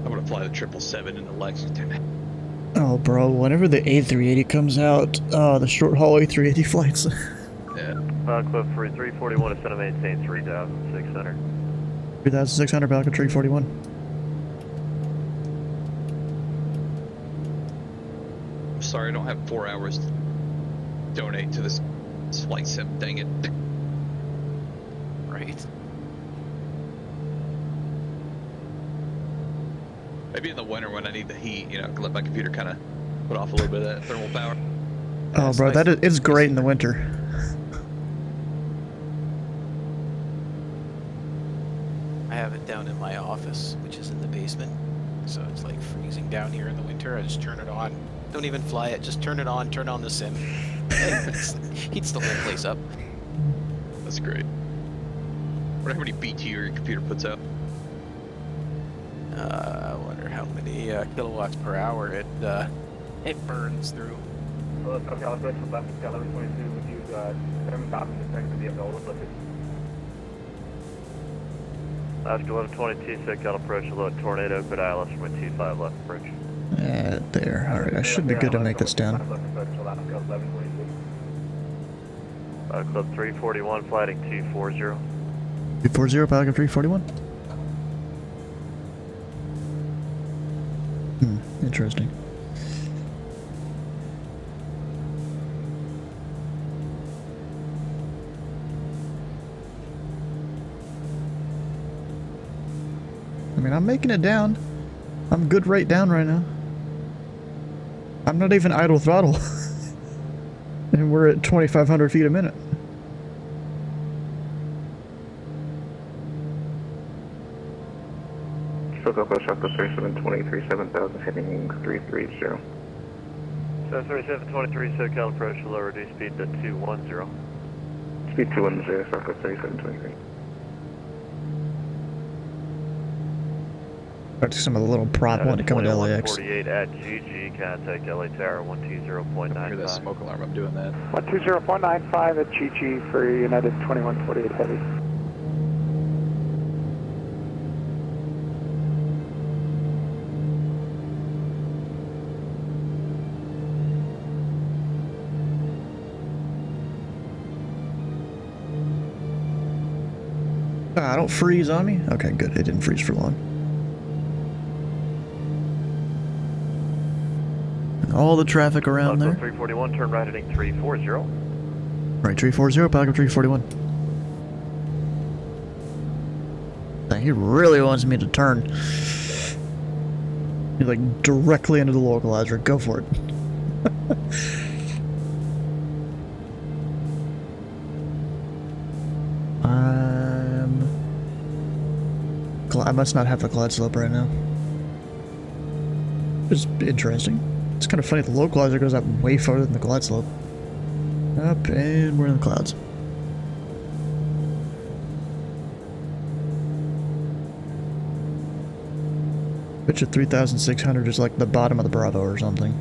I'm gonna fly the 777 into Lexington. Oh, bro, whenever the A380 comes out, the short haul A380 flights. Yeah. Club for 341 to center maintain 3,600. 3,600 Falcon 341. I'm sorry, I don't have 4 hours to donate to this flight sim. Dang it. Right. Maybe in the winter when I need the heat, you know, I can let my computer kind of put off a little bit of that thermal power. Oh, bro, it's great in the winter. I have it down in my office, which is in the basement. So it's like freezing down here in the winter. I just turn it on. Don't even fly it. Just turn it on. Turn on the sim. Heats the whole place up. That's great. I wonder how many BTU your computer puts out. I wonder how many kilowatts per hour it burns through. Hello, South California, from left to 1122, would you determine stopping the train to be available with it? Alaska 1122, SoCal approach, below Tornado, good ILS from a 25 left approach. There. Alright, I should be good to make this down. Club 341, flighting 240. 240, Falcon 341. Interesting. I mean, I'm making it down. I'm good rate down right now. I'm not even idle throttle. And we're at 2,500 feet a minute. Southwest Alpha 3723, 7,000, heading 330. 737, 23, SoCal approach, below reduced speed to 210. Speed 210, Southwest 3723. Back to some of the little prop one to come to LAX. 48 at GG, contact LA Tower 120.95. Hear that smoke alarm, I'm doing that. 120.95 at GG for United 2148 Heavy. Don't freeze on me? Okay, good. It didn't freeze for long. All the traffic around there. 341, turn right heading 340. Right, 340, Falcon 341. Dang, he really wants me to turn. You're like directly into the localizer. Go for it. I must not have the glide slope right now. It's interesting. It's kind of funny, the localizer goes up way farther than the glide slope. Up, and we're in the clouds. Pitch at 3,600 is like the bottom of the Bravo or something.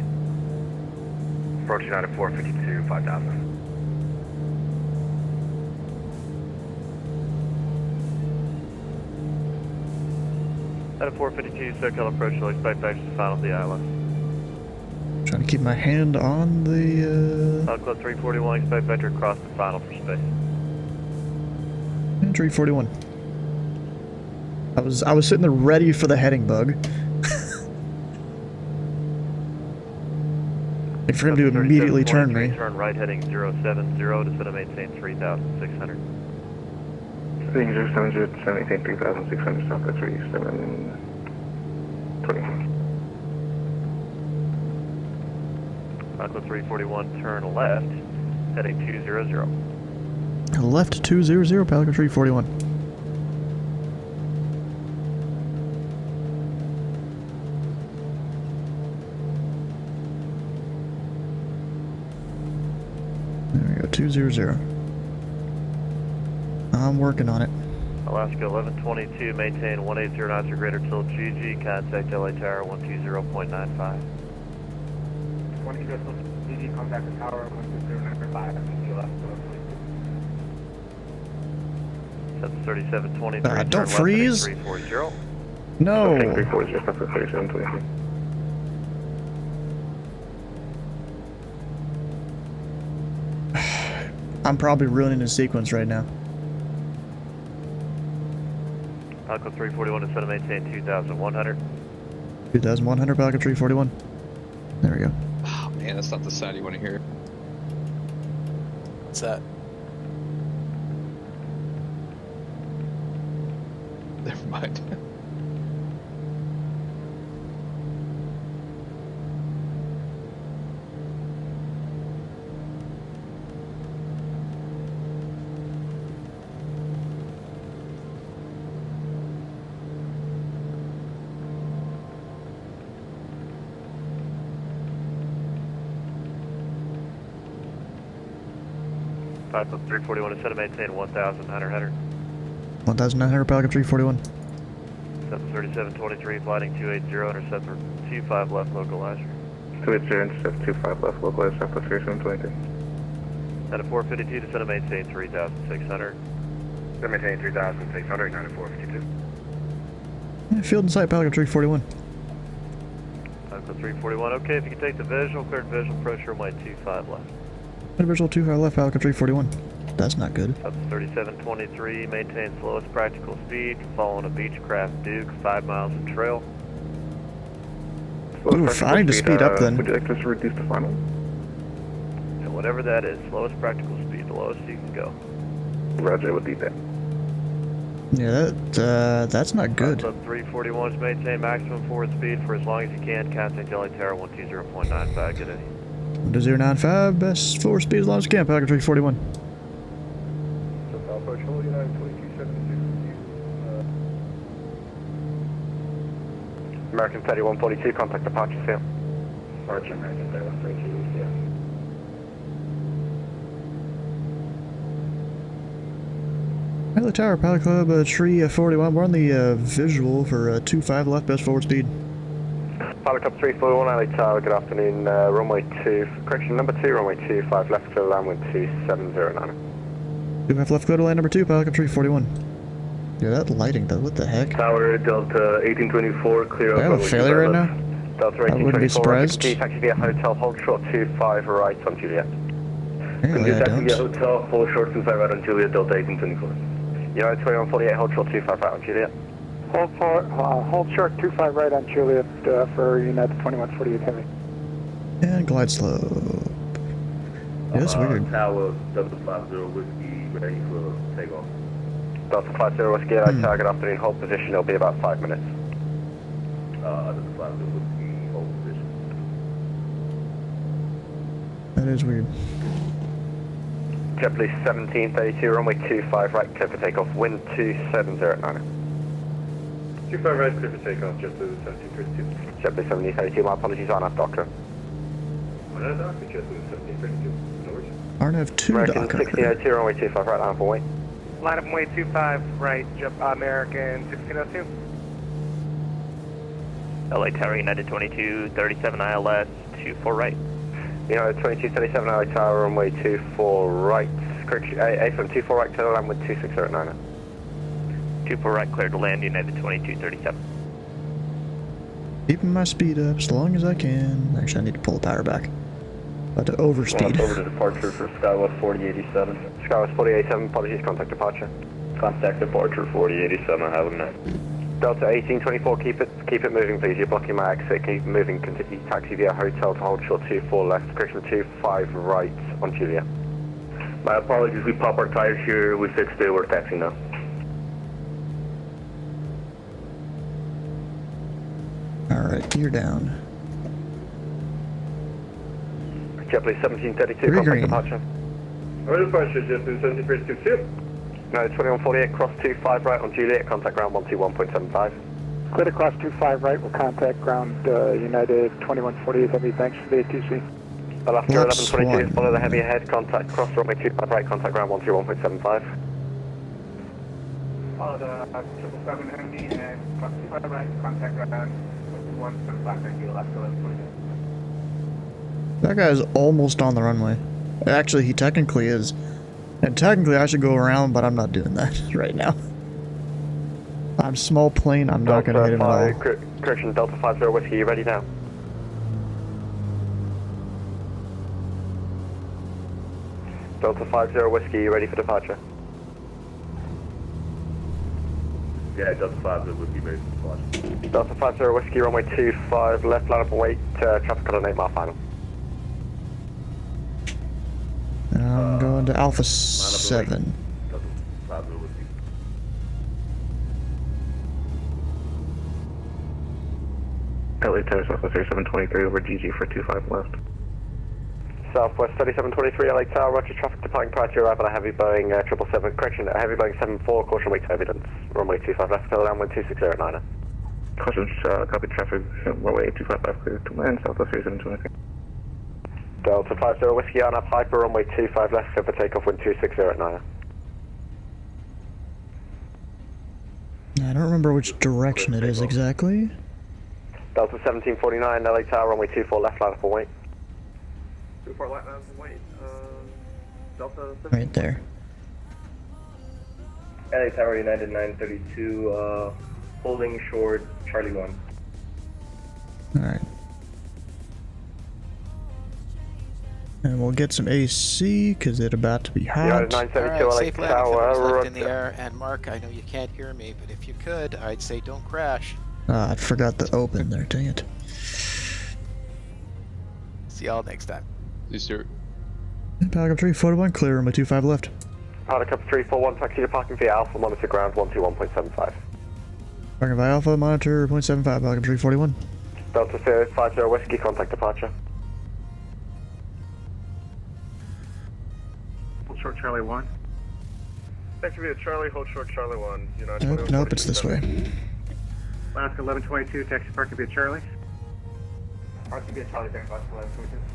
Approach United 452, 5,000. At 452, SoCal approach, expect back to the final of the ILS. Trying to keep my hand on the, Club 341, expect vector across the final for space. and 341. I was sitting there ready for the heading bug. Like for him to immediately turn me. Turn right heading 070 to set a maintain 3,600. Heading 070 to maintain 3,600, stop at 3720. Aqua 341, turn left, heading 200. Left 200, Pelican 341. There we go, 200. I'm working on it. Alaska 1122, maintain 180 knots or greater till GG, contact LA Tower 120.95. 1 kilo till GG, contact the tower 120.95, left. 3723, don't freeze. 340. No. 340, just after 3723. I'm probably ruining the sequence right now. Aqua 341 to set a maintain 2,100. 2,100, Pelican 341. There we go. Oh man, that's not the sound you want to hear. What's that? Never mind. Aqua 341 to set a maintain 1,900. 1,900, Pelican 341. 3723, flighting 280, intercept for 25 left localizer. 280, intercept 25 left, localizer, after 3723. At a 452 to set a maintain 3,600. Set maintain 3,600, 9452. Yeah, field in sight, Pelican 341. Aqua 341, okay, if you can take the visual, cleared visual, approach runway 25 left. Visual 25 left, Pelican 341. That's not good. Up 3723, maintain slowest practical speed, following a Beechcraft Duke, 5 miles of trail. Oof, I need to speed up then. Would you like us to reduce the final? And whatever that is, slowest practical speed, the lowest you can go. Roger, would be that. Yeah, that's not good. Up 341 is maintain maximum forward speed for as long as you can, contact LA Tower 120.95, good day. 12095, best forward speed as long as you can, Pelican 341. Approach hold, United 2276. American 3142, contact departure field. Roger, American 3142, yeah. Hello Tower, Pilot Club, Tree 41. We're on the visual for 25 left, best forward speed. Pilot Club 341, LA Tower, good afternoon. Runway 2, correction, number 2, runway 25 left, clear land with 2709. 25 left, go to land number 2, Pelican 341. Yeah, that lighting though, what the heck? Tower Delta 1824, clear Do I have a failure right now? Delta I wouldn't be 1824, surprised. taxi via hotel, hold short 25 right on Juliet. Apparently I taxi via don't. hotel, hold short 25 right on Juliet, Delta 1824. United 2148, hold short 25 right on Juliet. Hold short 25 right on Juliet for United 2148 heavy. And glide slope. Yeah, that's weird. Tower Delta 50 Whiskey, ready for takeoff. Delta 50 Whiskey, LA Tower, good afternoon, hold position, it'll be about 5 minutes. Delta 50 Whiskey, hold position. That is weird. JetBlue 1732, runway 25 right, clear for takeoff, wind 2709. 25 right, clear for takeoff, JetBlue 1732. JetBlue 1732, my apologies, Arnav Docker. Arnav Docker, JetBlue 1732, no worries. Arnav 2 American Docker. 1602, runway 25 right, line up away. Line up way 25 right, American 1602. LA Tower, United 2237 ILS, 24 right. United 2237 LA Tower, runway 24 right. Correction, AFM 24 right, clear to land with 2609. 24 right, clear to land, United 2237. Keeping my speed up as long as I can. Actually, I need to pull the power back. About to overspeed. Over to departure for Skywest 4087. Skywest 4087, apologies, contact departure. Contact departure 4087, have a good night. Delta 1824, keep it moving, please. You're blocking my exit. Keep moving. Continue taxi via hotel to hold short 24 left, correction 25 right on Julia. My apologies, we pop our tires here, we fixed it, we're taxiing now. Alright, you're down. JetBlue 1732, Three contact green. departure. Alright, departure, JetBlue 7322. No, 2148, cross 25 right on Juliet, contact ground 121.75. Clear to cross 25 right, we'll contact ground United 2148 Heavy, thanks for the ATC. Alaska Looks 1122, one. follow the heavy ahead, contact cross runway 25 right, contact ground 121.75. Follow the 777 Heavy and cross 25 right, contact ground 175, thank you, Alaska 1122. That guy's almost on the runway. Actually, he technically is. And technically I should go around, but I'm not doing that right now. I'm small plane, I'm not going to hit him at all. Correction, Delta 50 Whiskey, you ready now? Delta 50 Whiskey, you ready for departure? Yeah, Delta 5 would be ready for departure. Delta 50 Whiskey, runway 25 left, line up and wait, traffic on an 8 mile final. I'm going to Alpha 7. Delta 5 would be. LA Tower, Southwest 3723 over GG for 25 left. Southwest 3723 LA Tower, roger, traffic departing prior to your arrival at heavy Boeing 777, correction, heavy Boeing 74, caution wait turbulence, runway 25 left, tail downwind 260 at 9. Caution, copy traffic, runway 255 clear to land, Southwest 3723. Delta 50 Whiskey on up, hyper, runway 25 left, clear for takeoff, wind 260 at 9. I don't remember which direction it is exactly. Delta 1749 LA Tower, runway 24 left, line up and wait. 24 left, line up and wait, Delta Right there. LA Tower United 932, holding short, Charlie 1. Alright. And we'll get some AC, because it's about to be hot. United 972 LA safe landing, Tower, fingers left in the air. And Mark, I know you can't hear me, but if you could, I'd say don't crash. I forgot the open there, dang it. See y'all next time. Please, sir. Pelican 341, clear runway 25 left. Powder Cup 341, taxi to parking via Alpha, monitor ground 121.75. Parking by Alpha, monitor 0.75, Pelican 341. Delta 50 Whiskey, contact departure. Hold short Charlie 1. Taxi via Charlie, hold short Charlie 1, Nope, nope, it's this way. Alaska 1122, taxi parking via Charlie. Parking via Charlie, thanks, Alaska 1122.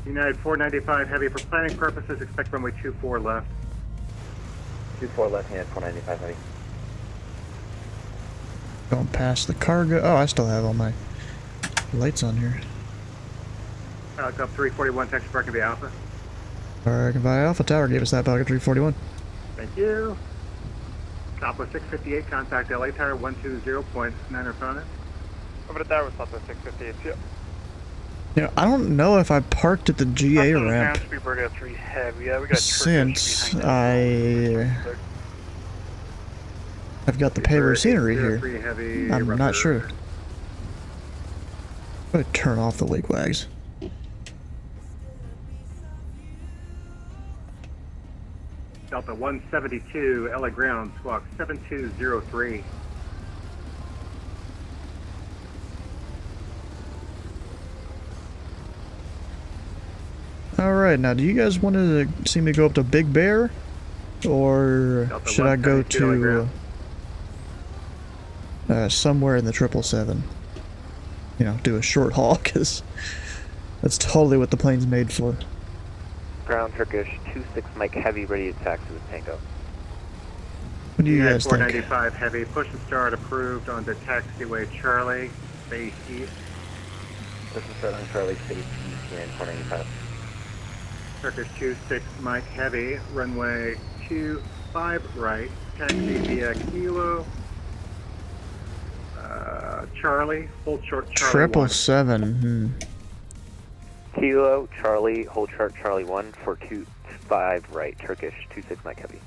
United 495 Heavy, for planning purposes, expect runway 24 left. 24 left hand, 495 Heavy. Going past the cargo. Oh, I still have all my lights on here. Pelican 341, taxi parking via Alpha. Parking by Alpha Tower gave us that Pelican 341. Thank you. Southwest 658, contact LA Tower 120.9 opponent. Over to Tower, Southwest 658, yep. You know, I don't know if I parked at the GA ramp Speedbird 3 heavy, yeah, we got since I've got the paver scenery here. I'm not sure. I'm gonna turn off the wake wags. Delta 172, LA ground, squawk 7203. Alright, now do you guys want to see me go up to Big Bear? Or Delta should I go 172 to somewhere in the 777? You know, do a short haul, because that's totally what the plane's made for. Ground Turkish 26 Mike Heavy, ready to taxi with Tango. What do you guys think? 495 Heavy, push and start approved on the taxiway Charlie, base east. This is Sterling Charlie, Space East here in 495. Turkish 26 Mike Heavy, runway 25 right, taxi via Kilo, Charlie, hold short Charlie 1. 777, Kilo, Charlie, hold short Charlie 1 for 25 right, Turkish 26 Mike Heavy.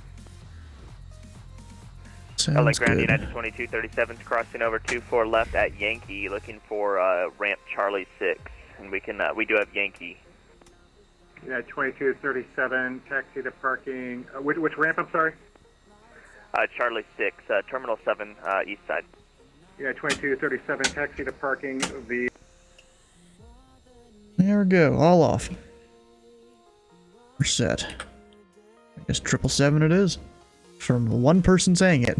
Sounds Ground good. United 2237 is crossing over 24 left at Yankee, looking for ramp Charlie 6, and we do have Yankee. Yeah, 2237, taxi to parking. Which ramp? I'm sorry. Charlie 6, Terminal 7, east side. Yeah, 2237, taxi to parking. There we go, all off. We're set. I guess 777 it is. From one person saying it.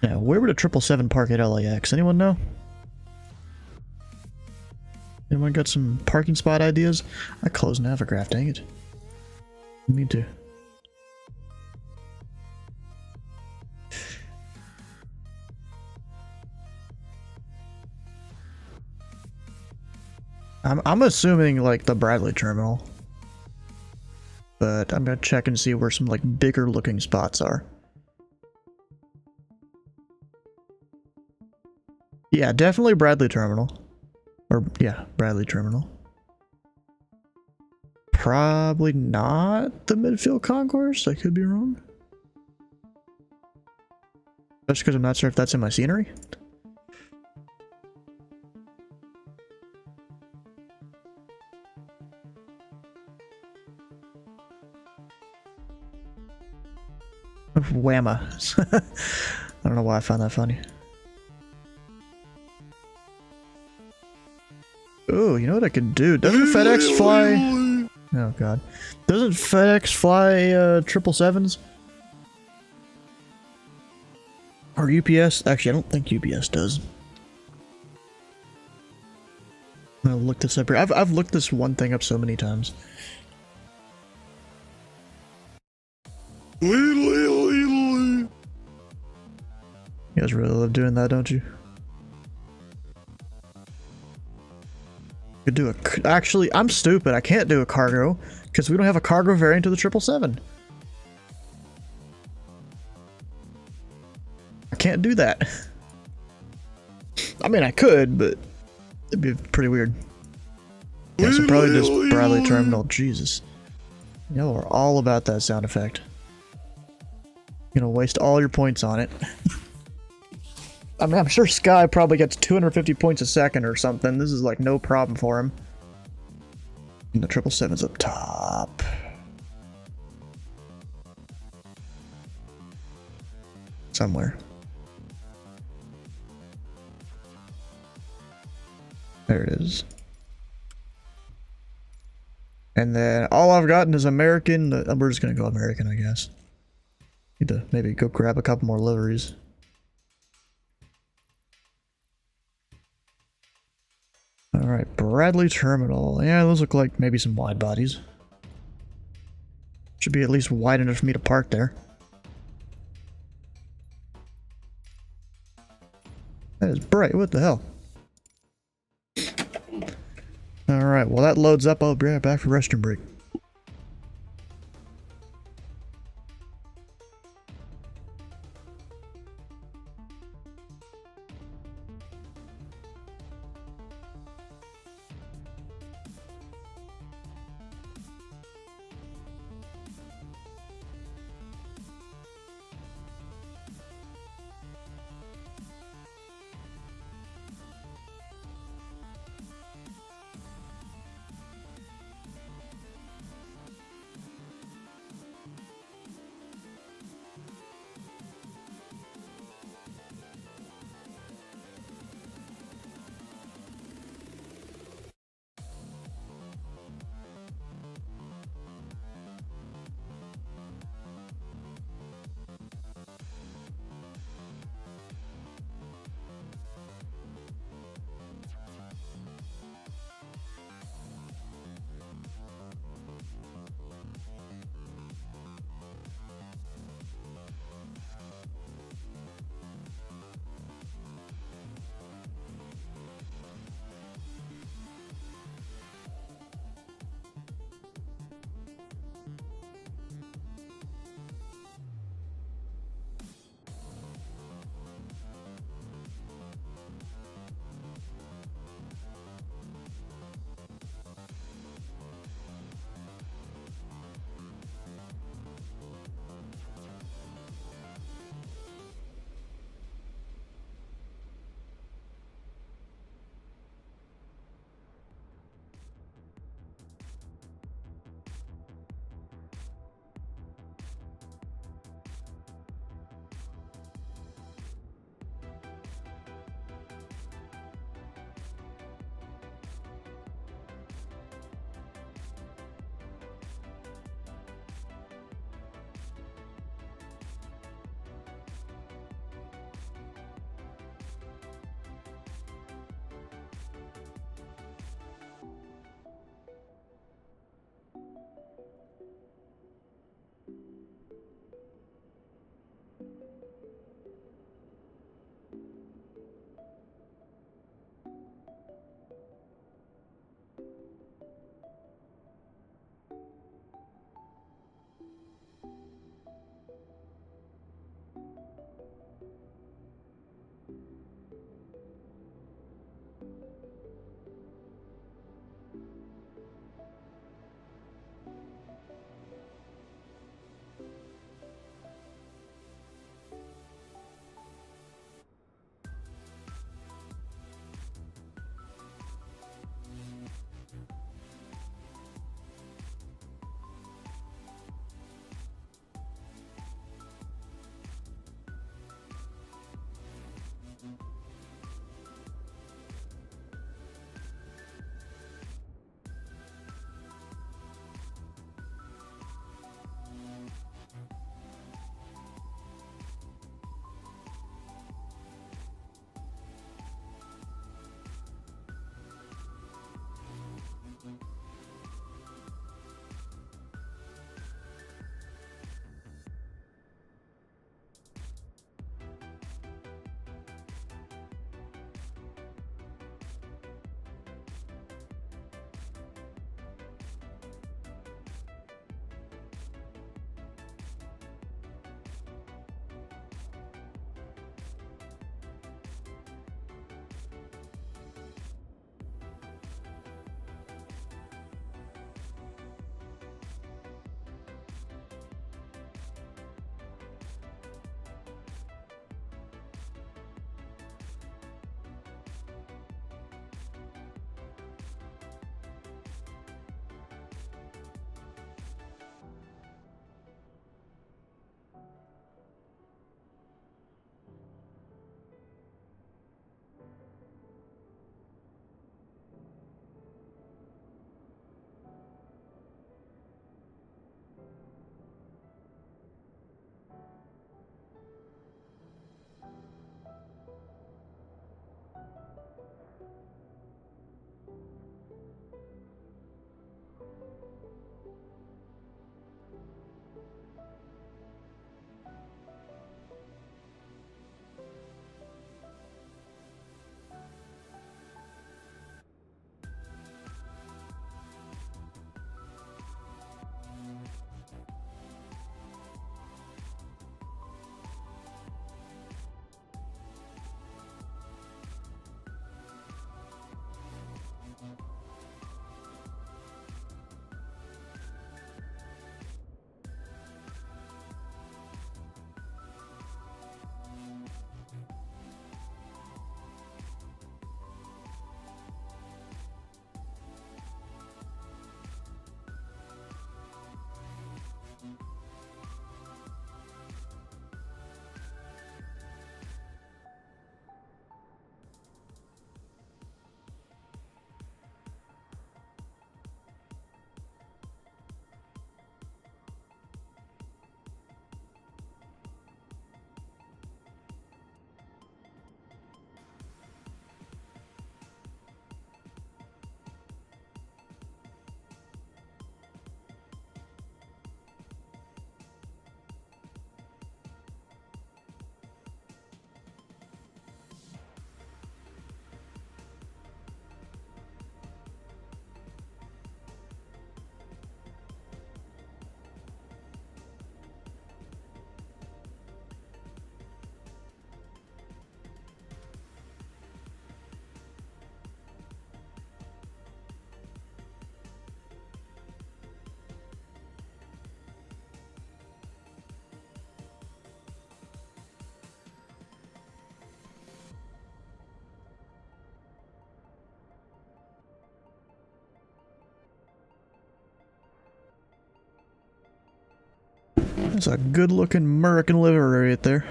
Now, where would a 777 park at LAX? Anyone know? Anyone got some parking spot ideas? I closed Navigraph, dang it. Me too. I'm assuming like the Bradley terminal. But I'm gonna check and see where some like bigger looking spots are. Yeah, definitely Bradley terminal. Or yeah, Bradley terminal. Probably not the midfield concourse, I could be wrong. Just because I'm not sure if that's in my scenery. Whamma. I don't know why I found that funny. Oh, you know what I can do? Doesn't FedEx fly... Oh god. Doesn't FedEx fly 777s? Or UPS? Actually, I don't think UPS does. I'm gonna look this up here. I've looked this one thing up so many times. You guys really love doing that, don't you? Could do a... Actually, I'm stupid. I can't do a cargo because we don't have a cargo variant of the 777. I can't do that. I mean, I could, but it'd be pretty weird. Yeah, so probably just Bradley Terminal. Jesus. Y'all are all about that sound effect. You're gonna waste all your points on it. I mean, I'm sure Sky probably gets 250 points a second or something. This is like no problem for him. And the 777's up top. Somewhere. There it is. And then all I've gotten is American. We're just gonna go American, I guess. Need to maybe go grab a couple more liveries. Alright, Bradley Terminal. Yeah, those look like maybe some wide bodies. Should be at least wide enough for me to park there. That is bright, what the hell? Alright, well that loads up, I'll be right back for restroom break. That's a good-looking American livery right there.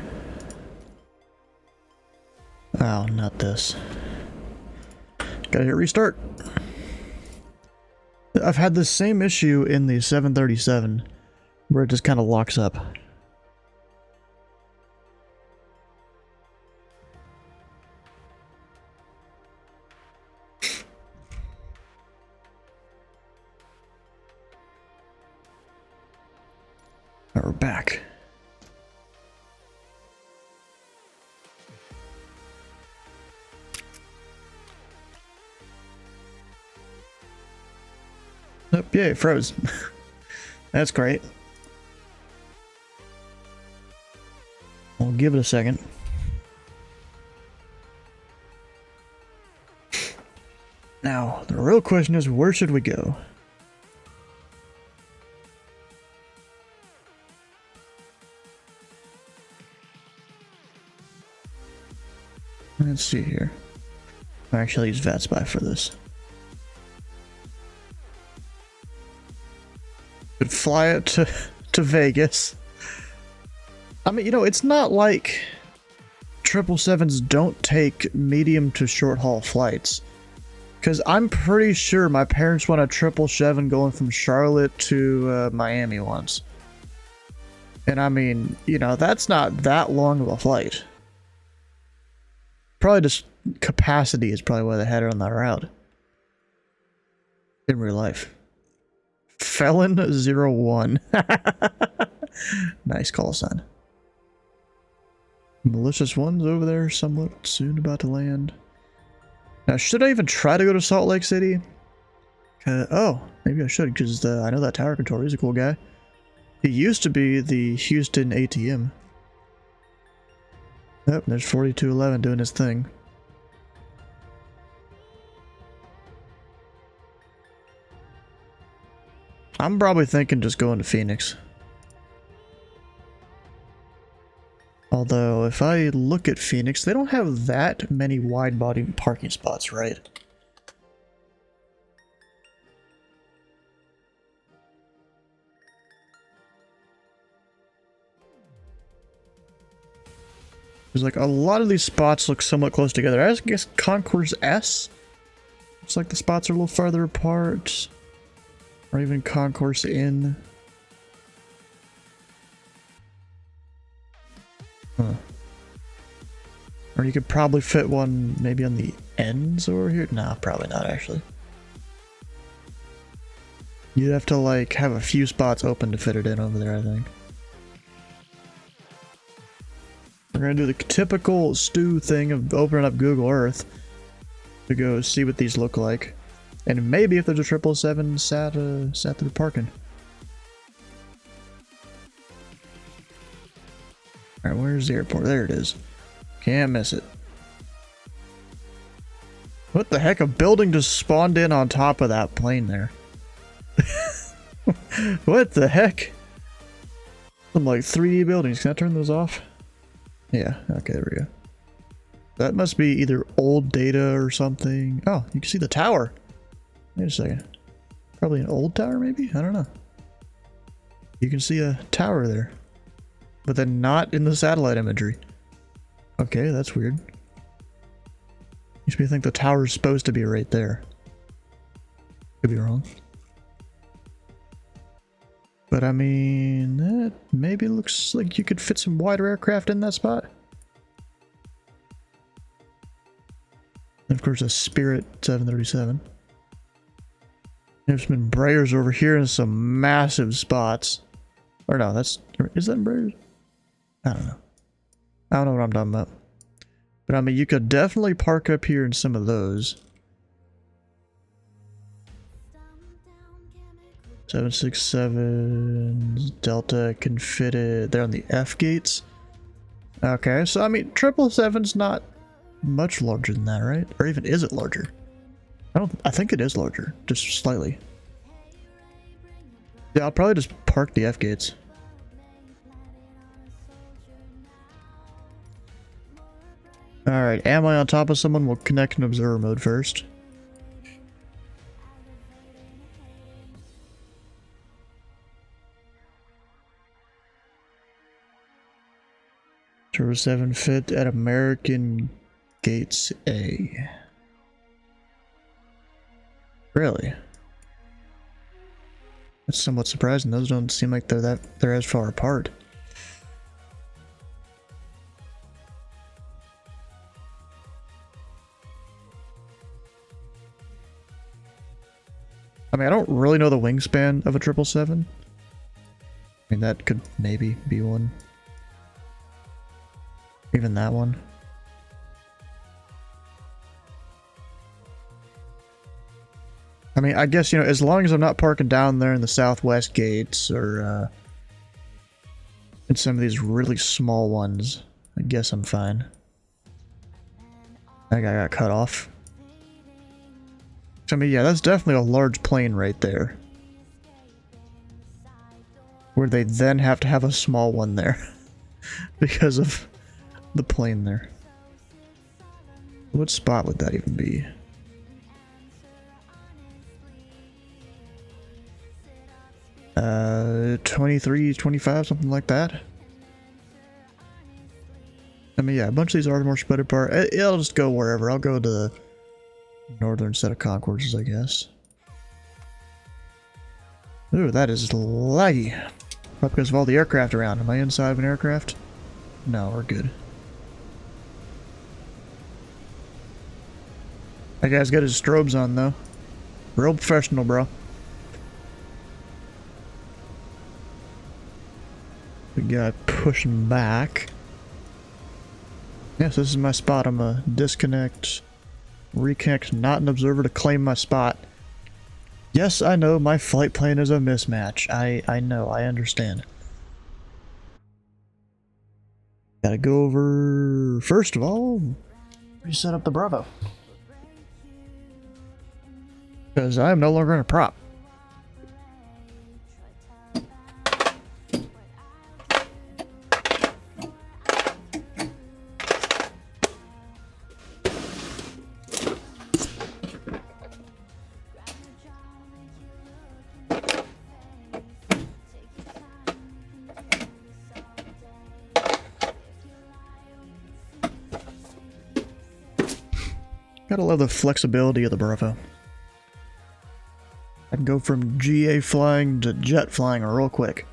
Oh, not this. Gotta hit restart. I've had the same issue in the 737, where it just kind of locks up. Now we're back. Oh, yeah, it froze. That's great. I'll give it a second. Now, the real question is, where should we go? Let's see here. I actually use VATSpy for this. Could fly it to Vegas. I mean, you know, it's not like 777s don't take medium to short haul flights. Because I'm pretty sure my parents went a 777 going from Charlotte to Miami once. And I mean, you know, that's not that long of a flight. Probably just capacity is probably why they had it on that route. In real life. Felon 01. Nice call sign. Malicious ones over there, somewhat soon about to land. Now, should I even try to go to Salt Lake City? Oh, maybe I should, because I know that tower controller. He's a cool guy. He used to be the Houston ATM. Yep, there's 4211 doing his thing. I'm probably thinking just going to Phoenix. Although, if I look at Phoenix, they don't have that many wide-body parking spots, right? There's like a lot of these spots look somewhat close together. I guess Concourse S. Looks like the spots are a little farther apart. Or even Concourse N. Huh. Or you could probably fit one maybe on the ends over here. No, probably not actually. You'd have to like have a few spots open to fit it in over there, I think. We're gonna do the typical Stu thing of opening up Google Earth to go see what these look like. And maybe if there's a 777 sat through parking. Alright, where's the airport? There it is. Can't miss it. What the heck? A building just spawned in on top of that plane there. What the heck? Some like 3D buildings. Can I turn those off? Yeah, okay, there we go. That must be either old data or something. Oh, you can see the tower. Wait a second. Probably an old tower, maybe? I don't know. You can see a tower there. But then not in the satellite imagery. Okay, that's weird. Makes me think the tower's supposed to be right there. Could be wrong. But I mean, that maybe looks like you could fit some wider aircraft in that spot. And of course a Spirit 737. There's some Embraers over here in some massive spots. Or no, is that Embraers? I don't know. I don't know what I'm talking about. But I mean, you could definitely park up here in some of those. 767 Delta can fit it. They're on the F gates. Okay, so I mean, 777's not much larger than that, right? Or even is it larger? I think it is larger, just slightly. Yeah, I'll probably just park the F gates. Alright, am I on top of someone? We'll connect in observer mode first. 7 fit at American Gates A. Really? That's somewhat surprising. Those don't seem like they're as far apart. I mean, I don't really know the wingspan of a 777. I mean, that could maybe be one. Even that one. I mean, I guess, you know, as long as I'm not parking down there in the southwest gates or in some of these really small ones, I guess I'm fine. That guy got cut off. I mean, yeah, that's definitely a large plane right there. Where they then have to have a small one there. Because of the plane there. What spot would that even be? 23, 25, something like that. I mean, yeah, a bunch of these are more spread apart. It'll just go wherever. I'll go to the northern set of concourses, I guess. Ooh, that is laggy. Probably because of all the aircraft around. Am I inside of an aircraft? No, we're good. That guy's got his strobes on, though. Real professional, bro. We got pushing back. Yes, this is my spot. I'm a disconnect, reconnect, not an observer to claim my spot. Yes, I know my flight plan is a mismatch. I know, I understand. Gotta go over, first of all, reset up the Bravo. Because I am no longer in a prop. Gotta love the flexibility of the Bravo. I can go from GA flying to jet flying real quick.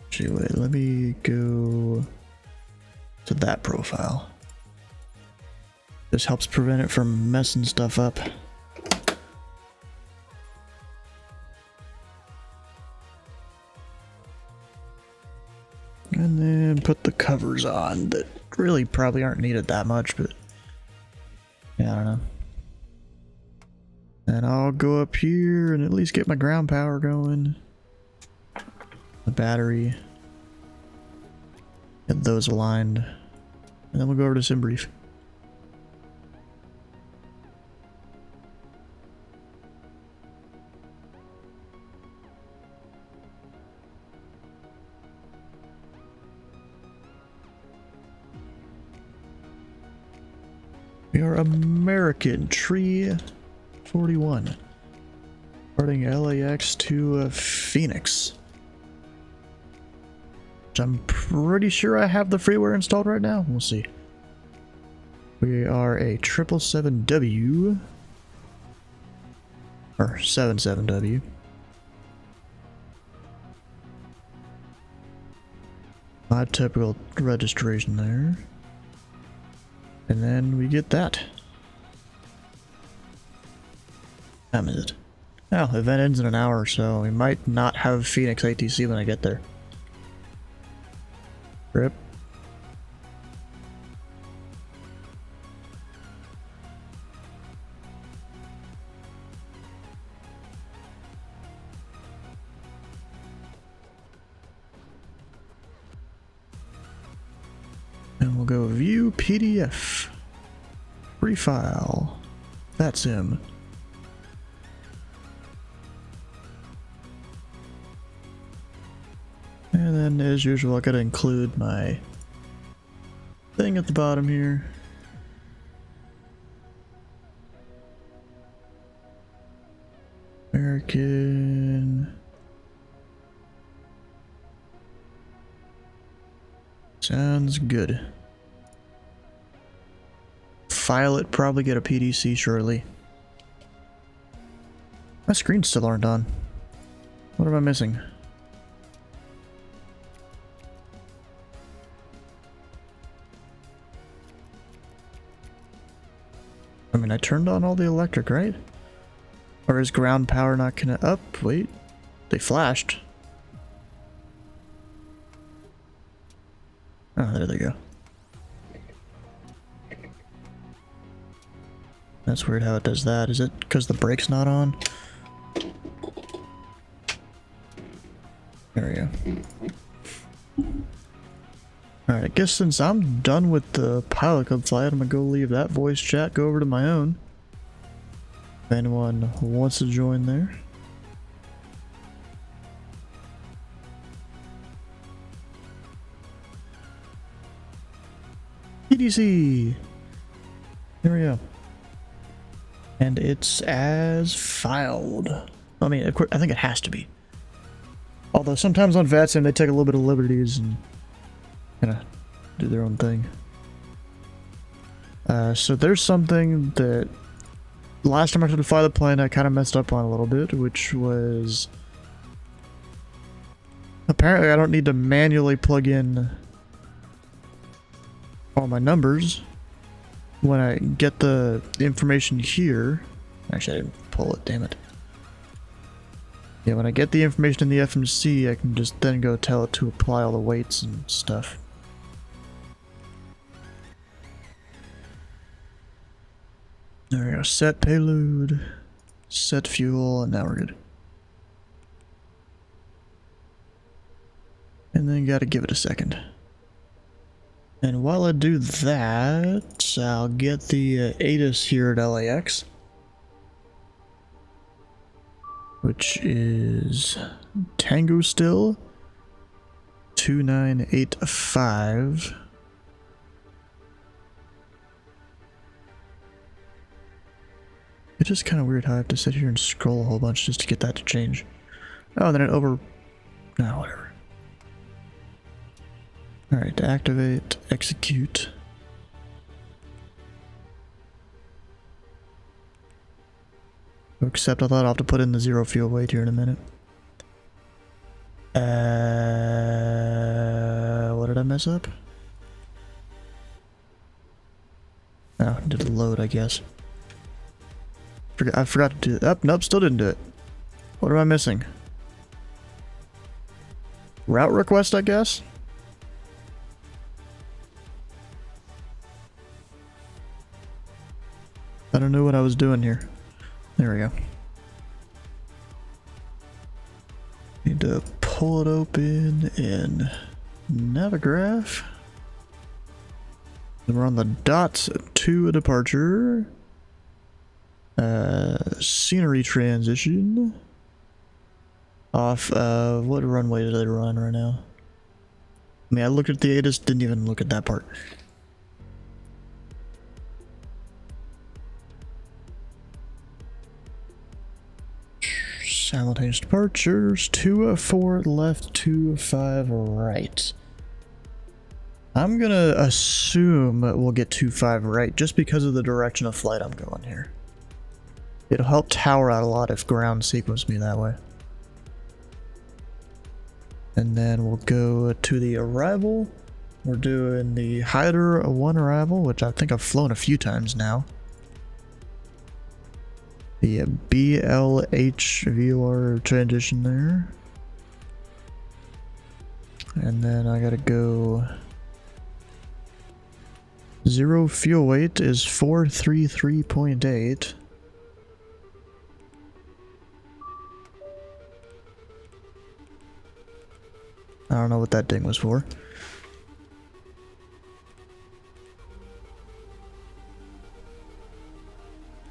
Actually, wait, let me go to that profile. This helps prevent it from messing stuff up. And then put the covers on that really probably aren't needed that much, but yeah, I don't know. And I'll go up here and at least get my ground power going. The battery. Get those aligned. And then we'll go over to SimBrief. We are American Tree 41. Starting LAX to Phoenix. Which I'm pretty sure I have the freeware installed right now. We'll see. We are a 777W. Or 77W. My typical registration there. And then we get that. What time is it? Oh, event ends in an hour, so we might not have Phoenix ATC when I get there. Rip. And we'll go view PDF. Free file. Vatsim. And then, as usual, I gotta include my thing at the bottom here. American Sounds good. File it, probably get a PDC shortly. My screens still aren't on. What am I missing? I mean, I turned on all the electric, right? Or is ground power not connected? Up, wait. They flashed. Oh, there they go. That's weird how it does that. Is it because the brake's not on? There we go. Alright, I guess since I'm done with the Pilot Club flight, I'm gonna go leave that voice chat, go over to my own. If anyone wants to join there. PDC! Here we go. And it's as filed. I mean, of course, I think it has to be. Although sometimes on Vatsim they take a little bit of liberties and kind of do their own thing. So there's something that last time I tried to fly the plane I kind of messed up on a little bit, which was apparently I don't need to manually plug in all my numbers when I get the information here. Actually, I didn't pull it, damn it. Yeah, when I get the information in the FMC, I can just then go tell it to apply all the weights and stuff. There we go, set payload, set fuel, and now we're good. And then gotta give it a second. And while I do that, I'll get the ATIS here at LAX. Which is Tango still 2985. It's just kind of weird how I have to sit here and scroll a whole bunch just to get that to change. Oh, then it no, whatever. Alright, to activate, execute. Except I thought I'll have to put in the 0 fuel weight here in a minute. What did I mess up? Oh, did the load, I guess. I forgot to do it. Oh, nope, still didn't do it. What am I missing? Route request, I guess? I don't know what I was doing here. There we go. Need to pull it open in Navigraph. Then we're on the dots to a departure. Scenery transition. Off what runway did I run right now? I mean, I looked at the ATIS, didn't even look at that part. Simultaneous departures, 2-4 left, 2-5 right. I'm gonna assume we'll get 2-5 right just because of the direction of flight I'm going here. It'll help tower out a lot if ground sequence me that way. And then we'll go to the arrival. We're doing the Hyder 1 arrival, which I think I've flown a few times now. The BLH VOR transition there. And then I gotta go... 0 fuel weight is 433.8. I don't know what that ding was for.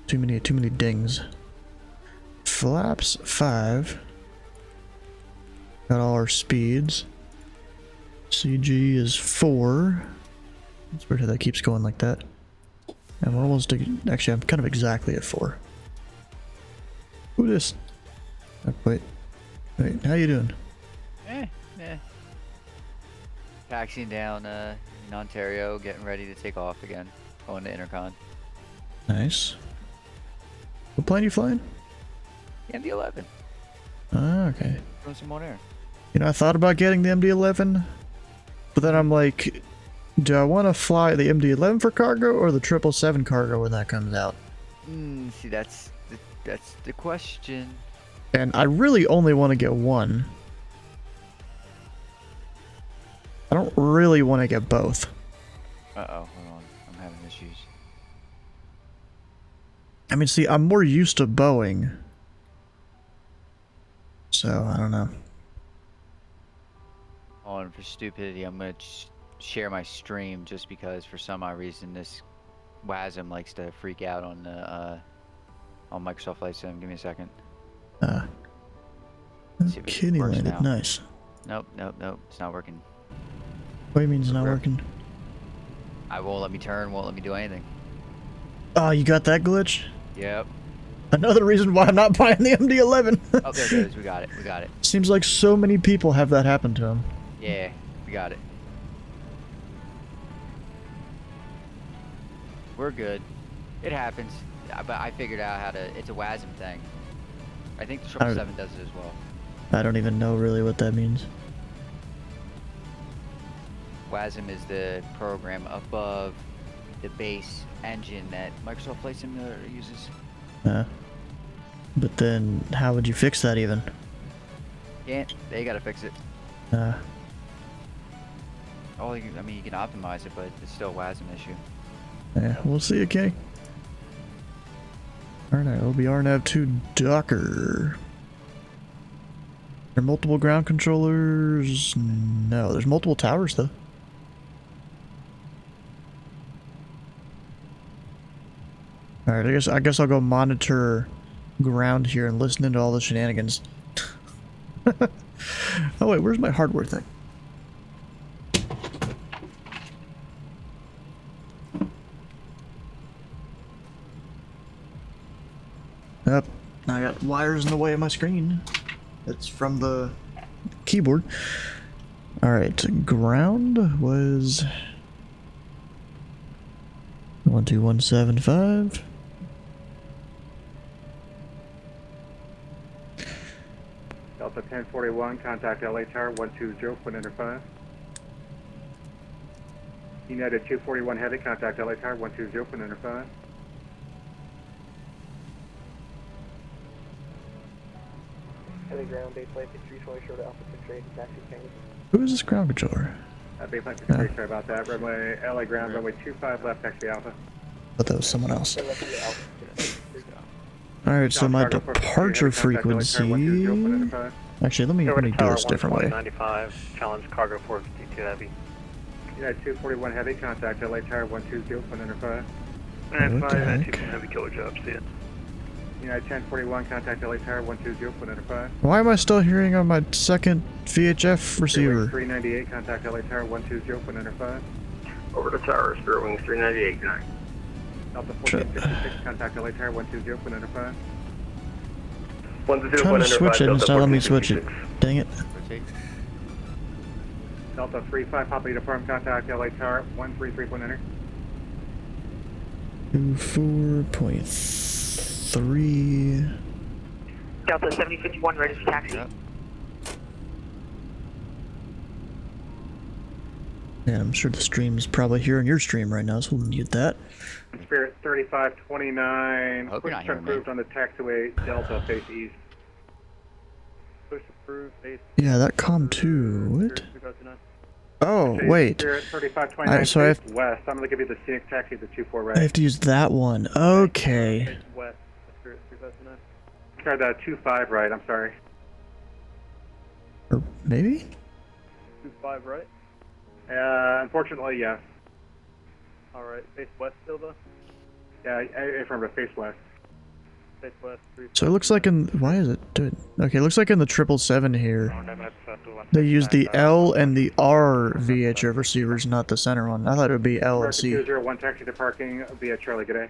Too many dings. Flaps 5. Got all our speeds. CG is 4. It's weird how that keeps going like that. And we're almost, actually I'm kind of exactly at 4. Who this? Oh, wait, how you doing? Taxiing down in Ontario, getting ready to take off again. Going to Intercon. Nice. What plane you flying? The MD-11. Ah, okay. Doing some more air. You know, I thought about getting the MD-11, but then I'm like, do I want to fly the MD-11 for cargo or the 777 cargo when that comes out? See, that's the question. And I really only want to get one. I don't really want to get both. Uh-oh, hold on. I'm having issues. I mean, see, I'm more used to Boeing. So, I don't know. Oh, and for stupidity, I'm going to share my stream just because for some odd reason this Wasm likes to freak out on Microsoft Flight Sim. Give me a second. Kitty landed. Now. Nice. Nope. It's not working. What do you mean it's not working? I won't let me turn, won't let me do anything. Oh, you got that glitch? Yep. Another reason why I'm not buying the MD-11. Oh, there it is. We got it. Seems like so many people have that happen to them. Yeah, we got it. We're good. It happens. But I figured out how to... It's a WASM thing. I think the 777 does it as well. I don't even know really what that means. WASM is the program above the base engine that Microsoft Flight Simulator uses. But then, how would you fix that even? Can't. They gotta fix it. I mean, you can optimize it, but it's still a WASM issue. Yeah, we'll see, okay. Alright, OBR nav 2 Docker. Are there multiple ground controllers? No, there's multiple towers though. Alright, I guess I'll go monitor ground here and listen into all the shenanigans. Oh wait, where's my hardware thing? Yep, I got wires in the way of my screen. It's from the keyboard. Alright, ground was 12175. Delta 1041, contact LA Tower 120, point under 5. United 241 Heavy, contact LA Tower 120, point under 5. Heavy ground, base flight 320, short Alpha 68, taxi change. Who is this ground controller? Base flight 63, sorry about that. Runway LA ground, runway 25 left, taxi Alpha. But that was someone else. Alright, so my departure frequency... Actually, let me do this a different way. 95, challenge cargo 452 Heavy. United 241 Heavy, contact LA Tower 120, point under 5. Okay. Heavy killer job, see it. United 1041, contact LA Tower 120, point under 5. Why am I still hearing on my second VHF receiver? 398, contact LA Tower 120, point under 5. Over to tower, Spirit Wings 398, good night. Delta 1456, contact LA Tower 120, point under 5. I'm trying to switch it instead of letting me switch it. Dang it. Delta 35, Papa Uniform, contact LA Tower 133, point under. 24.3. Delta 7051, ready for taxi. Yeah, I'm sure the stream is probably here in your stream right now, so we'll mute that. Spirit 3529, Hope push you're not truck hearing me. approved on the taxiway, Delta face east. Push approved, face Yeah, that comm too. What? Oh, wait. Spirit 3529, Alright, so I have, west. I'm going to give you the scenic taxi, the 24 right. I have to use that one. Okay. West, Spirit 3529. Sorry, the 25 right, I'm sorry. Or maybe? 25 right? Unfortunately, yes. Alright, face west still though? Yeah, I remember, face west. Face west, 3. So it looks like in... Why is it doing... Okay, it looks like in the 777 here, they use the L and the R VHF receivers, not the center one. I thought it would be L and C. American 201 taxi to parking via Charlie, good day.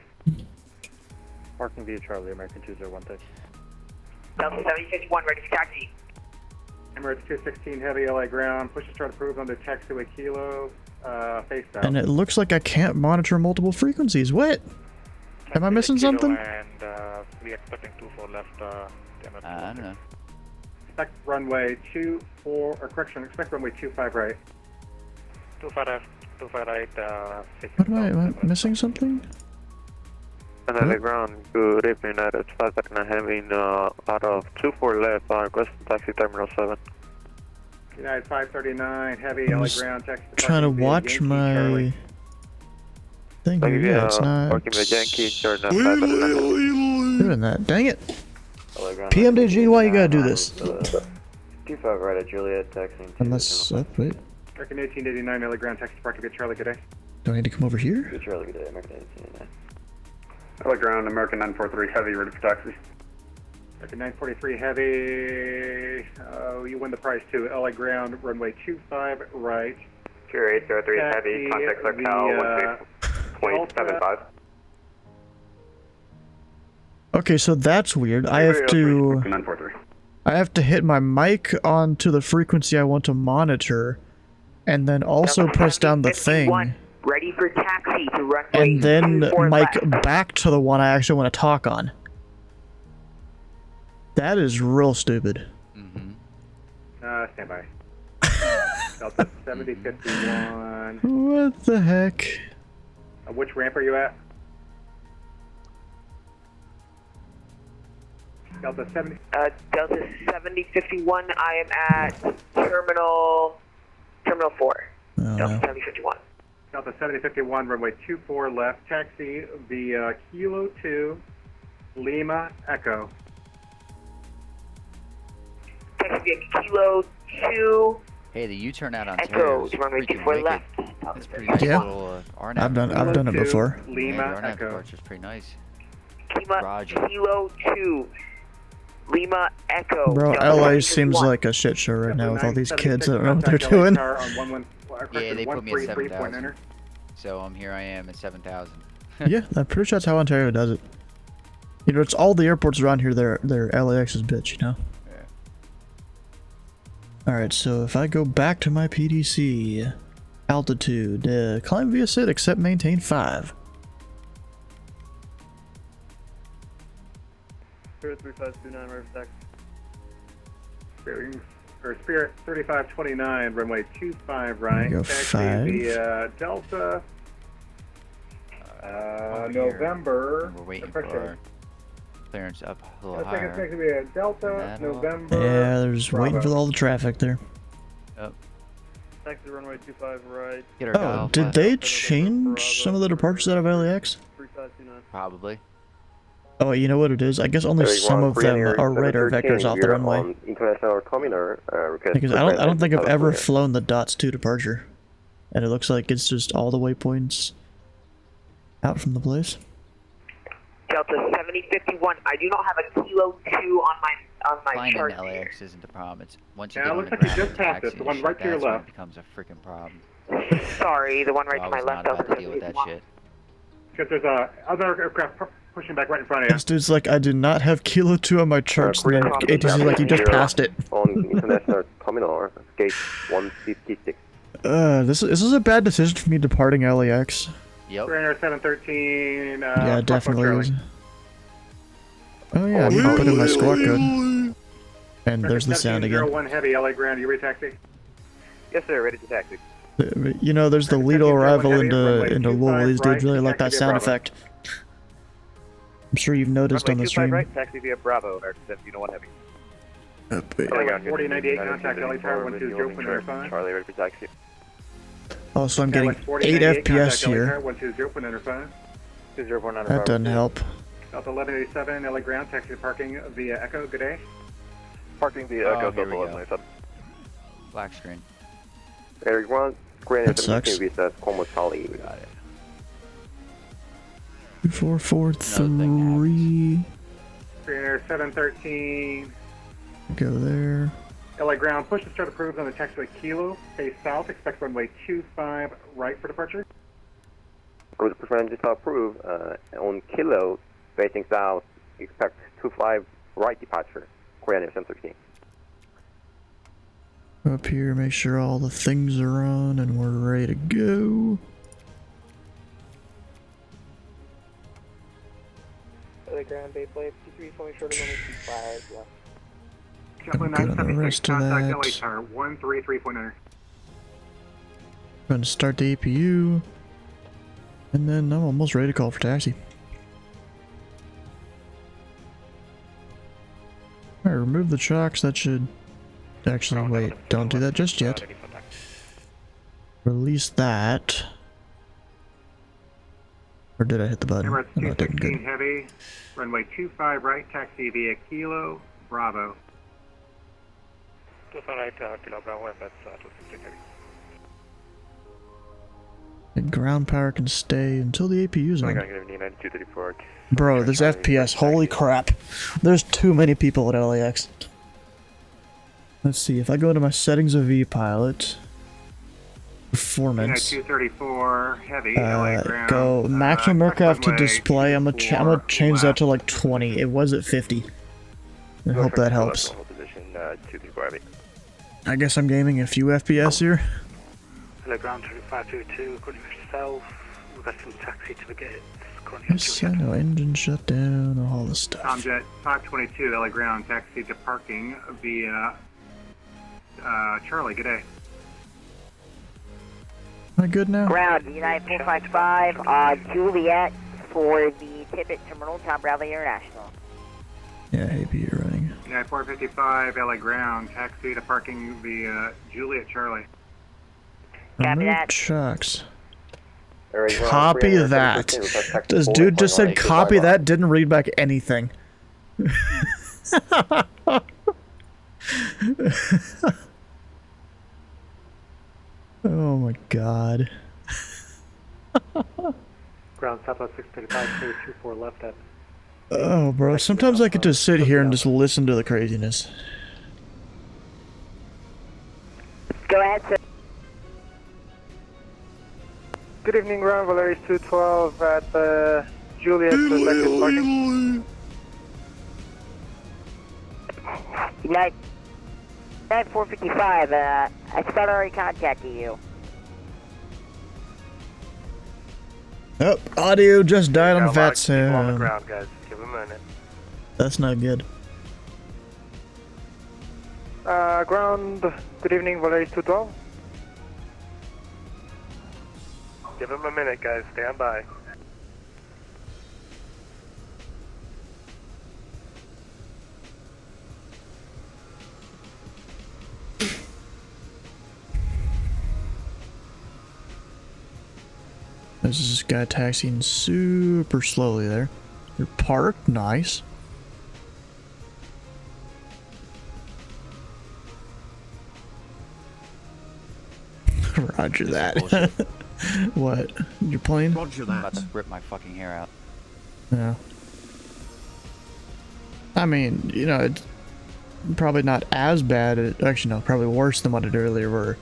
Parking via Charlie, American 201 taxi. Delta 7051, ready for taxi. Emirates 216 Heavy, LA ground. Push to start approved under taxiway Kilo. Face south. And it looks like I can't monitor multiple frequencies. What? Am I missing something? And we expecting 24 left. I don't know. Expect runway 24, or correction, expect runway 25 right. 25 left, 25 right. What am I missing something? LA ground, good evening. It's 5 second having out of 24 left. Request taxi terminal 7. United 539 Heavy, LA ground. Taxi Trying to watch my thing here. Yeah, it's not working with Yankee, Jordan, doing that. Dang it. PMDG, why you gotta do this? 25 right at Juliet, taxiing. Unless, wait. American 1889 LA ground. Taxi park to get Charlie, good day. Do I need to come over here? Good Charlie, good day. American 1889. LA ground, American 943 Heavy, ready for taxi. American 943 Heavy, you win the prize too. LA ground, runway 25 right. Sure, 803 Heavy, contact SoCal 16.75. Okay, so that's weird. I have to hit my mic onto the frequency I want to monitor, and then also press down the thing, Ready for taxi to runway and then 24 mic left. back to the one I actually want to talk on. That is real stupid. Stand by. Delta 7051. What the heck? Which ramp are you at? Delta 70. Delta 7051. I am at Terminal 4. Delta 7051. Delta 7051, runway 24 left. Taxi via Kilo 2, Lima Echo. Taxi via Kilo 2. Hey, the U-turn out on Echo, Terrace. runway Freaking 24 wicked. left. That's pretty nice. Yeah. Little, RNAV. I've done it before. Lima yeah, the RNAV Echo. departure's pretty nice. Roger. Kilo 2. Lima Echo. Bro, Delta LA 71. seems like a shit show right now with all these kids that don't know what they're doing. Yeah, they put me at 7,000. So here I am at 7,000. Yeah, I'm pretty sure that's how Ontario does it. You know, it's all the airports around here, they're LAX's bitch, you know? Yeah. Alright, so if I go back to my PDC, altitude, climb via SID except maintain 5. Spirit 3529, ready for taxi. Spirit 3529, runway 25 right. Go Taxi 5. via Delta. November. We're waiting for our clearance up a little Taxi higher. via Delta, November. Yeah, they're just waiting for Bravo. all the traffic there. Yep. Taxi runway 25 right. Get our Oh, dial did flat. they change some of the departures out of LAX? 3529. Probably. Oh, you know what it is? I guess only some of them are radar vectors off the runway. International terminal, Because I don't think I've ever flown the DOTS 2 departure. And it looks like it's just all the waypoints out from the place. Delta 7051. I do not have a Kilo 2 on my Flying chart into here. LAX isn't the problem. It's once you Yeah, get it on looks the like you ground just and passed taxi it, the one and right shit, to your that's when left. it becomes a freaking problem. Sorry, the one right So to my I was left. not about Delta to deal with that 7051. shit. Because there's other aircraft pushing back right in front of you. This dude's like, I do not have Kilo 2 on my charts, and then ATC's like, you just passed it. On international terminal, gate 156. This is a bad decision for me departing LAX. Yep. Ryanair 713. Yeah, definitely Charlie. is. Oh yeah, I need to put in my squawk code. And there's the sound again. 1701 Heavy, LA ground, you ready taxi? Yes, sir, ready to taxi. You know, there's the Lido arrival into Louisville. These dudes really like that sound effect. I'm sure you've noticed on the stream. Right, taxi via Bravo, American 1701 Heavy. 4098, contact LA Tower 120.5. Charlie, ready for taxi. Also, I'm getting 8 FPS here. 120.5. 20.95. That doesn't help. Delta 1187, LA ground, taxi parking via Echo, good day. Parking via Echo, here we Delta go. 1187. Black screen. Eric 1, That sucks. Visa, Como Charlie. Got it. 2443. Ryanair 713. Go there. LA ground, push to start approved on the taxiway Kilo, face south, expect runway 25 right for departure. Route preference is approved. On Kilo, facing south, expect 25 right departure. Korean 713. Up here, make sure all the things are on and we're ready to go. Early ground base plate 53, fully short of 25 left. Chaplain Good on the 976, rest of contact that. LA Tower 133.9. Going to start the APU. And then I'm almost ready to call for taxi. Alright, remove the chocks. That should... Actually, wait. Don't do that just yet. Release that. Or did I hit the button? Emirates No, it didn't. 216 Good. heavy, runway 25 right, taxi via Kilo, Bravo. 258 Kilo Bravo, that's 216 heavy. The ground power can stay until the APU's on. 234. Bro, this FPS, holy crap. There's too many people at LAX. Let's see, if I go into my settings of VPilot, performance, 234 heavy, LA ground. go maximum aircraft to runway display, I'm gonna change that to like 20. It was at 50. I hope that helps. Position 234 heavy. I guess I'm gaming a few FPS here. Hello, ground 522, according to yourself, requesting taxi to the gate. Yes, I know, engine shut down, all this stuff. Tomjet 522, LA ground, taxi to parking via Charlie, good day. Am I good now? Ground, United 455, Juliet for the Tibbet Terminal, Tom Bradley International. Yeah, APU running. United 455, LA ground, taxi to parking via Juliet Charlie. Remove chocks. Copy that. This dude just said copy that, didn't read back anything. Oh my god. Ground Southwest 635, 224 left at. Oh, bro, sometimes I could just sit here and just listen to the craziness. Go ahead, sir. Good evening, ground, Valeris 212 at Juliet selected parking. United 455, I thought I already contacted you. Oh, audio just died on On the Vatsim. ground, guys. Give him a minute. That's not good. Ground, good evening, Valeris 212. Give him a minute, guys. Stand by. There's this guy taxiing super slowly there. You're parked, nice. Roger that. What? Your plane? Roger that. I'm about to rip my fucking hair out. Yeah. I mean, you know, it's probably not as bad. Actually, no, probably worse than what it earlier were.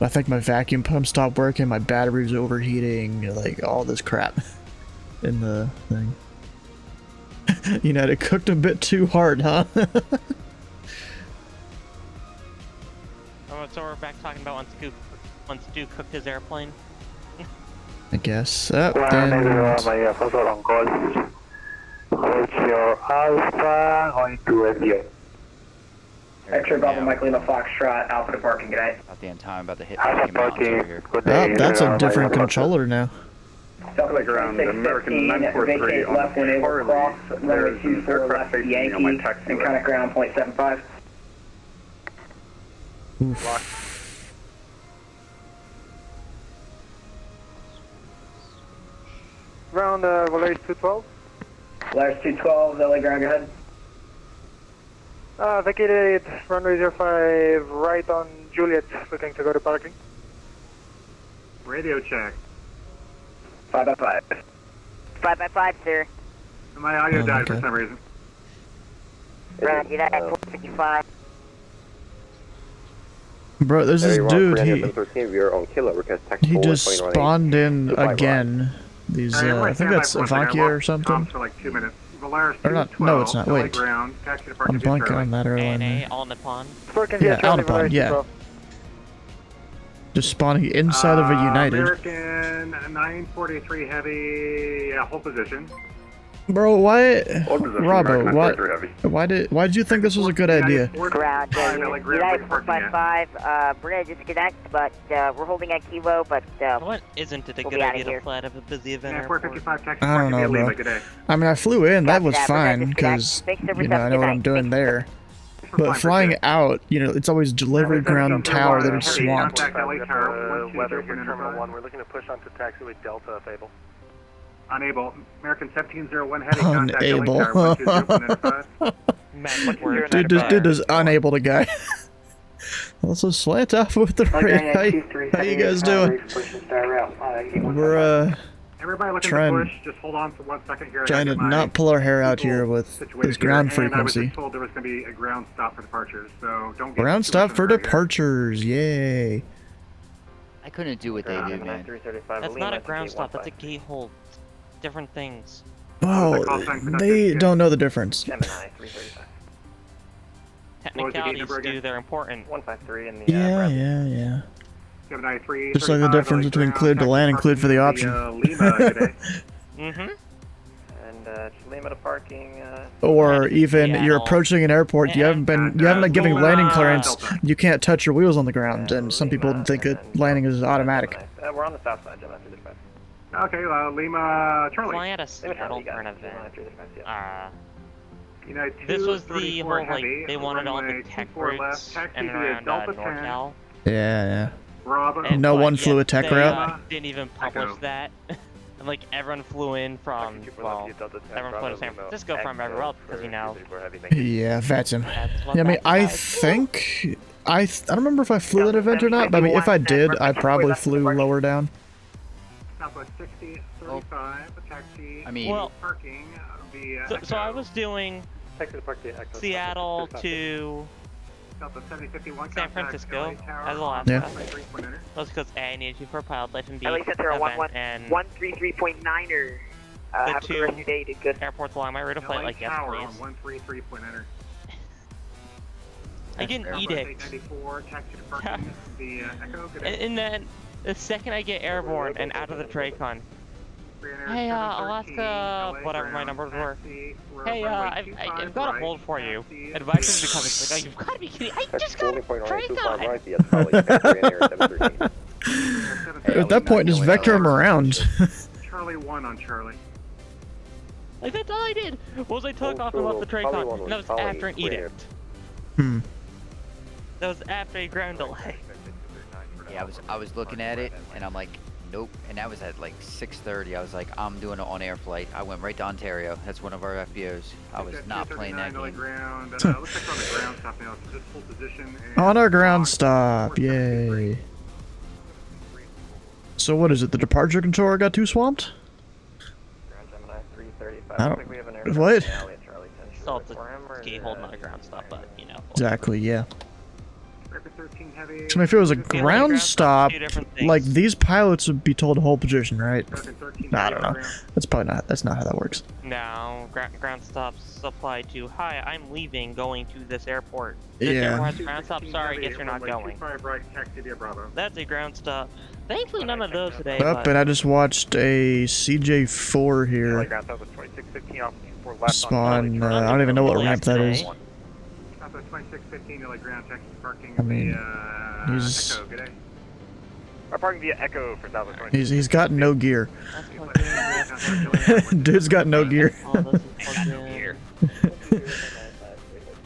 I think my vacuum pump stopped working, my battery was overheating, like all this crap in the thing. You know, it cooked a bit too hard, huh? Oh, so we're back talking about once Stu cooked his airplane. I guess. Oh, My first on call. Hold your Alpha going to India. X-ray Bravo Mike Lima Foxtrot, Alpha to parking, good night. About the end time, about to hit Alpha fucking mountains over here. Oh, that's a different controller now. Southwest Ground, American 615, 943 vacate on left when able to Charlie. cross, runway There's 24 aircraft left facing me Yankee, on my taxi and contact ground point 75. Ground, Valeris 212. Valeris 212, LA ground, go ahead. Vacated runway 05 right on Juliet, looking to go to parking. Radio check. 5x5. 5x5, sir. My audio died for some reason. Ground, United 455. Bro, there's this dude, he just just spawned in again. These, I think that's Avankia or something. For like 2 minutes. Polaris Or not, no, it's not, 212, wait. ground, taxi to I'm parking blanking Charlie. on that airline ANA, there. all Nippon. Yeah, Alpine, yeah. Just spawning inside of a United. American 943 Heavy, hold position. Bro, why, Hold position, Robbo, American why did you think this was a good idea? Ground, United 455, we're gonna disconnect, but we're holding at Kilo, but What isn't it a we'll good be outta idea here. to fly out of a busy event Yeah, airport? 455 taxi I don't know, bro. I mean, I flew in, that was fine, because, you know, I know what I'm doing there. But flying out, you know, it's always delivery ground tower that is swamped. Weather here, Terminal 1. We're looking to push onto taxiway Delta if able. Unable. American 1701 Heavy, contact LA Tower 120.95. Dude is unable to guide. Also, slant off with the rate. How you guys doing? We're, Everybody looking trying- to push, just hold on for 1 second here. trying to not pull our hair out here with this ground And I was frequency. just told there was going to be a ground stop for departures, so don't get Ground too stop much for in a hurry here. departures, yay. I couldn't do what they do, man. That's not a ground stop, that's a gate hold. Different things. Oh, they don't know the difference. Technicalities do, they're important. 153 in the Yeah. 793. Just like the difference between cleared to land and cleared for the option. Mm-hmm. And just Lima to parking. Or even you're approaching an airport, you haven't been giving landing clearance, you can't touch your wheels on the ground, and some people think that landing is automatic. We're on the south side, Jim, after this. Okay, Lima, Charlie. Flying out of Seattle for an event. United This was the 234 whole, like, Heavy, they wanted all the runway tech 24 routes left, taxi and via around Delta NorCal. Yeah. Bravo. No one flew a tech they, route? Didn't even publish that. And like everyone flew in from, well, everyone flew to San Francisco from everywhere else because, you know. Yeah, Vatsim. Yeah, I mean, I think... I don't remember if I flew that event or not, but I mean, if I did, I probably flew lower down. Southwest 60, 35, taxi, I mean, parking via So I was doing Seattle to San Francisco as Alaska. Yeah. That's because A, I needed you for pilot life, and B, LA Center event, and 133.9er. the Have a good two rest of your day, did good. airports along my route of flight, like, yes, Tower please. on 133.9er. I get an edict. 94, taxi to parking via Echo. Good day. And then, the second I get airborne and out of the Dracon, hey, Alaska, whatever my numbers were. Hey, I've got a hold for you. Advice is becoming like, oh, you've got to be kidding. I just got a Dracon! At that point, just vector him around. Charlie 1 on Charlie. Like, that's all I did, was I took off and left the Dracon, and that was after an edict. That was after a ground delay. Yeah, I was looking at it, and I'm like, nope. And that was at like 6:30. I was like, I'm doing an on-air flight. I went right to Ontario. That's one of our FBOs. I was not playing that game. Ground. Looks like we're on the ground stop now. So just hold position. On our ground stop, yay. So what is it, the departure controller got too swamped? I don't... What? So it's a gate hold, not a ground stop, but, you know. Exactly, yeah. 13 heavy. So if it was a ground stop, like these pilots would be told to hold position, right? I don't know. That's probably not. That's not how that works. No, ground stops apply to, hi, I'm leaving, going to this airport. This Yeah. airport has a ground stop, sorry, guess you're not going. That's a ground stop. Thankfully none of those today, Up, and I just watched a CJ4 here spawn. I don't even know what ramp that is. 2615 LA ground taxi parking. I mean, he's Echo. Good day. We're parking via Echo for Southwest 26. he's got no gear. Dude's got no gear.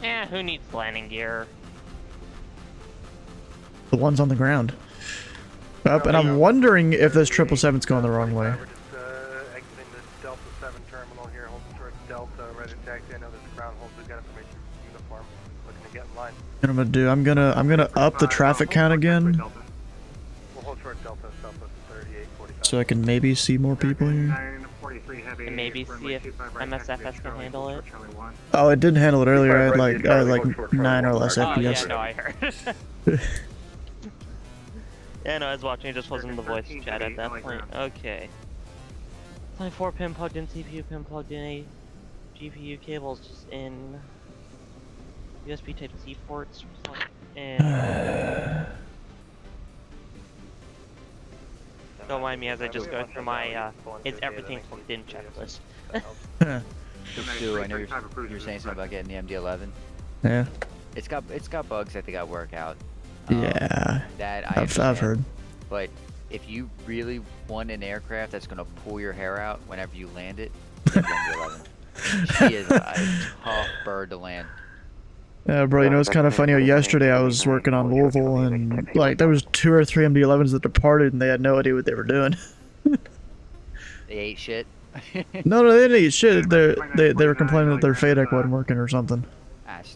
Eh, who needs landing gear? The one's on the ground. Up, and I'm wondering if this 777's going the wrong way. Exiting the Delta 7 terminal here, holding towards Delta, ready to taxi. I know there's a ground hold. We've got information from uniform. Looking to get in line. What I'm gonna do, I'm gonna up the traffic count again, We'll hold short Delta, Southwest 3845. so I can maybe see more people here. And maybe see if MSFS can handle it. Oh, it didn't handle it earlier. I had like 9 or less Oh, yeah, FPS. no, I heard. Yeah, no, I was watching, it just wasn't the voice chat at that point. Okay. 24 pin plugged in, CPU pin plugged in, GPU cables just in USB Type C ports and don't mind me as I just go through my is everything plugged in checklist. Stu, I know you were saying something about getting the MD-11. Yeah. It's got bugs that they got to work out. Yeah. That I've heard. But if you really want an aircraft that's gonna pull your hair out whenever you land it, get the MD-11. She is a tough bird to land. Yeah, bro, you know, it's kind of funny. Yesterday I was working on Louisville, and like there was 2 or 3 MD-11s that departed, and they had no idea what they were doing. They ate shit. No, they didn't eat shit. They were complaining that their FADEC wasn't working or something.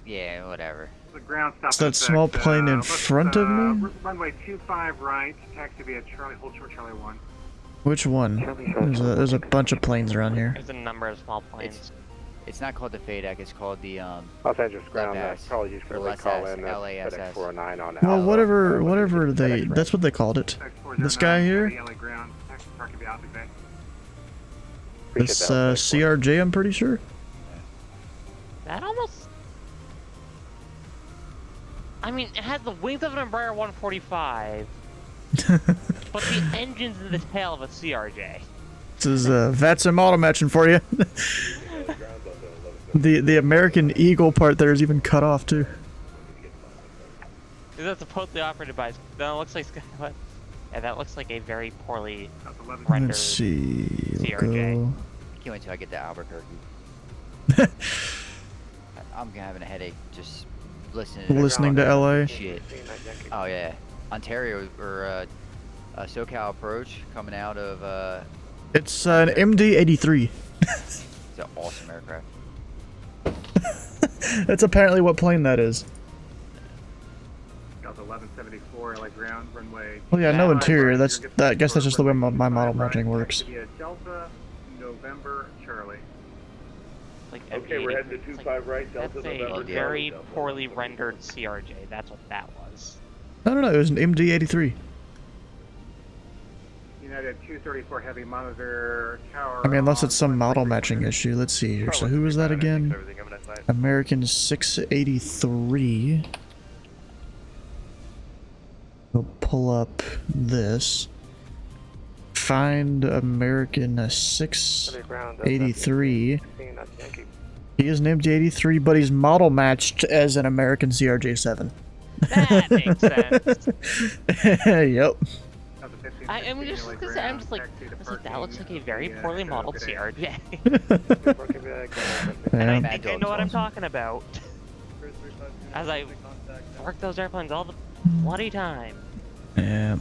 Yeah, whatever. The ground stop. It's that small plane in front of me? Runway 25 right, taxi via Charlie, hold short Charlie 1. Which one? There's a bunch of planes around here. There's a number of small planes. It's not called the FADEC, it's called the Los Angeles ground, apologies for the late call in, FedEx 409 on Well, whatever that's what they called it. This guy here? This CRJ, I'm pretty sure. That almost... I mean, it has the wings of an Embraer 145, but the engine's in the tail of a CRJ. This is Vatsim auto matching for you. The American Eagle part there is even cut off too. That's supposedly operated by... That looks like... Yeah, that looks like a very poorly rendered Let's see. CRJ. Go. Can't wait till I get to Albuquerque. I'm having a headache just listening to LA. Shit. Oh yeah, Ontario or SoCal approach coming out of. It's an MD-83. It's an awesome aircraft. That's apparently what plane that is. Delta 1174 LA ground runway. Well, yeah, no interior. I guess that's just the way my model matching works. Delta November Charlie. Like Okay, we're heading to 25 right, Delta that's November. a very poorly rendered CRJ. That's what that was. No, it was an MD-83. United 234 heavy monitor tower. I mean, unless it's some model matching issue. Let's see here. So who was that again? American 683. We'll pull up this. Find American 683. He is an MD-83, but he's model matched as an American CRJ-7. That makes sense. Yep. I'm just like, that looks like a very poorly modeled CRJ. And I think I know what I'm talking about. As I work those airplanes all the bloody time. Yeah.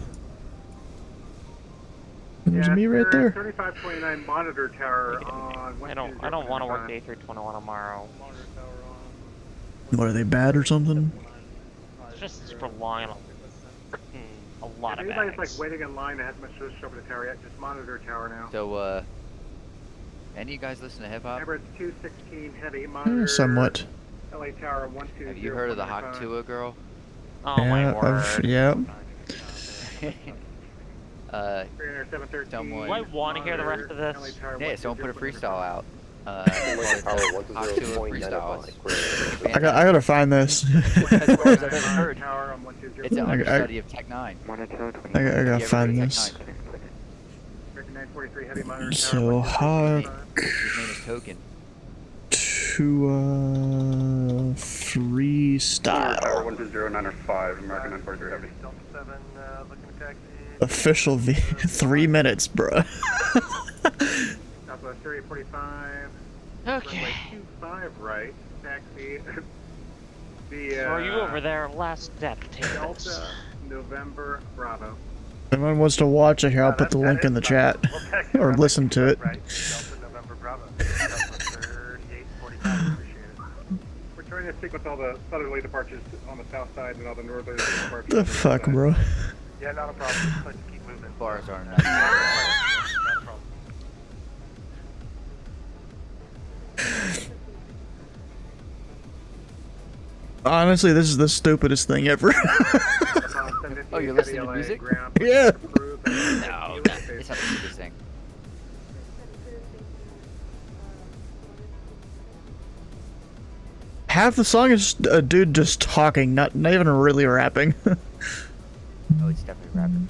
There's me right there. 3529 monitor tower on. I don't want to work day 321 tomorrow. What, are they bad or something? It's just relying on a lot of anybody's bags. like waiting in line that hasn't much to show for the tower yet, just monitor tower now. So, any of you guys listen to hip hop? Remember, it's 216 heavy monitor. Somewhat. LA tower 120. Have you heard of the Haktua girl? Oh my word. Yeah. Someone. Do I want to hear the rest of this? Yeah, someone put a freestyle out. Haktua freestyle. I gotta find this. As far as I've ever heard, it's an understudy of Tech 9. I gotta find this. So Hawk His name is Token. to freestyle. Tower 120905, American 943 heavy. Official V 3 minutes, bruh. Southwest 3045. Okay. 25 right, taxi. So are you over there? Last step, Delta November Bravo. If anyone wants to watch it here, I'll put the link in the chat. Or listen to it. Right, Delta November Bravo. 3845, appreciate it. We're trying to stick with all the southerly departures on the south side and all the northerly departures. The fuck, bro? Yeah, not a problem. Just like to keep moving. Bars are not. Honestly, this is the stupidest thing ever. Oh, you're listening to music? Yeah. No, it's not the stupidest thing. half the song is a dude just talking, not even really rapping. Oh, it's definitely rapping.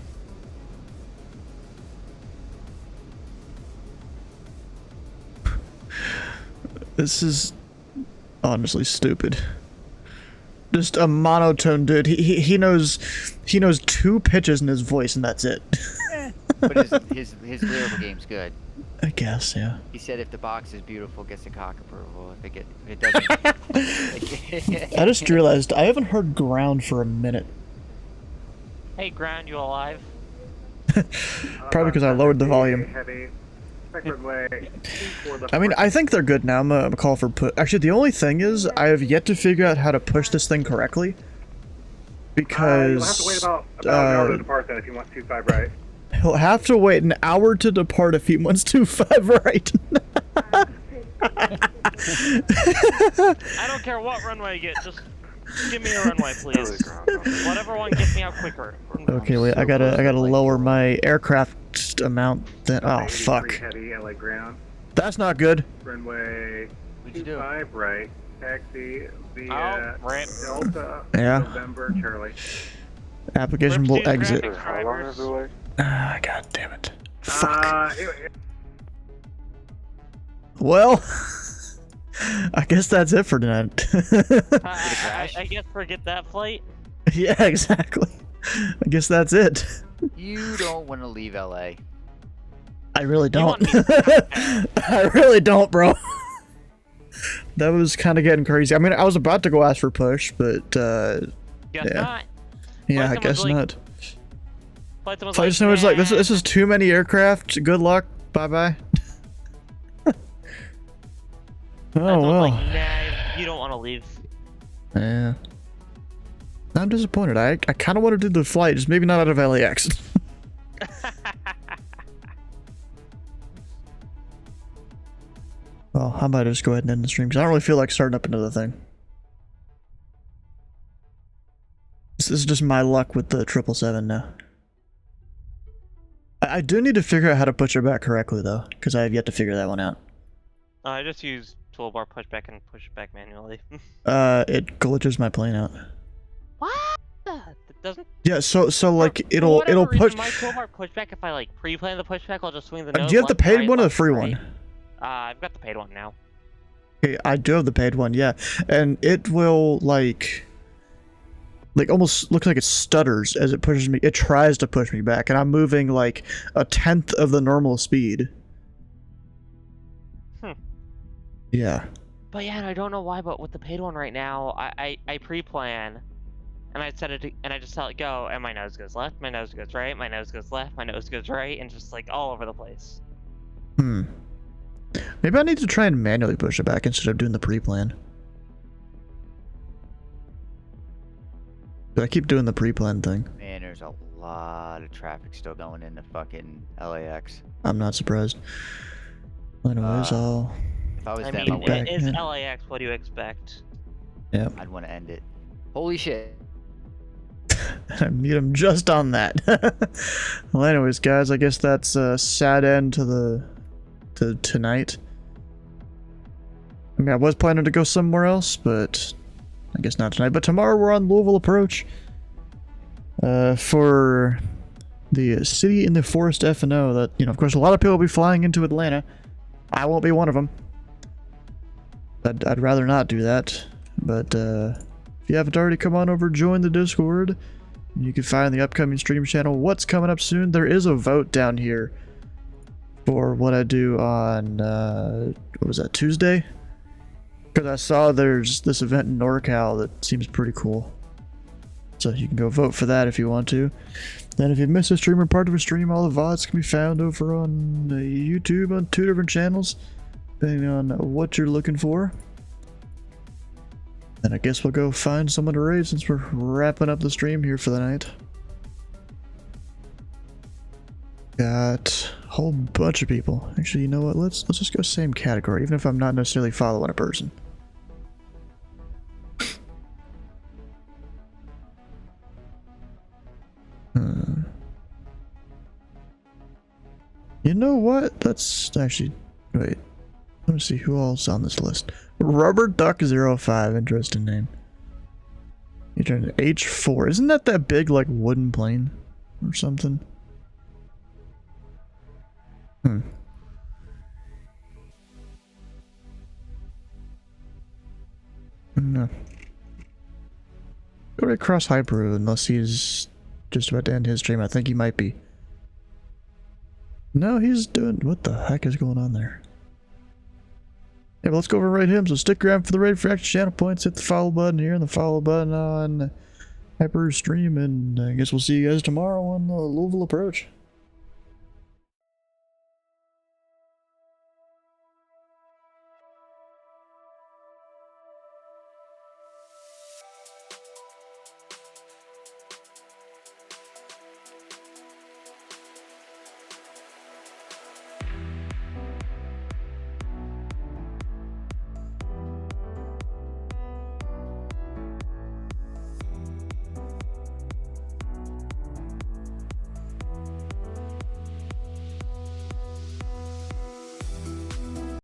This is honestly stupid. Just a monotone dude. He knows 2 pitches in his voice and that's it. But his lyrical game's good. I guess, yeah. He said if the box is beautiful, gets a cock approval. If it doesn't. I just realized I haven't heard Ground for a minute. Hey, Ground, you alive? Probably because I lowered the volume. Heavy. Runway I mean, I think they're good now. I'm gonna call for put. Actually, the only thing is, I have yet to figure out how to push this thing correctly. Because you'll have to wait about an hour to depart then if you want 25 right. He'll have to wait an hour to depart if he wants 25 right. I don't care what runway you get, just give me a runway, please. Whatever one gets me out quicker. Okay, wait, I gotta lower my aircraft amount. Then, oh fuck. Heavy, LA ground. That's not good. Runway 25 right. Taxi via right. Delta. Yeah. November Charlie. Application will exit. How long is the way? God damn it. Fuck. Well, I guess that's it for tonight. I guess forget that flight. Yeah, exactly. I guess that's it. You don't want to leave LA. I really don't. I really don't, bro. That was kind of getting crazy. I mean, I was about to go ask for push, but guess yeah. not. Yeah, I guess not. Flight Sim was like, this is too many aircraft. Good luck. Bye bye. Oh well. Like, nah, you don't want to leave. Yeah. I'm disappointed. I kind of want to do the flight, just maybe not out of LAX. Well, I might just go ahead and end the stream because I don't really feel like starting up another thing. This is just my luck with the 777 now. I do need to figure out how to push it back correctly though, because I have yet to figure that one out. I just use toolbar pushback and push it back manually. It glitches my plane out. What? It doesn't. Yeah, so like it'll push. My toolbar pushback. If I like pre-plan the pushback, I'll just swing the. Do you have the paid one or the free one? I've got the paid one now. Okay, I do have the paid one, yeah, and it will like almost looks like it stutters as it pushes me. It tries to push me back, and I'm moving like 1/10 of the normal speed. Yeah. But yeah, I don't know why, but with the paid one right now, I pre-plan, and I set it to, and I just tell it go, and my nose goes left, my nose goes right, my nose goes left, my nose goes right, and just like all over the place. Maybe I need to try and manually push it back instead of doing the pre-plan. But I keep doing the pre-plan thing. Man, there's a lot of traffic still going into fucking LAX. I'm not surprised. Anyways, I'll... If I was it is LAX, what do you expect? Yeah. I'd want to end it. Holy shit. I meet him just on that. Well, anyways, guys, I guess that's a sad end to tonight. I mean, I was planning to go somewhere else, but I guess not tonight. But tomorrow we're on Louisville Approach for the City in the Forest FNO. That, you know, of course, a lot of people will be flying into Atlanta. I won't be one of them. I'd rather not do that. But if you haven't already, come on over, join the Discord. You can find the upcoming stream channel what's coming up soon. There is a vote down here for what I do on, what was that, Tuesday? Because I saw there's this event in NorCal that seems pretty cool. So you can go vote for that if you want to. Then if you missed a stream or part of a stream, all the VODs can be found over on YouTube on 2 different channels, depending on what you're looking for. And I guess we'll go find someone to raid since we're wrapping up the stream here for the night. Got a whole bunch of people. Actually, you know what? Let's just go same category, even if I'm not necessarily following a person. You know what? That's actually... Wait. Let me see who else on this list. Rubber Duck 05, interesting name. You turned to H4. Isn't that big, like, wooden plane? Or something? No. Go right across Hyperu unless he's just about to end his stream. I think he might be. No, he's doing... What the heck is going on there? Yeah, but let's go over and rate him. So stick around for the raid for extra channel points. Hit the follow button here and the follow button on Hyperu stream. And I guess we'll see you guys tomorrow on the Louisville Approach.